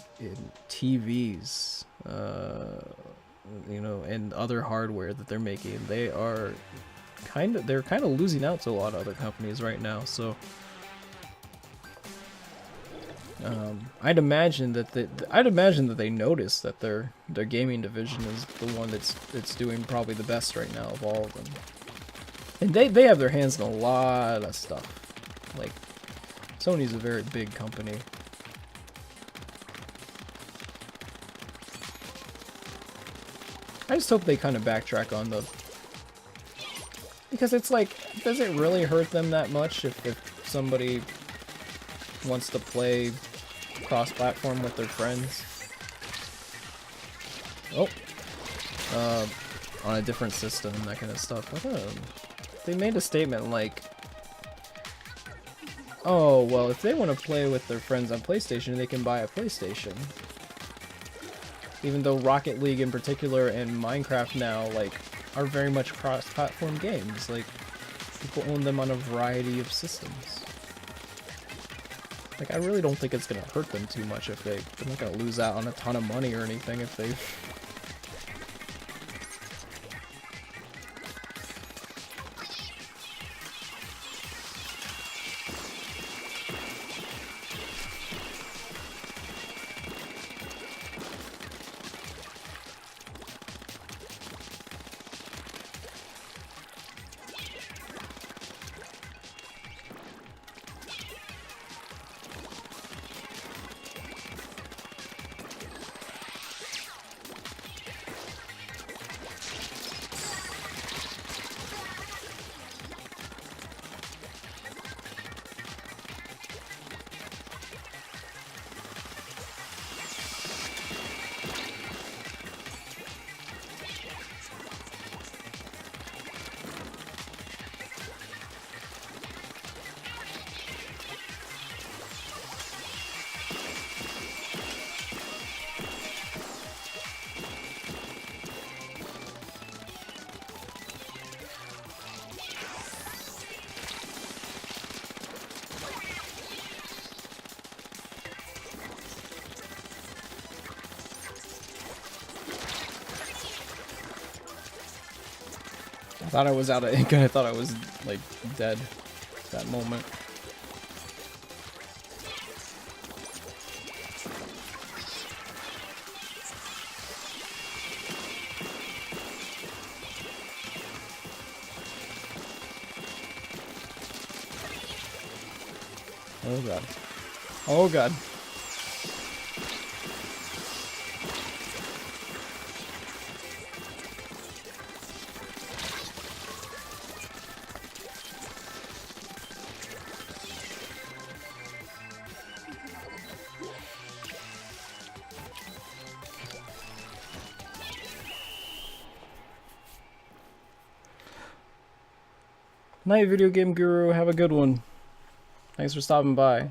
TVs, you know, and other hardware that they're making, they're kind of losing out to a lot of other companies right now. So I'd imagine that they notice that their gaming division is the one that's doing probably the best right now of all of them. And they have their hands in a lot of stuff. Like, Sony's a very big company. I just hope they kind of backtrack on the... Because it's like, does it really hurt them that much if somebody wants to play cross-platform with their friends? Oh. On a different system and that kind of stuff. They made a statement like, oh, well, if they want to play with their friends on PlayStation, they can buy a PlayStation. Even though Rocket League in particular and Minecraft now, like, are very much cross-platform games. Like, people own them on a variety of systems. Like, I really don't think it's gonna hurt them too much if they're not gonna lose out on a ton of money or anything if they... I thought I was out of ink and I thought I was, like, dead at that moment. Oh god. Oh god. Night, Video Game Guru. Have a good one. Thanks for stopping by.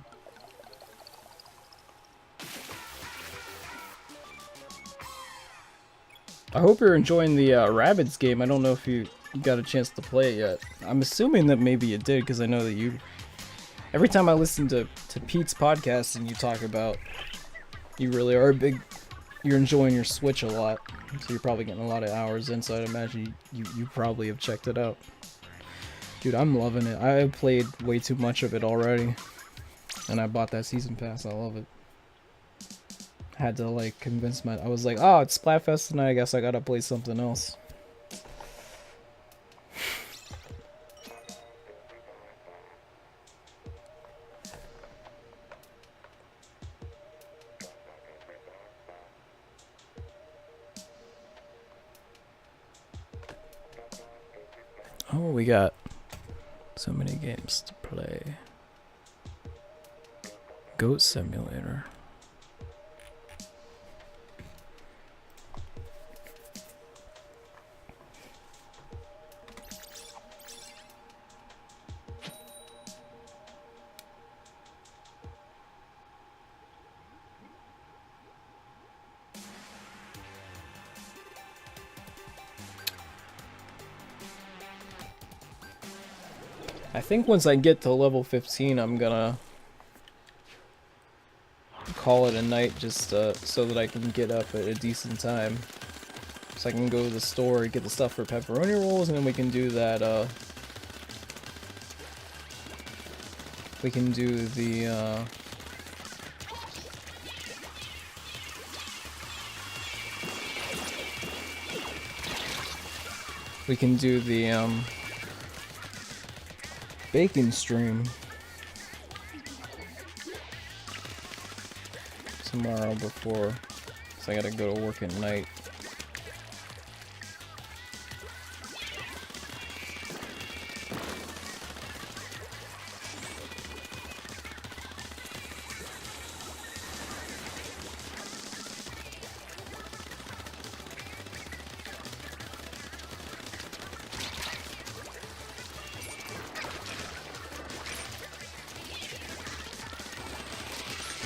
I hope you're enjoying the Rabbids game. I don't know if you got a chance to play it yet. I'm assuming that maybe you did, because I know that you... Every time I listen to Pete's podcast and you talk about... You really are a big... You're enjoying your Switch a lot. So you're probably getting a lot of hours in, so I'd imagine you probably have checked it out. Dude, I'm loving it. I have played way too much of it already. And I bought that season pass. I love it. Had to, like, convince I was like, oh, it's Splatfest tonight. I guess I gotta play something else. Oh, we got so many games to play. Goat Simulator. I think once I get to level 15, I'm gonna call it a night just so that I can get up at a decent time. So I can go to the store and get the stuff for pepperoni rolls, and then we can do that, we can do the, We can do the bacon stream tomorrow before, so I gotta go to work at night.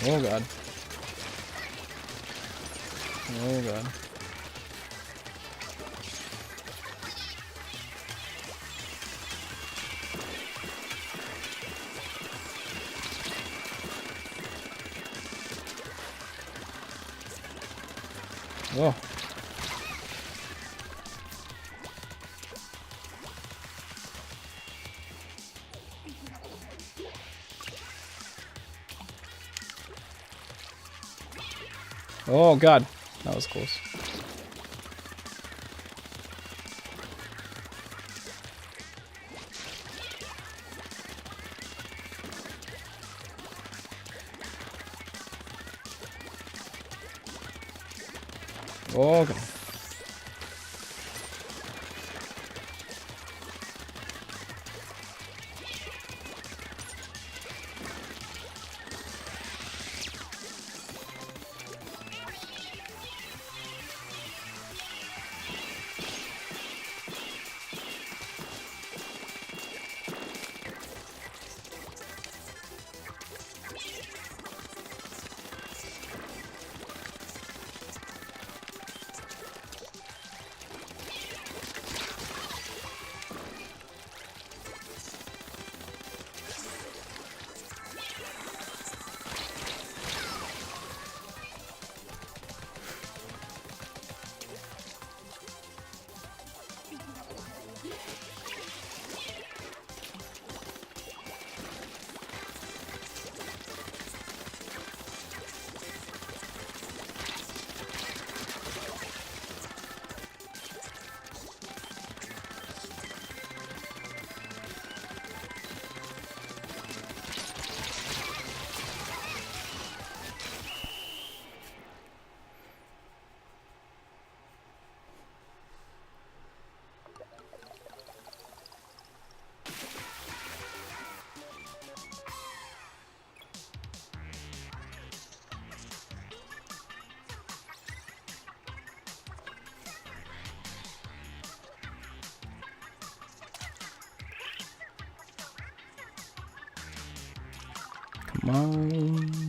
Oh god. Oh god. Oh. Oh god, that was close. Oh god. Come on.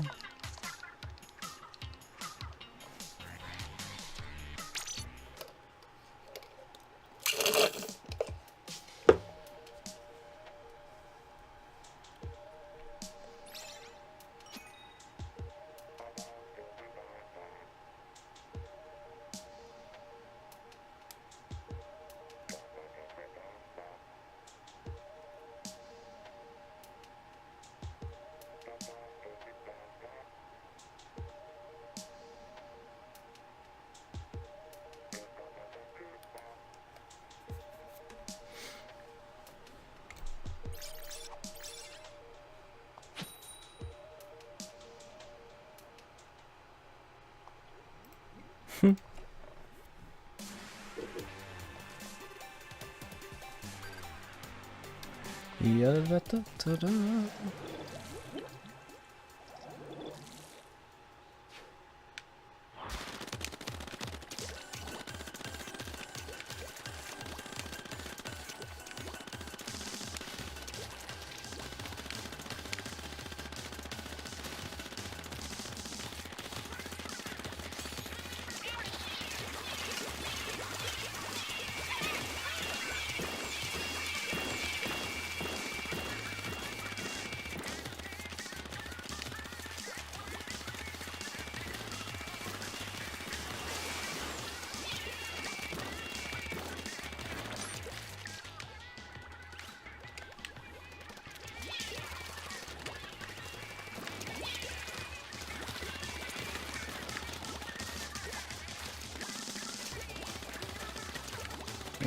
Yeah-da-da-da-da.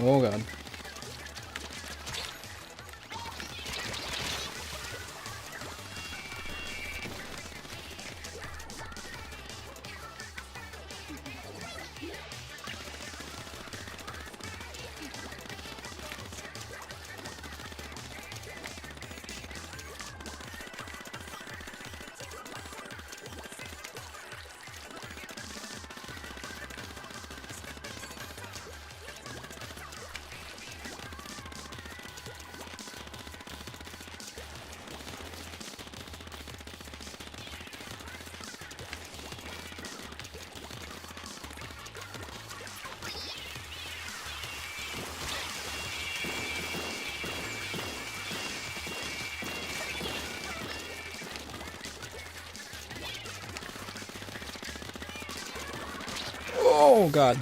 Oh god. god.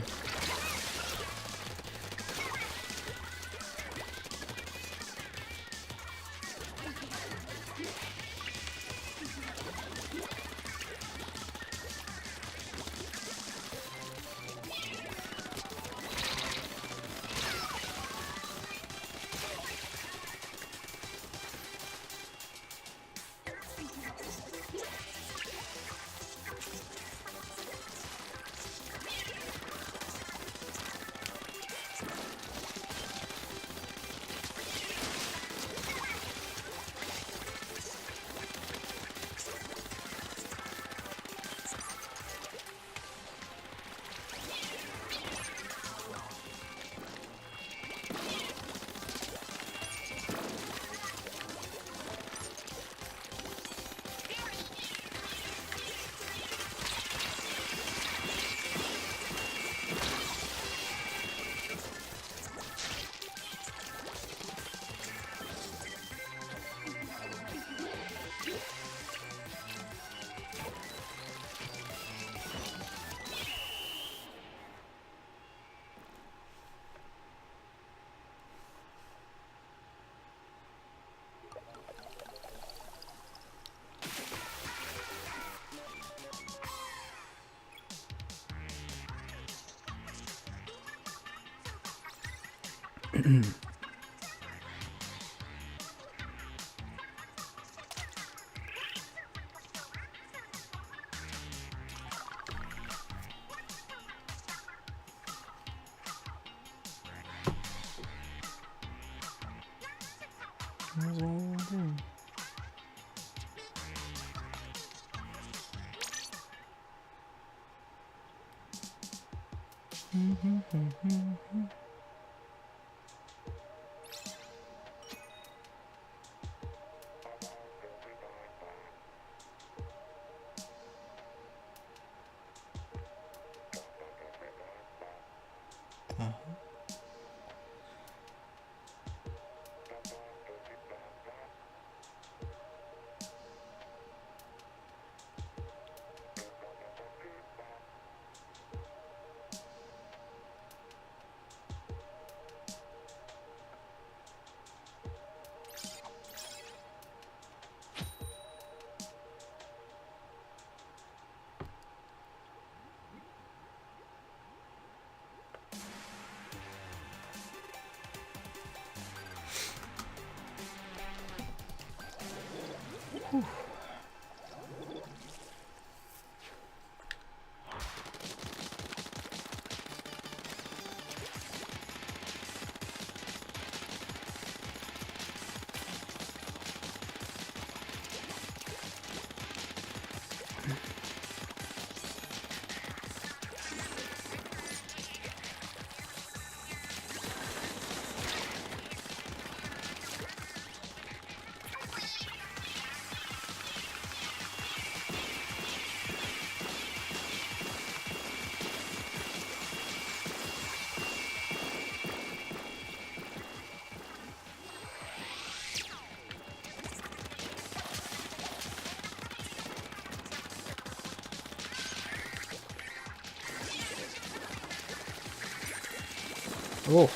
Oh,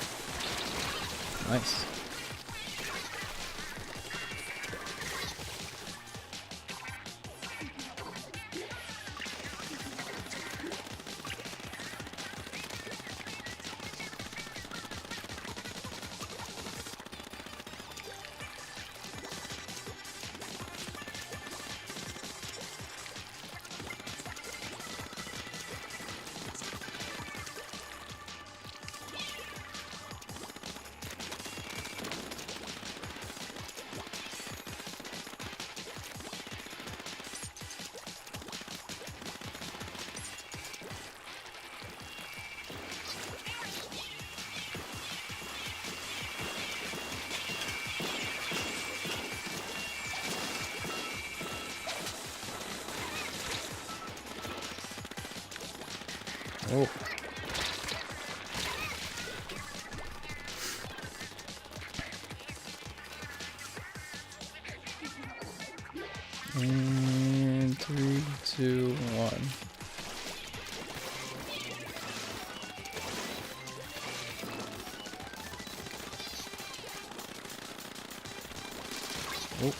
nice. Oh. And 3, 2, 1. Oh.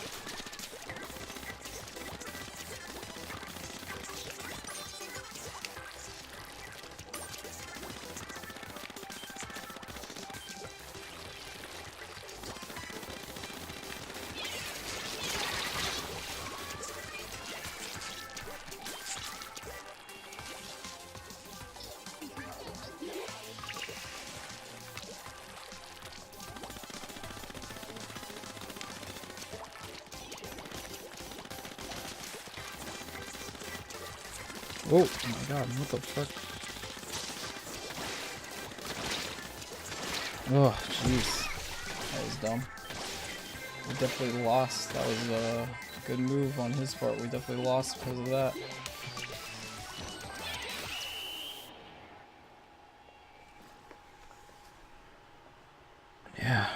Oh my god, what the fuck? Oh, jeez. That was dumb. We definitely lost. That was a good move on his part. We definitely lost because of that. Yeah.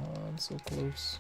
Oh, I'm so close.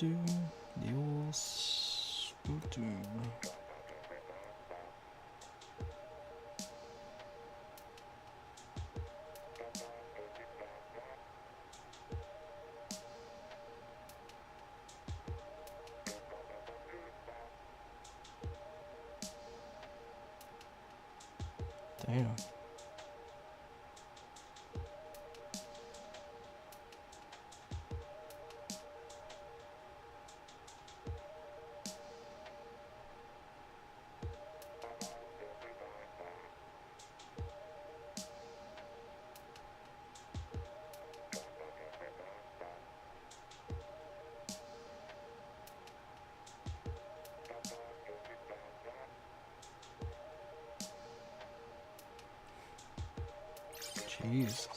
The old Splatoon. Damn. Jesus.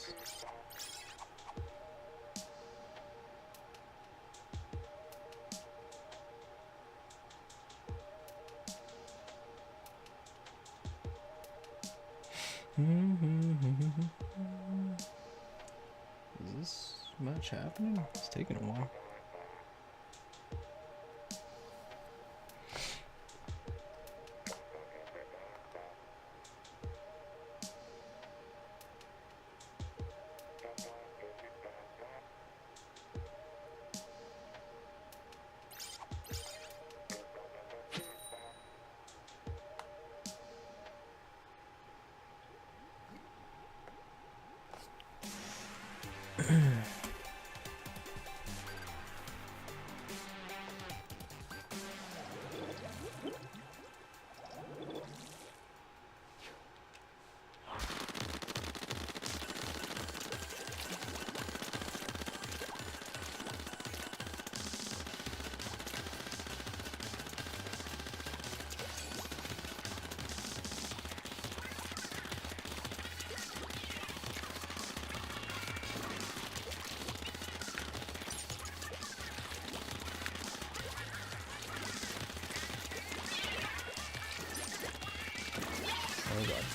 Is this much happening? It's taking a while. Oh god.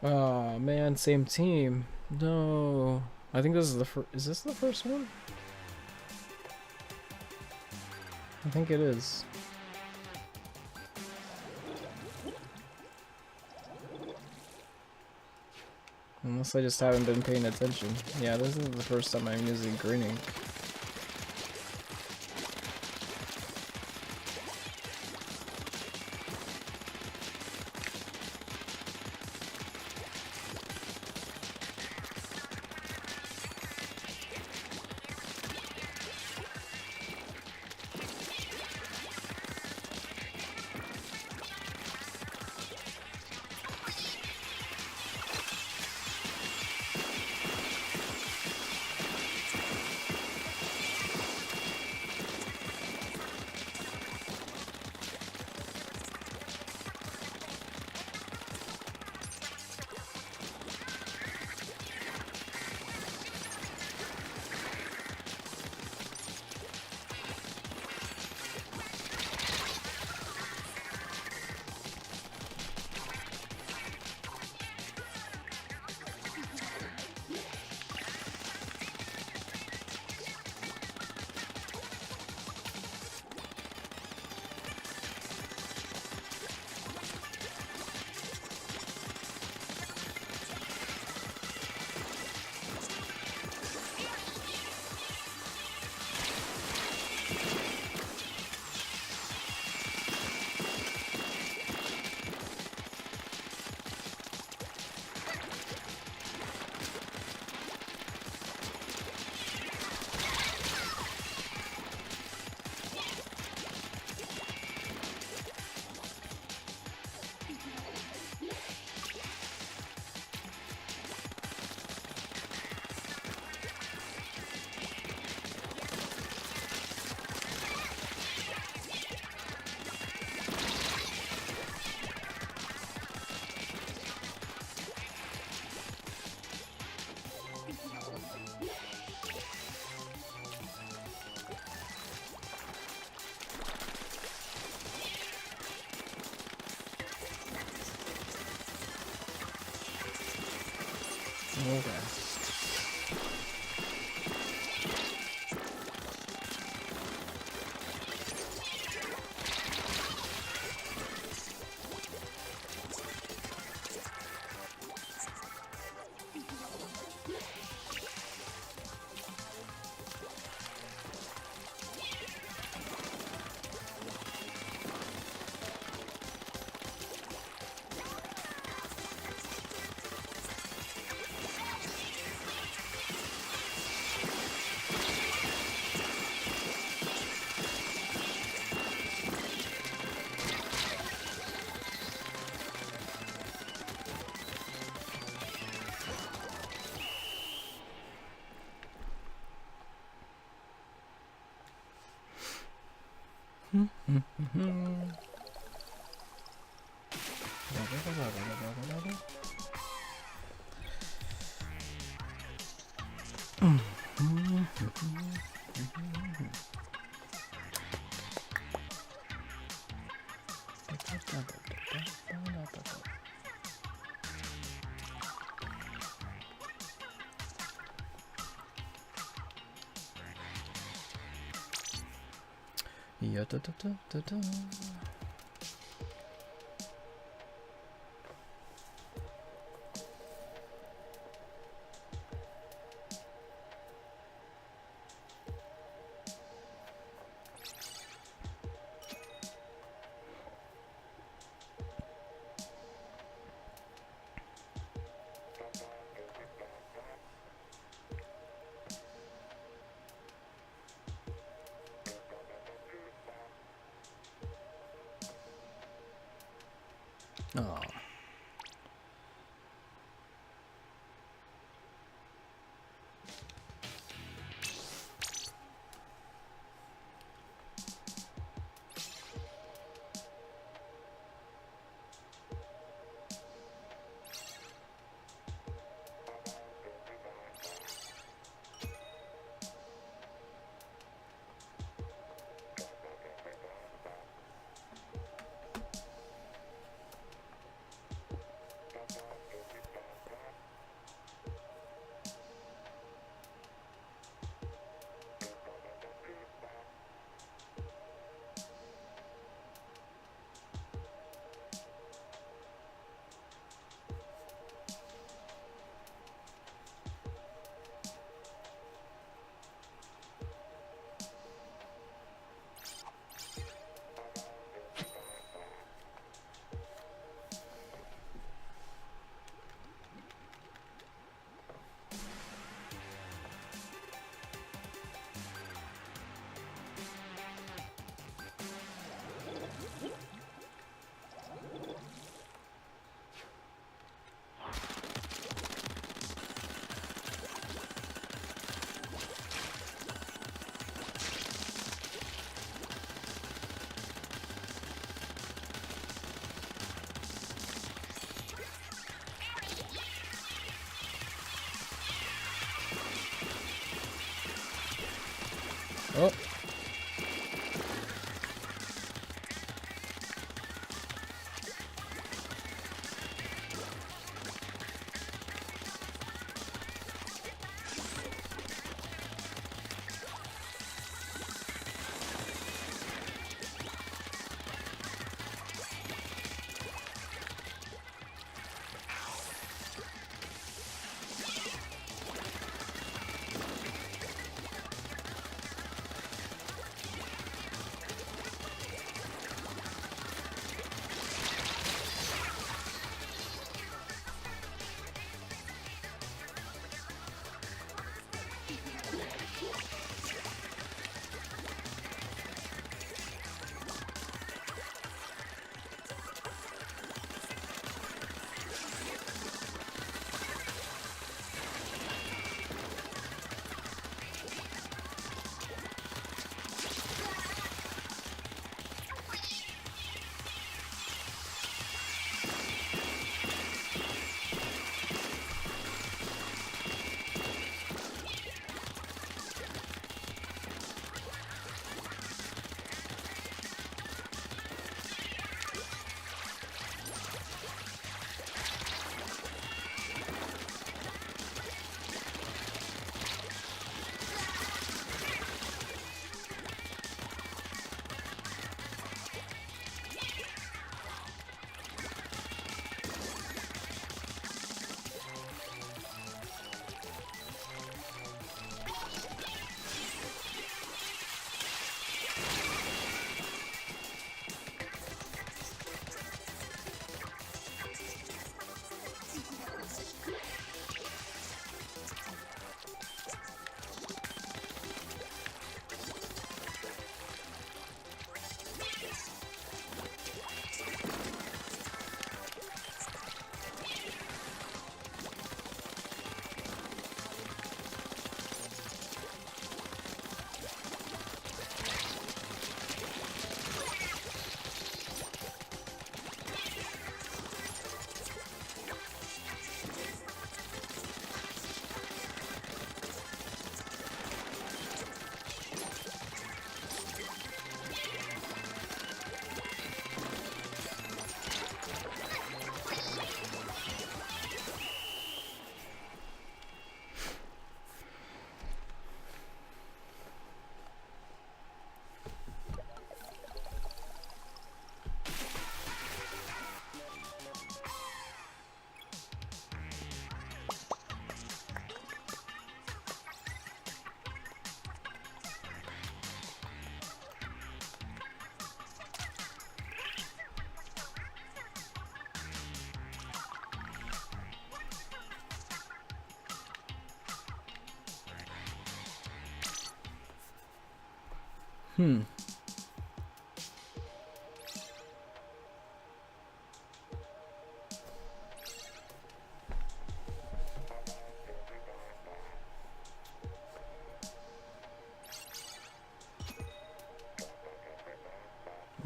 Oh man, same team. No. I think this is the first. Is this the first one? I think it is. Unless I just haven't been paying attention. Yeah, this is the first time I'm using green ink. Okay. Yeah, da, da, da, da, da. Oh. Oh.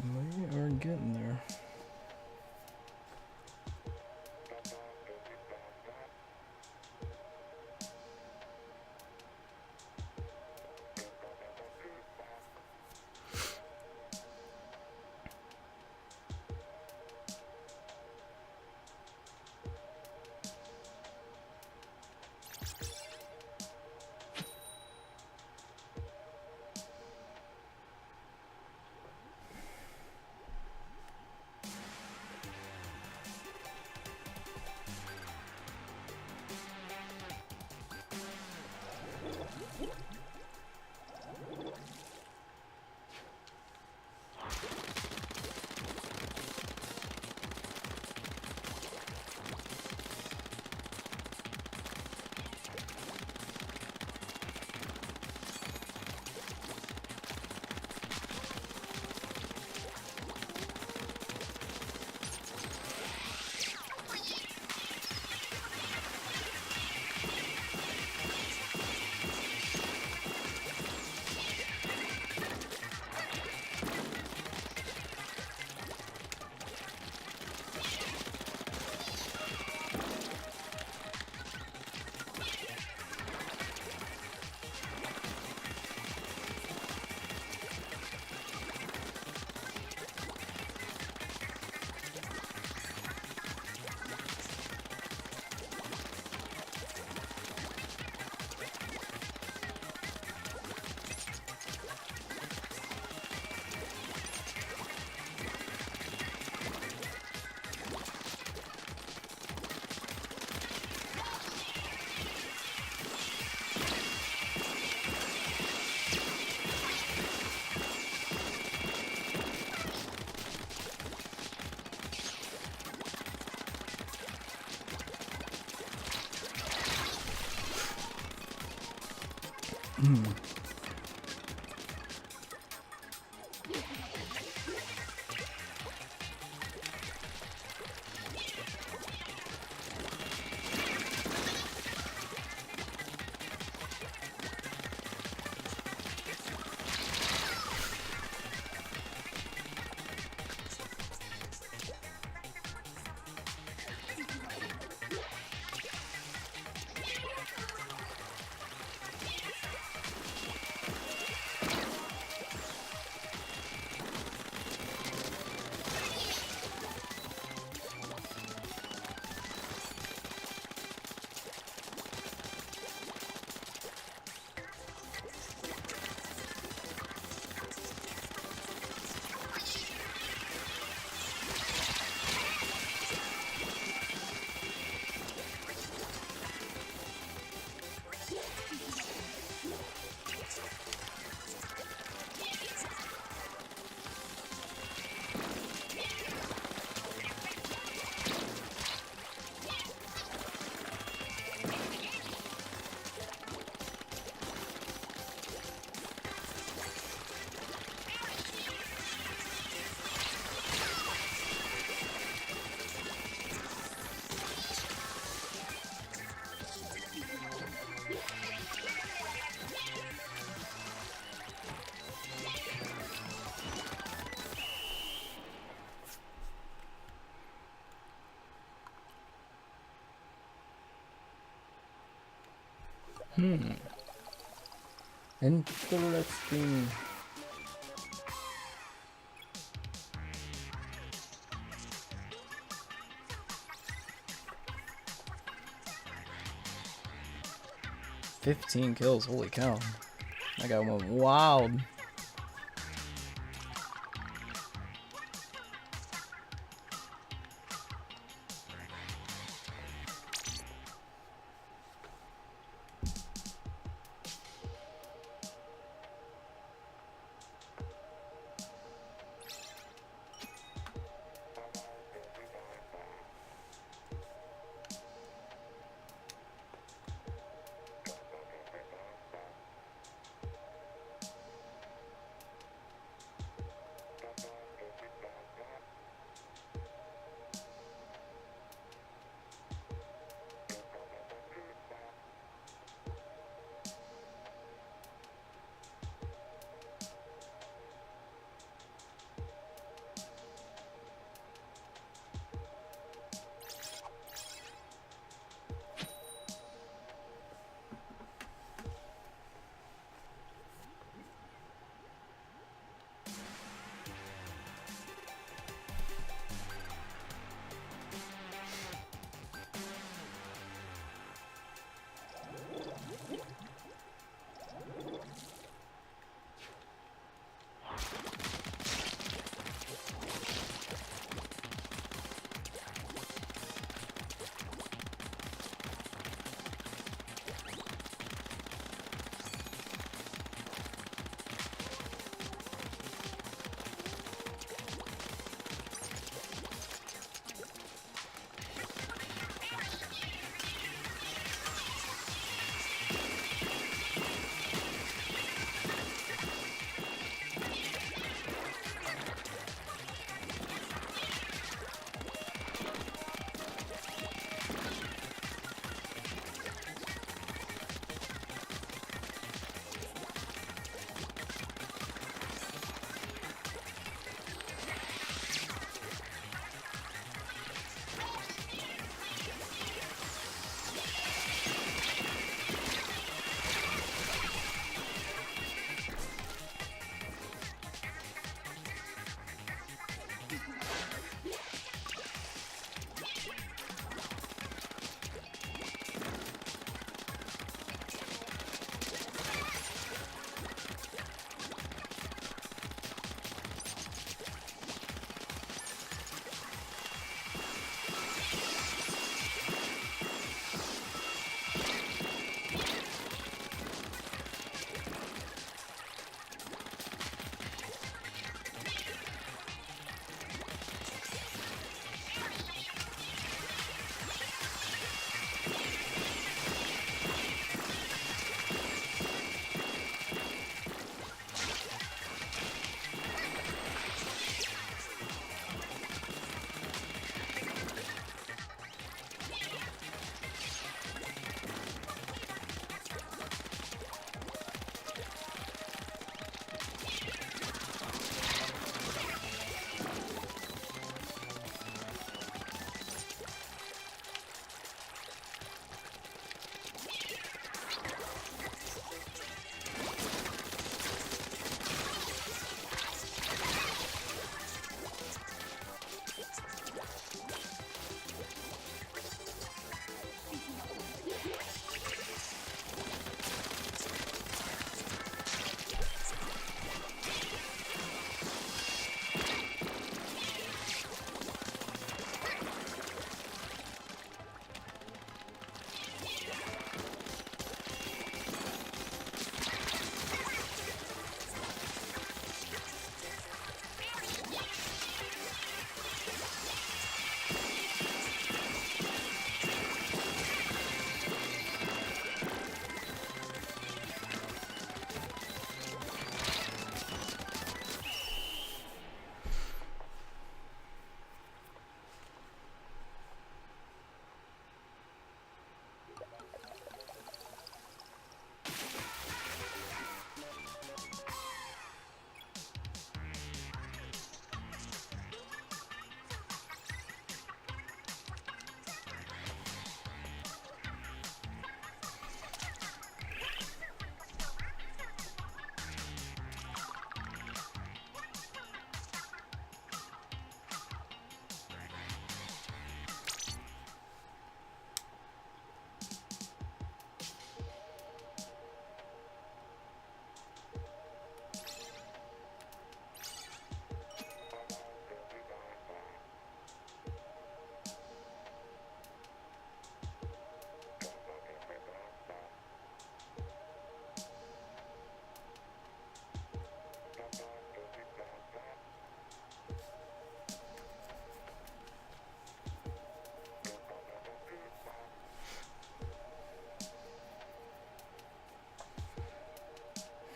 We are getting there. Interesting. "15 kills, holy cow. That guy went wild."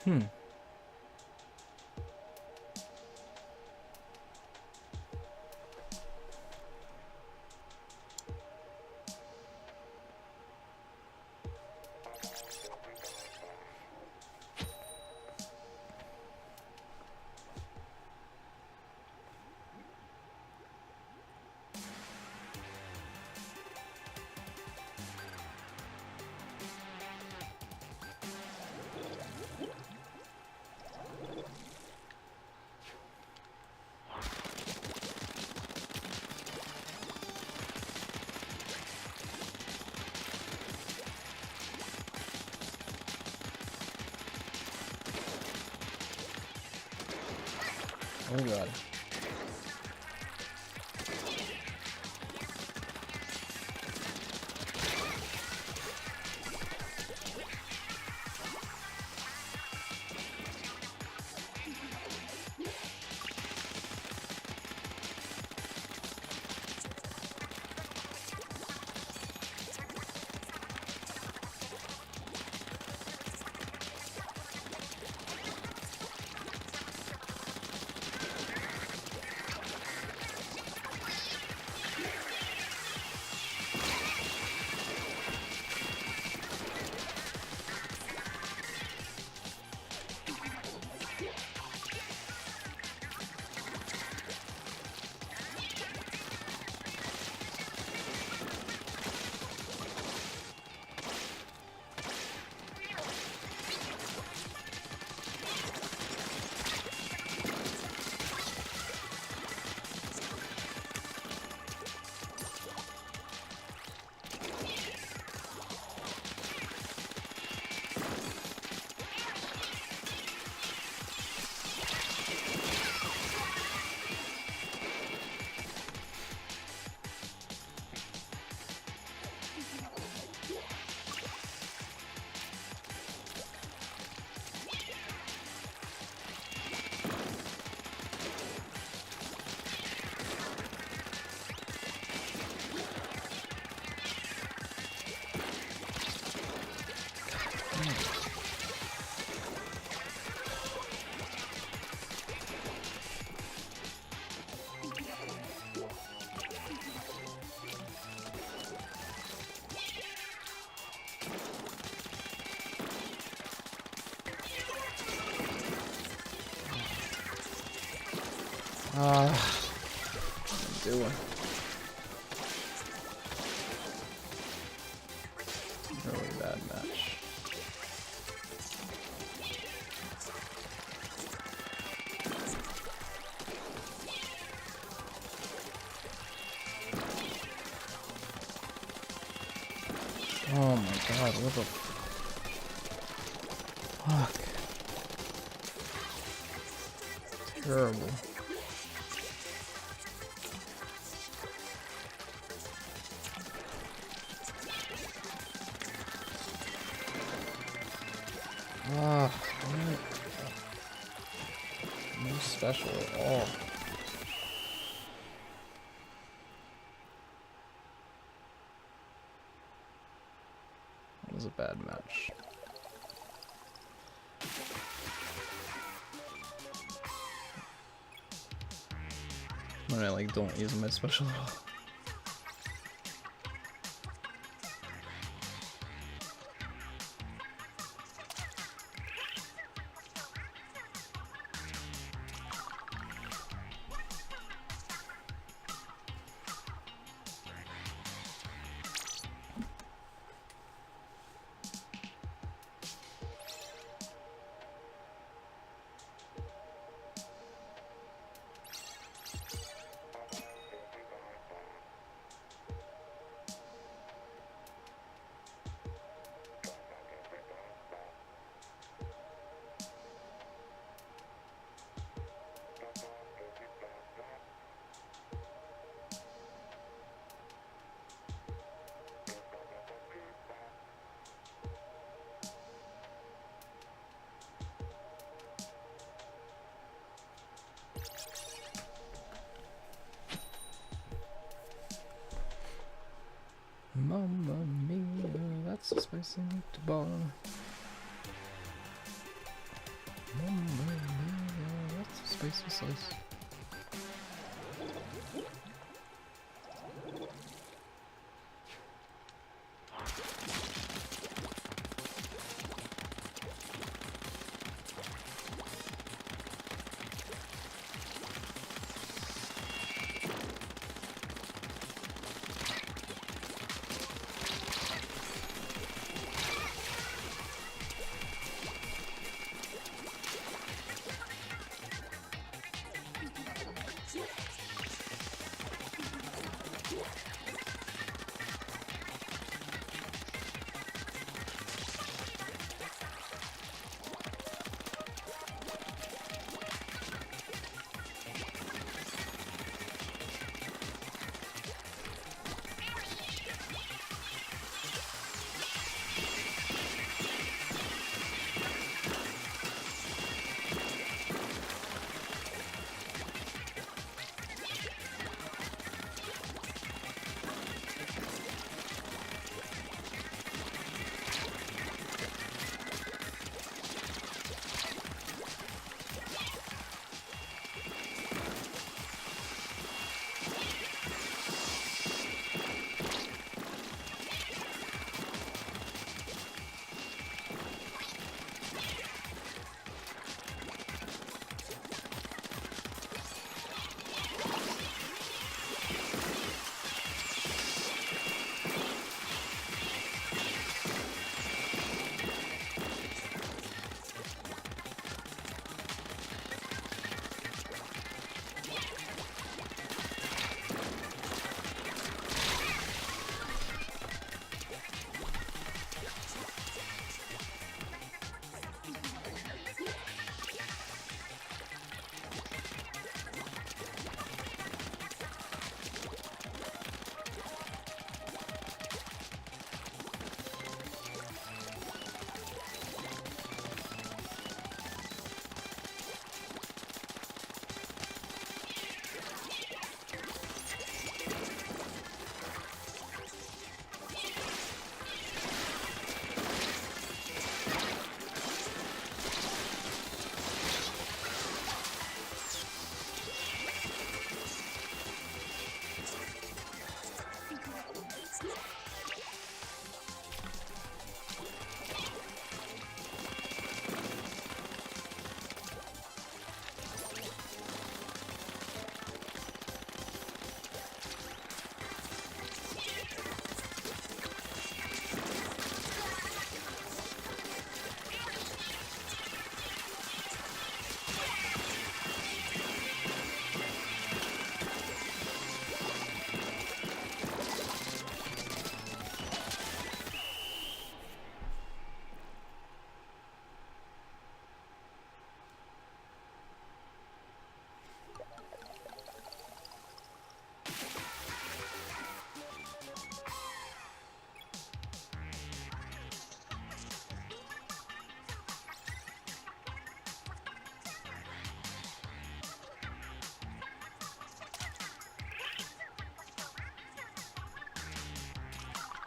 Hmm. Oh god. What am I doing? Really bad match. Oh my god, what the fuck? Terrible. Ah, no special at all. That was a bad match. When I like don't use my special at all. Mamma mia, that's a spicy meatball. Mamma mia, that's a spicy slice.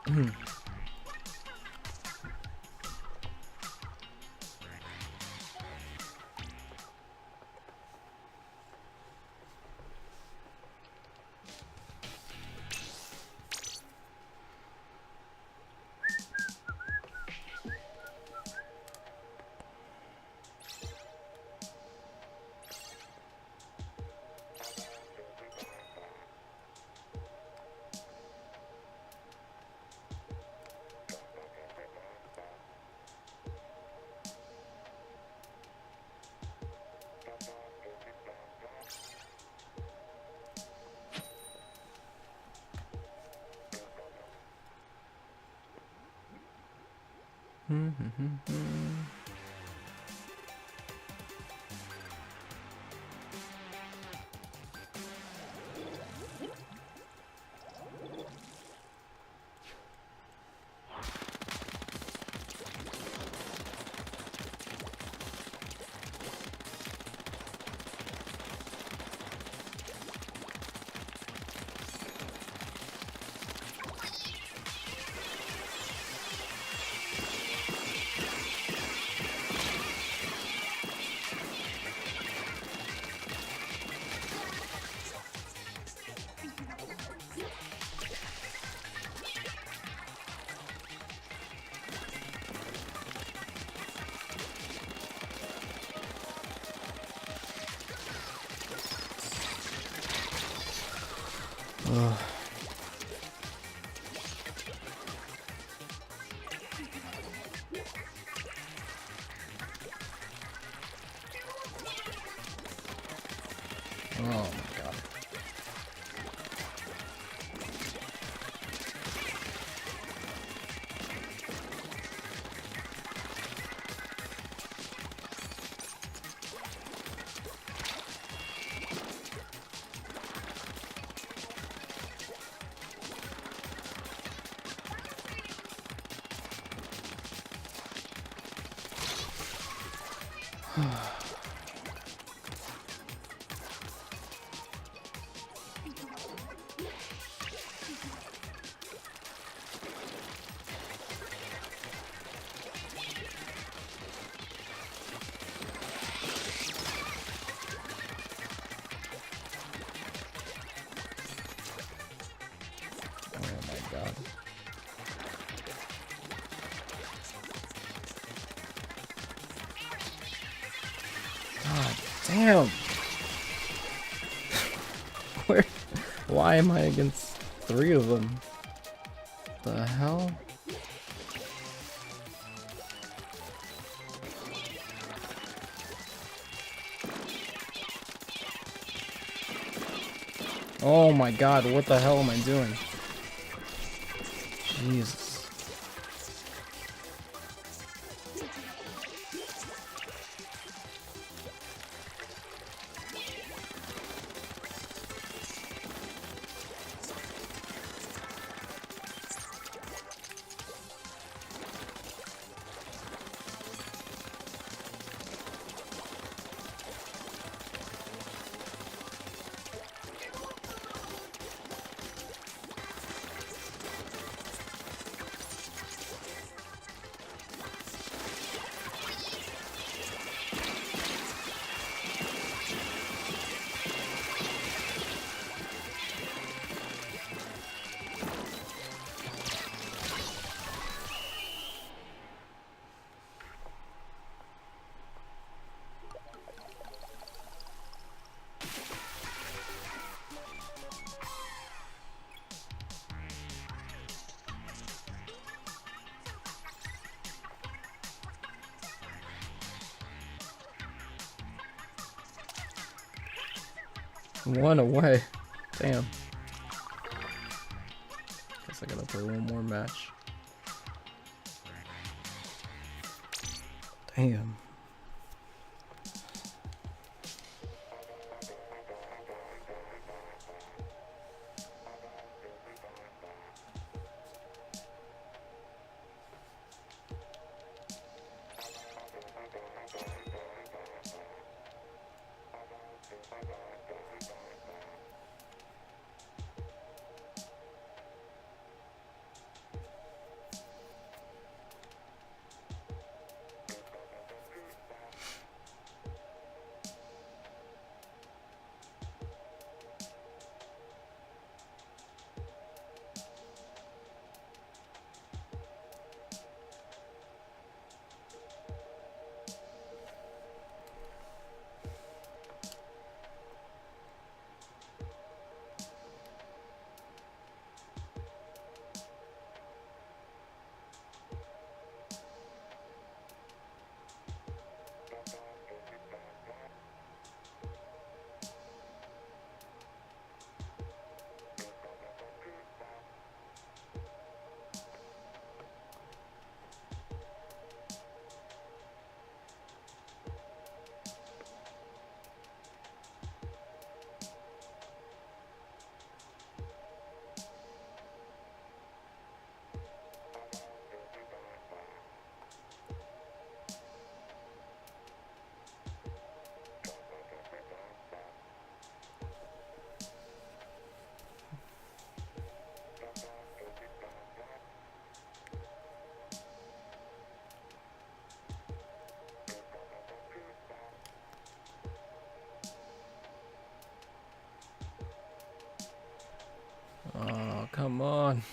Ugh. Oh my god. God. God damn. Where? Why am I against 3 of them? The hell? Oh my god, what the hell am I doing? Jesus. One away. Damn. Guess I gotta play one more match. Damn. Oh, come on.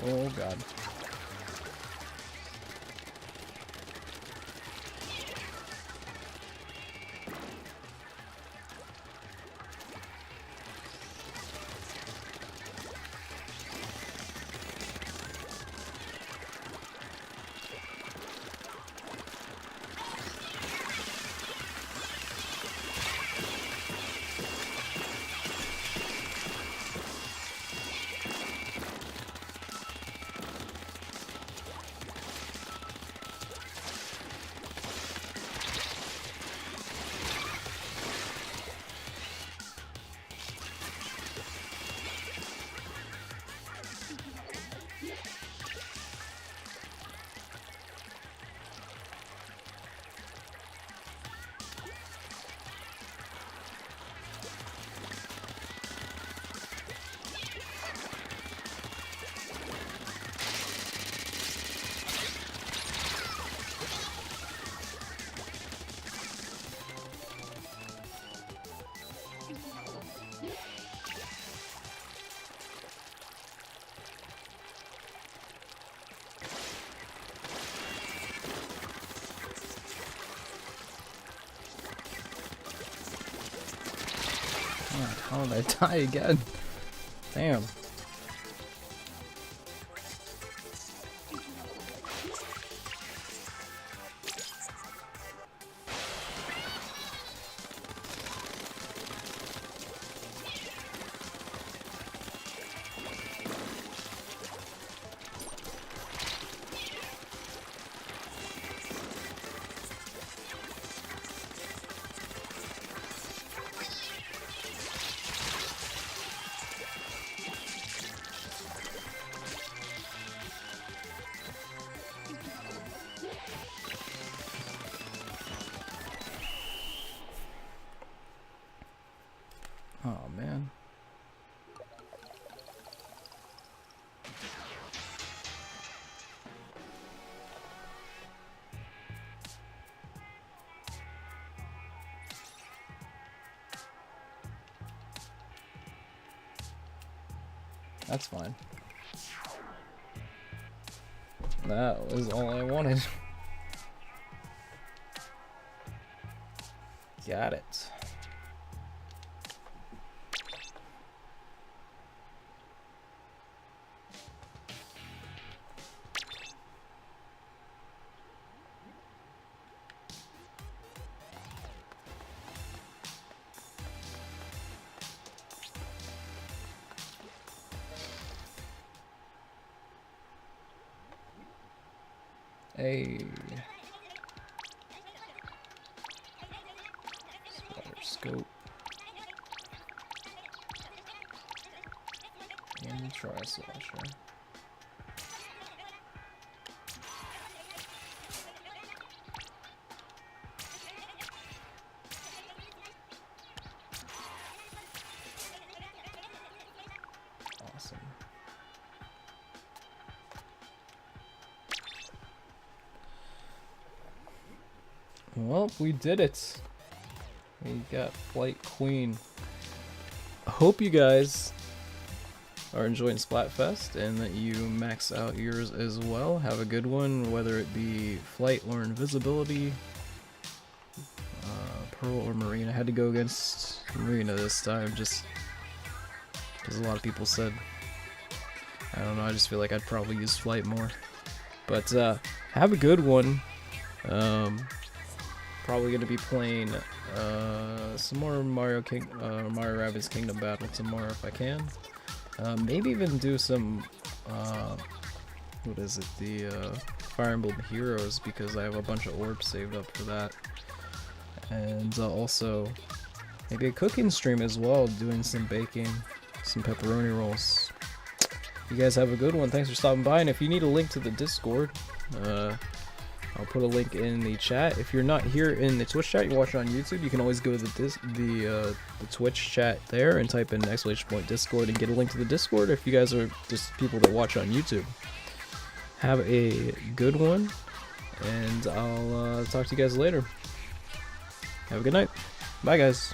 Oh god. How did I die again? Damn. Oh man. That's fine. That was all I wanted. Got it. Hey. Spider scope. And try slasher. Awesome. Well, we did it. We got Flight Queen. I hope you guys are enjoying Splatfest and that you max out yours as well. Have a good one, whether it be Flight or Invisibility, Pearl or Marina. I had to go against Marina this time just because a lot of people said, I don't know, I just feel like I'd probably use Flight more. But have a good one. Probably gonna be playing some more Mario Rabbids Kingdom Battle tomorrow if I can. Maybe even do some what is it? The Fire Emblem Heroes, because I have a bunch of orbs saved up for that. And also maybe a cooking stream as well, doing some baking, some pepperoni rolls. You guys have a good one. Thanks for stopping by. And if you need a link to the Discord, I'll put a link in the chat. If you're not here in the Twitch chat, you're watching on YouTube, you can always go to the Twitch chat there and type in !Discord and get a link to the Discord if you guys are just people that watch on YouTube. Have a good one, and I'll talk to you guys later. Have a good night. Bye, guys.